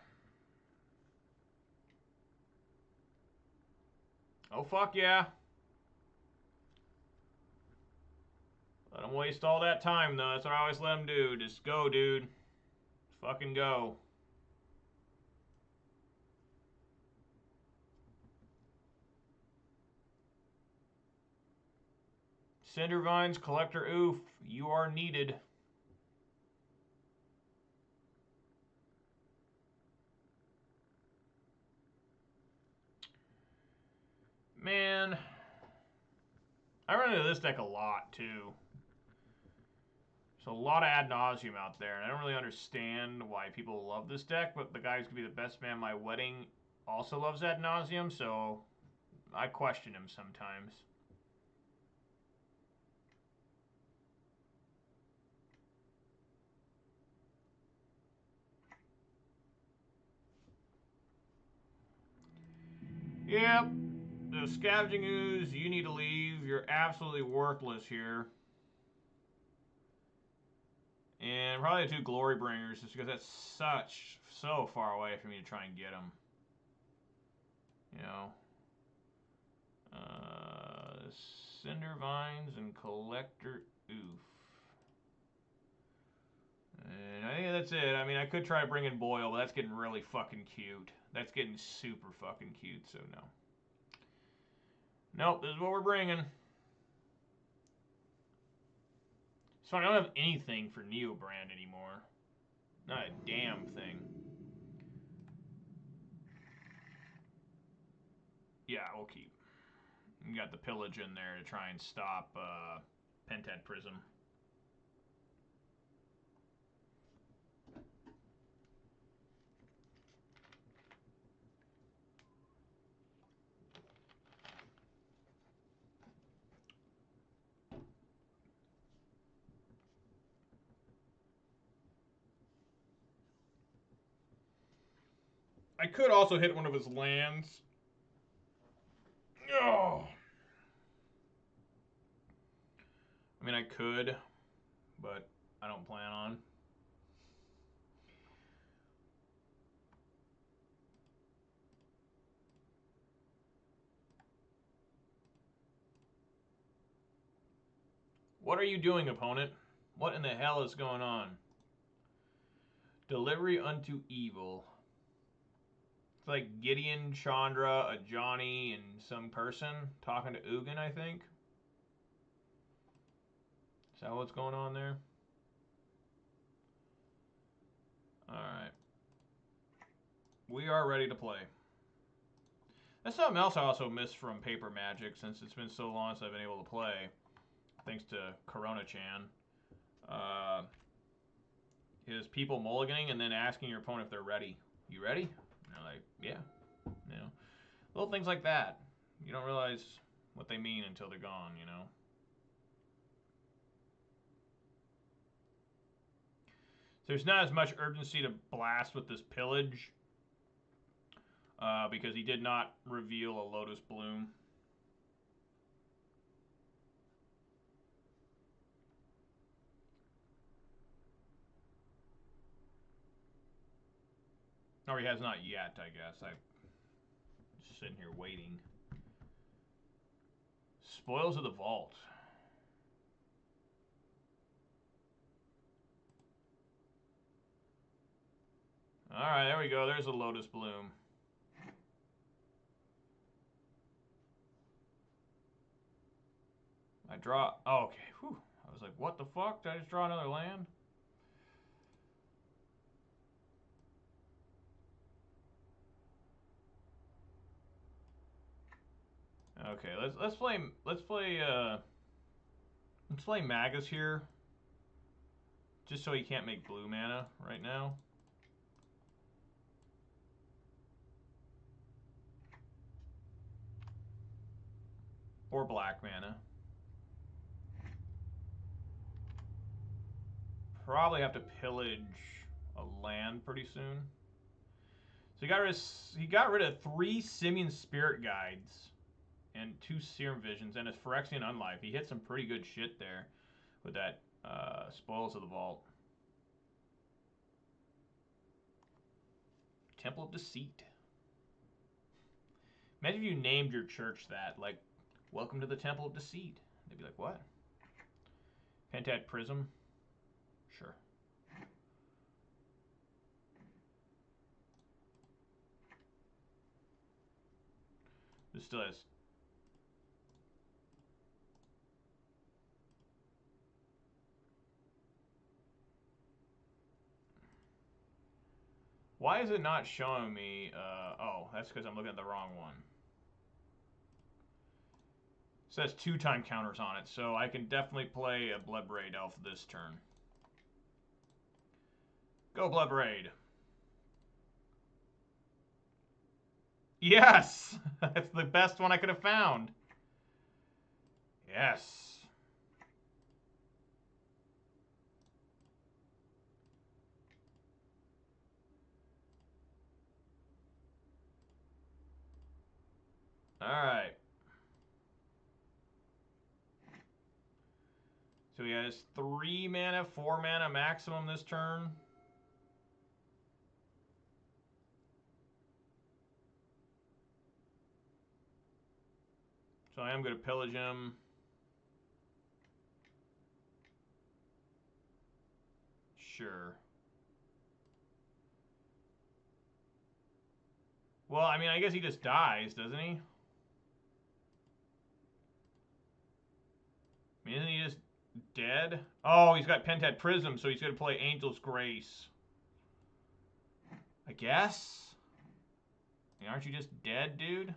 Oh, fuck yeah. Let them waste all that time, though. That's what I always let them do. Just go, dude. Fucking go. Cindervines, Collector Oof. You are needed. Man. I run into this deck a lot, too. There's a lot of ad nauseum out there, and I don't really understand why people love this deck, but the guy who's going to be the best man at my wedding also loves ad nauseum, so I question him sometimes. Yep. The Scavenging Ooze, you need to leave. You're absolutely worthless here. And probably the two Glory Bringers, just because that's so far away for me to try and get them. You know. Cindervines and Collector Oof. And I think that's it. I mean, I could try to bring in Boyle, but that's getting really fucking cute. That's getting super fucking cute, so no. Nope, this is what we're bringing. So I don't have anything for Neobrand anymore. Not a damn thing. Yeah, we'll keep. You got the Pillage in there to try and stop Pentad Prism. I could also hit one of his lands. Oh. I mean, I could, but I don't plan on. What are you doing, opponent? What in the hell is going on? Delivery unto evil. It's like Gideon, Chandra, a Johnny, and some person talking to Ugin, I think. Is that what's going on there? Alright. We are ready to play. That's something else I also missed from Paper Magic since it's been so long since I've been able to play. Thanks to Corona-chan. Is people mulliganing and then asking your opponent if they're ready. You ready? And they're like, yeah. You know, little things like that. You don't realize what they mean until they're gone, you know. There's not as much urgency to blast with this Pillage because he did not reveal a Lotus Bloom. Or he has not yet, I guess. I'm just sitting here waiting. Spoils of the Vault. Alright, there we go. There's a Lotus Bloom. I draw... Oh, okay. Whew. I was like, what the fuck? Did I just draw another land? Okay, let's play Magus here. Just so he can't make blue mana right now. Or black mana. Probably have to pillage a land pretty soon. So he got rid of 3 Simian Spirit Guides and 2 Serum Visions and a Phyrexian Unlife. He hit some pretty good shit there with that Spoils of the Vault. Temple of Deceit. Imagine if you named your church that, like, welcome to the Temple of Deceit. They'd be like, what? Pentad Prism? Sure. This still has... Why is it not showing me... oh, that's because I'm looking at the wrong one. It says 2-time counters on it, so I can definitely play a Bloodbraid Elf this turn. Go Bloodbraid. Yes! That's the best one I could have found. Yes. Alright. So he has 3 mana, 4 mana maximum this turn. So I am going to pillage him. Sure. Well, I mean, I guess he just dies, doesn't he? I mean, isn't he just dead? Oh, he's got Pentad Prism, so he's going to play Angel's Grace. I guess? I mean, aren't you just dead, dude?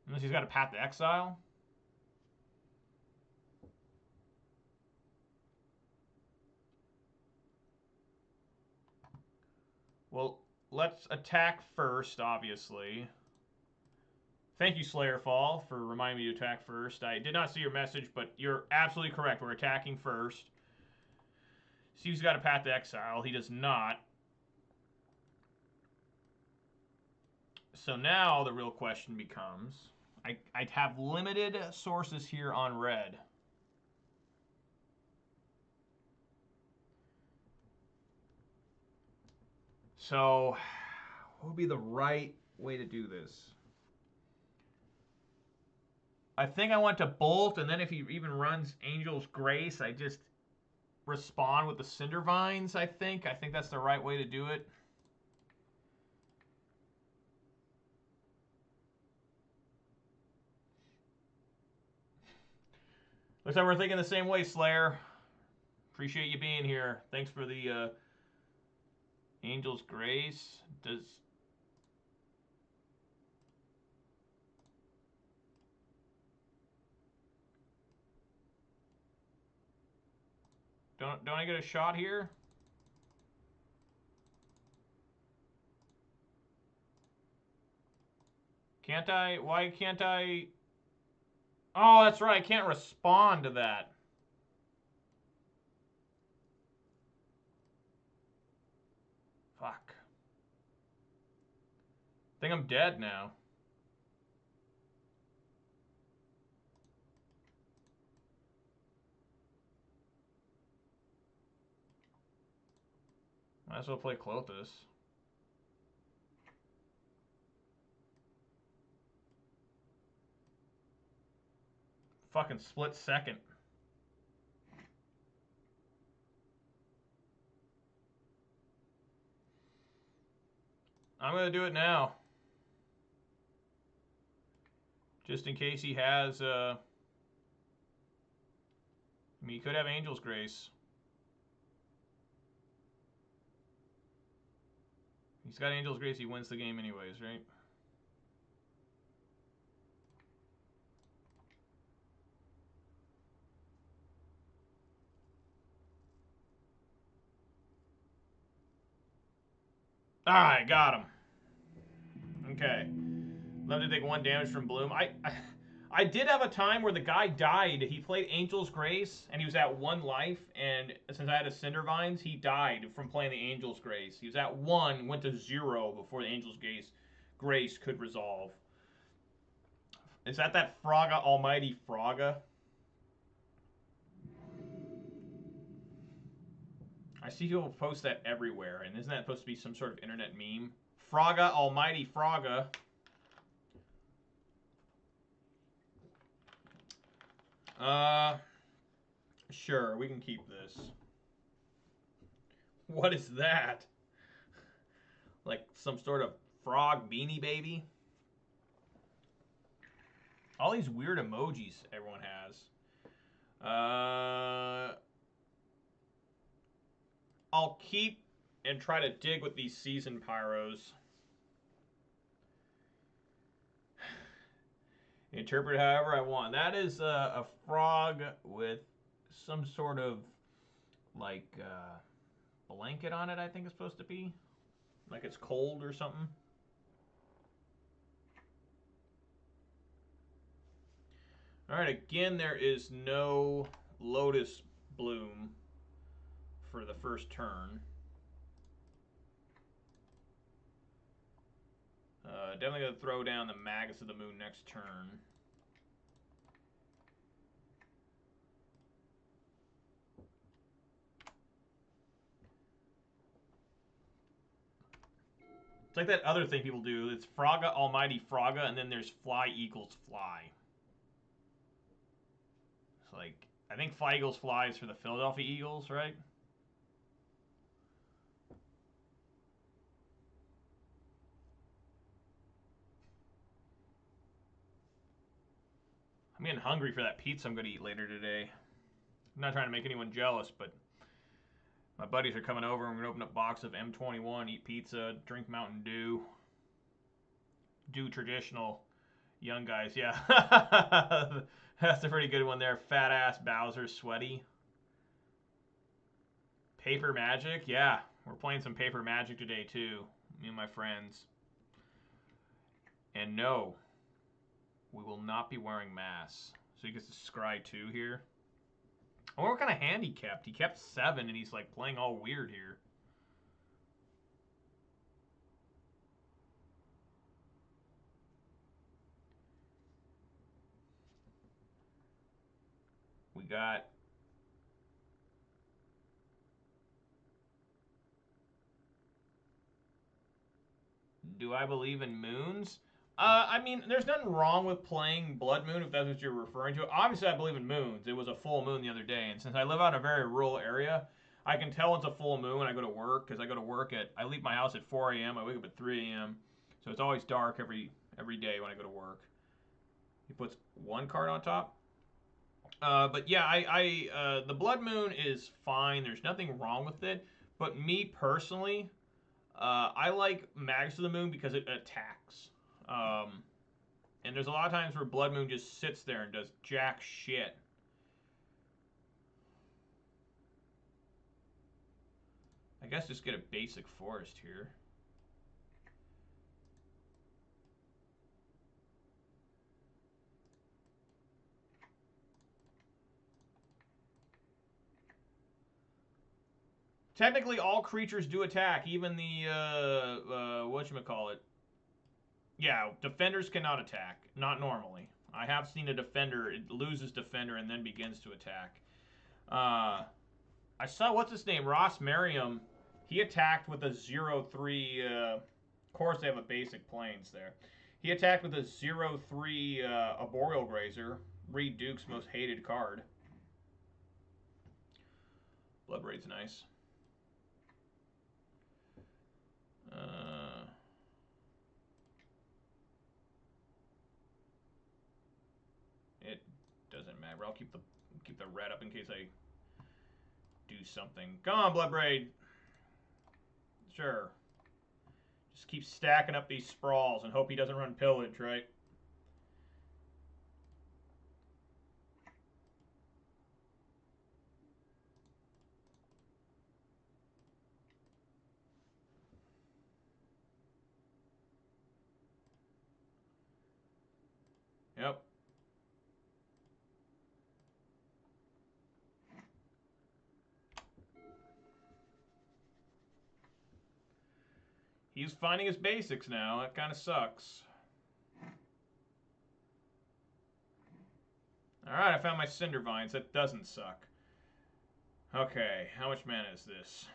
Unless he's got a Path to Exile. Well, let's attack first, obviously. Thank you, Slayerfall, for reminding me to attack first. I did not see your message, but you're absolutely correct. We're attacking first. Steve's got a Path to Exile. He does not. So now the real question becomes... I have limited sources here on red. So, what would be the right way to do this? I think I want to bolt, and then if he even runs Angel's Grace, I just respond with the Cinder Vines, I think. I think that's the right way to do it. Looks like we're thinking the same way, Slayer. Appreciate you being here. Thanks for the Angel's Grace. Don't I get a shot here? Can't I? Why can't I? Oh, that's right. I can't respond to that. Fuck. I think I'm dead now. Might as well play Clothis. Fucking split second. I'm going to do it now. Just in case he has... I mean, he could have Angel's Grace. He's got Angel's Grace, he wins the game anyways, right? Alright, got him. Okay. Love to take 1 damage from Bloom. I did have a time where the guy died. He played Angel's Grace, and he was at 1 life, and since I had a Cinder Vines, he died from playing the Angel's Grace. He was at 1, went to 0 before the Angel's Grace could resolve. Is that Fraga, Almighty Fraga? see people post that everywhere, and isn't that supposed to be some sort of internet meme? Fraga, almighty Fraga. Sure, we can keep this. What is that? Like some sort of frog beanie baby? All these weird emojis everyone has. I'll keep and try to dig with these season pyros. Interpret however I want. That is a frog with some sort of like blanket on it, I think it's supposed to be. Like it's cold or something. Alright, again, there is no Lotus Bloom for the first turn. Definitely going to throw down the Magus of the Moon next turn. It's like that other thing people do. It's Fraga, Almighty Fraga, and then there's Fly equals Fly. It's like, I think Fly equals Fly is for the Philadelphia Eagles, right? I'm getting hungry for that pizza I'm going to eat later today. I'm not trying to make anyone jealous, but my buddies are coming over and we're going to open up a box of M21, eat pizza, drink Mountain Dew. Do traditional young guys, yeah. That's a pretty good one there. Fat ass Bowser, sweaty. Paper Magic, yeah. We're playing some Paper Magic today too, me and my friends. And no, we will not be wearing masks. So he gets to scry 2 here. I wonder what kind of hand he kept. He kept 7 and he's like playing all weird here. We got Do I believe in moons? I mean, there's nothing wrong with playing Blood Moon if that's what you're referring to. Obviously, I believe in moons. It was a full moon the other day, and since I live out in a very rural area, I can tell it's a full moon when I go to work, because I go to work I leave my house at 4 a.m., I wake up at 3 a.m., so it's always dark every day when I go to work. He puts 1 card on top. But yeah, the Blood Moon is fine. There's nothing wrong with it. But me personally, I like Magus of the Moon because it attacks. And there's a lot of times where Blood Moon just sits there and does jack shit. I guess just get a basic forest here. Technically, all creatures do attack, even the, whatchamacallit. Yeah, defenders cannot attack. Not normally. I have seen a defender, it loses defender and then begins to attack. I saw, what's his name? Ross Merriam. He attacked with a 0-3, of course they have a basic plains there. He attacked with a 0-3 Arboreal Grazer. Reed Duke's most hated card. Bloodbraid's nice. It doesn't matter. I'll keep the red up in case I do something. Come on, Bloodbraid. Sure. Just keep stacking up these sprawls and hope he doesn't run pillage, right? Yep. He's finding his basics now. That kind of sucks. Alright, I found my Cinder Vines. That doesn't suck. Okay, how much mana is this?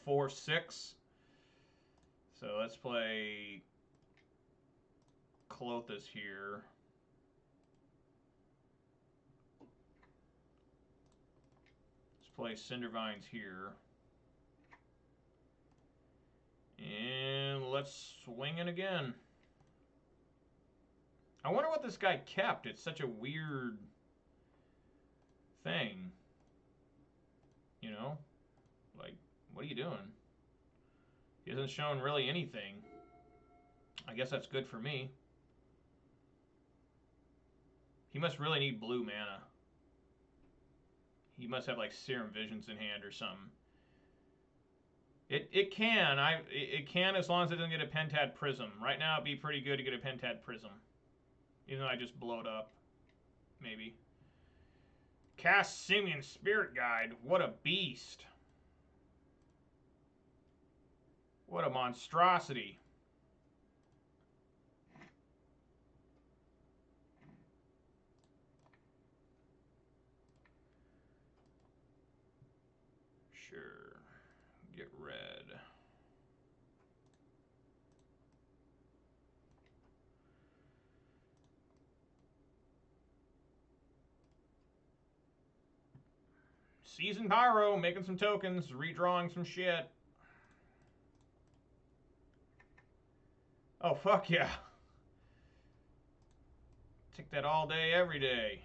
4/6. So let's play Clothis here. Let's play Cindervines here. And let's swing it again. I wonder what this guy kept. It's such a weird thing. You know? Like, what are you doing? He hasn't shown really anything. I guess that's good for me. He must really need blue mana. He must have like Serum Visions in hand or something. It can as long as it doesn't get a Pentad Prism. Right now it'd be pretty good to get a Pentad Prism. Even though I just blow it up. Maybe. Cast Simian Spirit Guide. What a beast. What a monstrosity. Sure. Get red. Seasoned Pyro, making some tokens, redrawing some shit. Oh, fuck yeah. Take that all day, every day.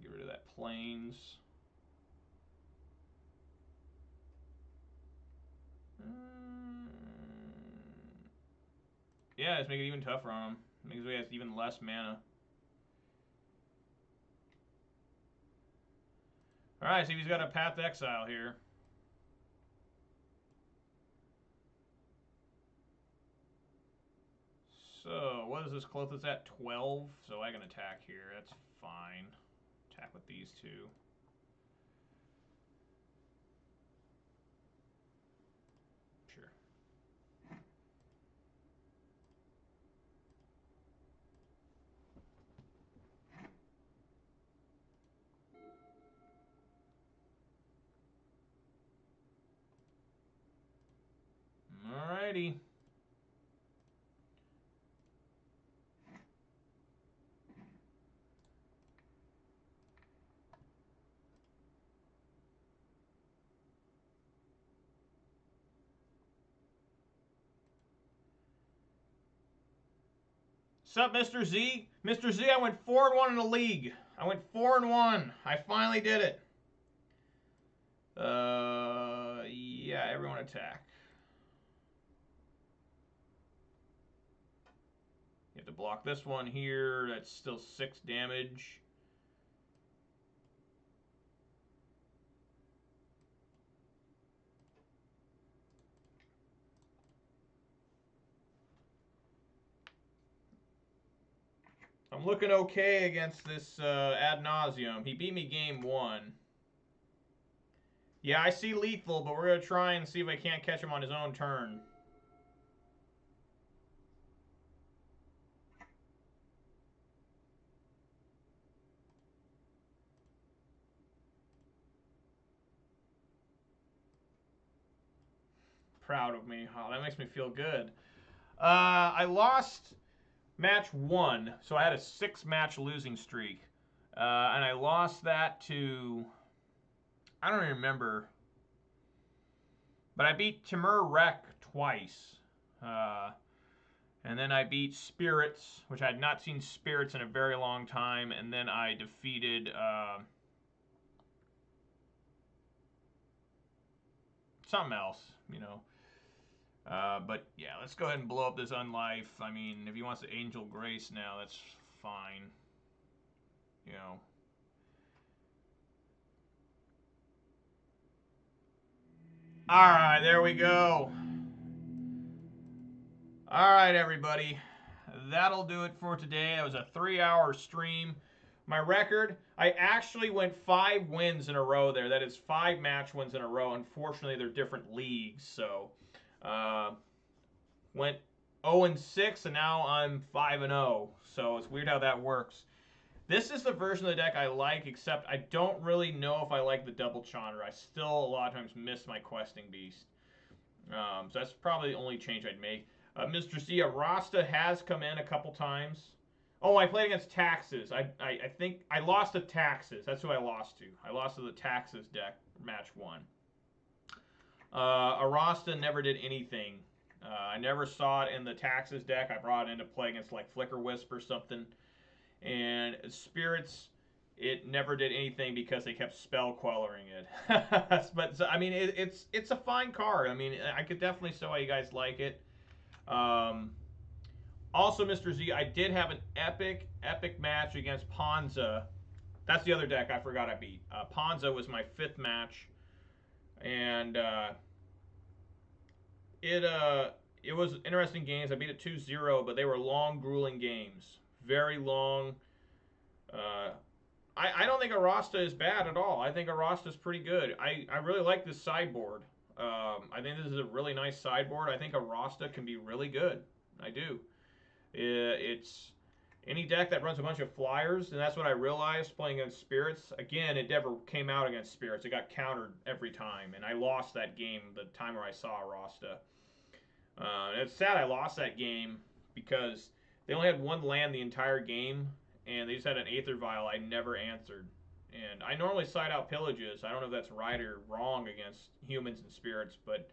Get rid of that Plains. Yeah, let's make it even tougher on him. Makes he has even less mana. Alright, see if he's got a Path Exile here. So, what is this Clothis at? 12? So I can attack here. That's fine. Attack with these two. Sure. Alrighty. Sup, Mr. Z? Mr. Z, I went 4-1 in the league. I went 4-1. I finally did it. Yeah, everyone attack. You have to block this one here. That's still 6 damage. I'm looking okay against this ad nauseum. He beat me game 1. Yeah, I see lethal, but we're going to try and see if I can't catch him on his own turn. Proud of me. Oh, that makes me feel good. I lost match 1, so I had a 6-match losing streak. And I lost that to... I don't even remember. But I beat Timur Rek twice. And then I beat Spirits, which I had not seen Spirits in a very long time. And then I defeated... something else, you know. But yeah, let's go ahead and blow up this Unlife. I mean, if he wants to Angel Grace now, that's fine. You know. Alright, there we go. Alright, everybody. That'll do it for today. That was a 3-hour stream. My record, I actually went 5 wins in a row there. That is 5 match wins in a row. Unfortunately, they're different leagues, so went 0-6, and now I'm 5-0. So it's weird how that works. This is the version of the deck I like, except I don't really know if I like the double Chandra. I still a lot of times miss my questing beast. So that's probably the only change I'd make. Mr. Z, Rasta has come in a couple times. Oh, I played against Taxes. I think I lost to Taxes. That's who I lost to. I lost to the Taxes deck, match 1. Arasta never did anything. I never saw it in the Taxes deck. I brought it in to play against like Flicker Wisp or something. And Spirits, it never did anything because they kept spell quelling it. But I mean, it's a fine card. I mean, I could definitely see why you guys like it. Also, Mr. Z, I did have an epic match against Ponza. That's the other deck I forgot I beat. Ponza was my 5th match, and it was interesting games. I beat it 2-0, but they were long, grueling games. Very long. I don't think Arasta is bad at all. I think Arasta is pretty good. I really like this sideboard. I think this is a really nice sideboard. I think Arasta can be really good. I do. It's any deck that runs a bunch of flyers, and that's what I realized playing against Spirits. Again, it never came out against Spirits. It got countered every time, and I lost that game the time where I saw Arasta. It's sad I lost that game because they only had 1 land the entire game, and they just had an Aether Vial I never answered. And I normally side out Pillages. I don't know if that's right or wrong against humans and Spirits, but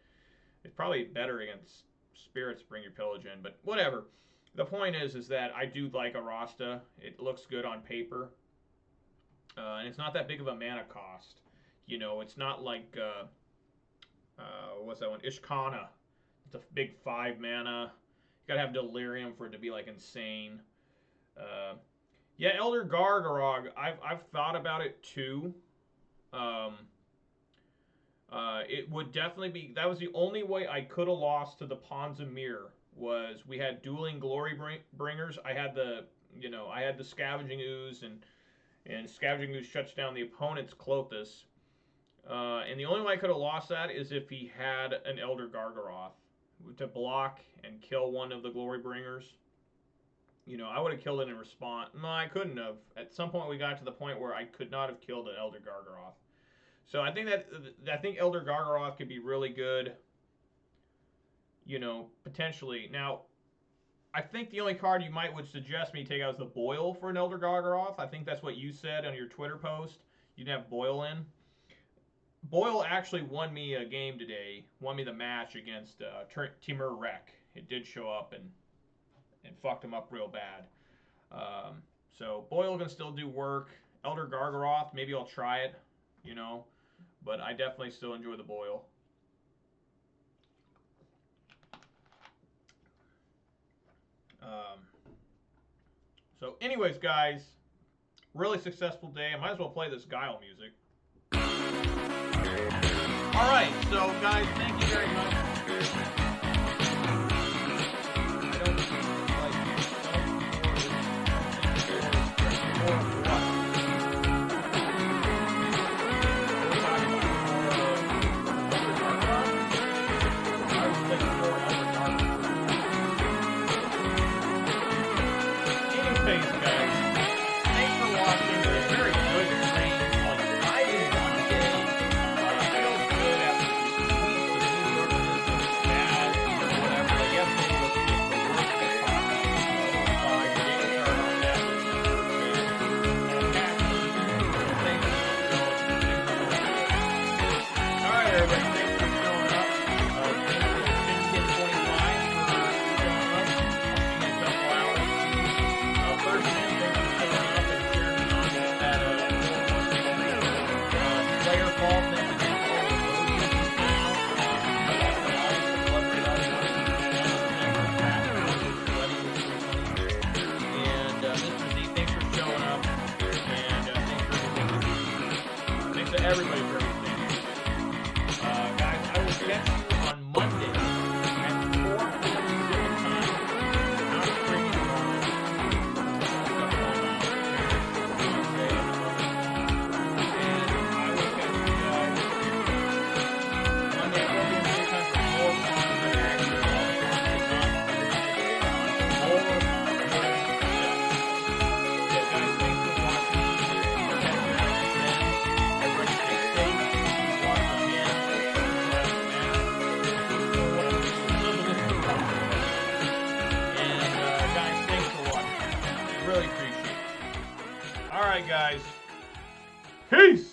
it's probably better against Spirits to bring your Pillage in, but whatever. The point is that I do like Arasta. It looks good on paper. And it's not that big of a mana cost. You know, it's not like, what's that one? Ishkana. It's a big 5 mana. You gotta have Delirium for it to be, like, insane. Yeah, Elder Gargarog, I've thought about it, too. It would definitely be... That was the only way I could have lost to the Ponza Mirror. Was we had dueling glory bringers. I had the Scavenging Ooze, and Scavenging Ooze shuts down the opponent's Klothys. And the only way I could have lost that is if he had an Elder Gargaroth to block and kill one of the glory bringers. You know, I would have killed it in response. No, I couldn't have. At some point, we got to the point where I could not have killed an Elder Gargaroth. So I think Elder Gargaroth could be really good. You know, potentially. Now, I think the only card you would suggest me take out is the Boil for an Elder Gargaroth. I think that's what you said on your Twitter post. You'd have Boil in. Boil actually won me a game today. Won me the match against Timur Rek. It did show up and fucked him up real bad. So Boil can still do work. Elder Gargaroth, maybe I'll try it. You know, but I definitely still enjoy the Boil. So anyways, guys, really successful day. I might as well play this Guile music. Alright, so guys, thank you very much. I don't everybody for everything. Guys, I will catch you on Monday at 4 p.m. Pacific time. I'm streaming and I will catch you guys Monday at 4 p.m. Pacific time for 4 Ponza action. night, guys. Peace.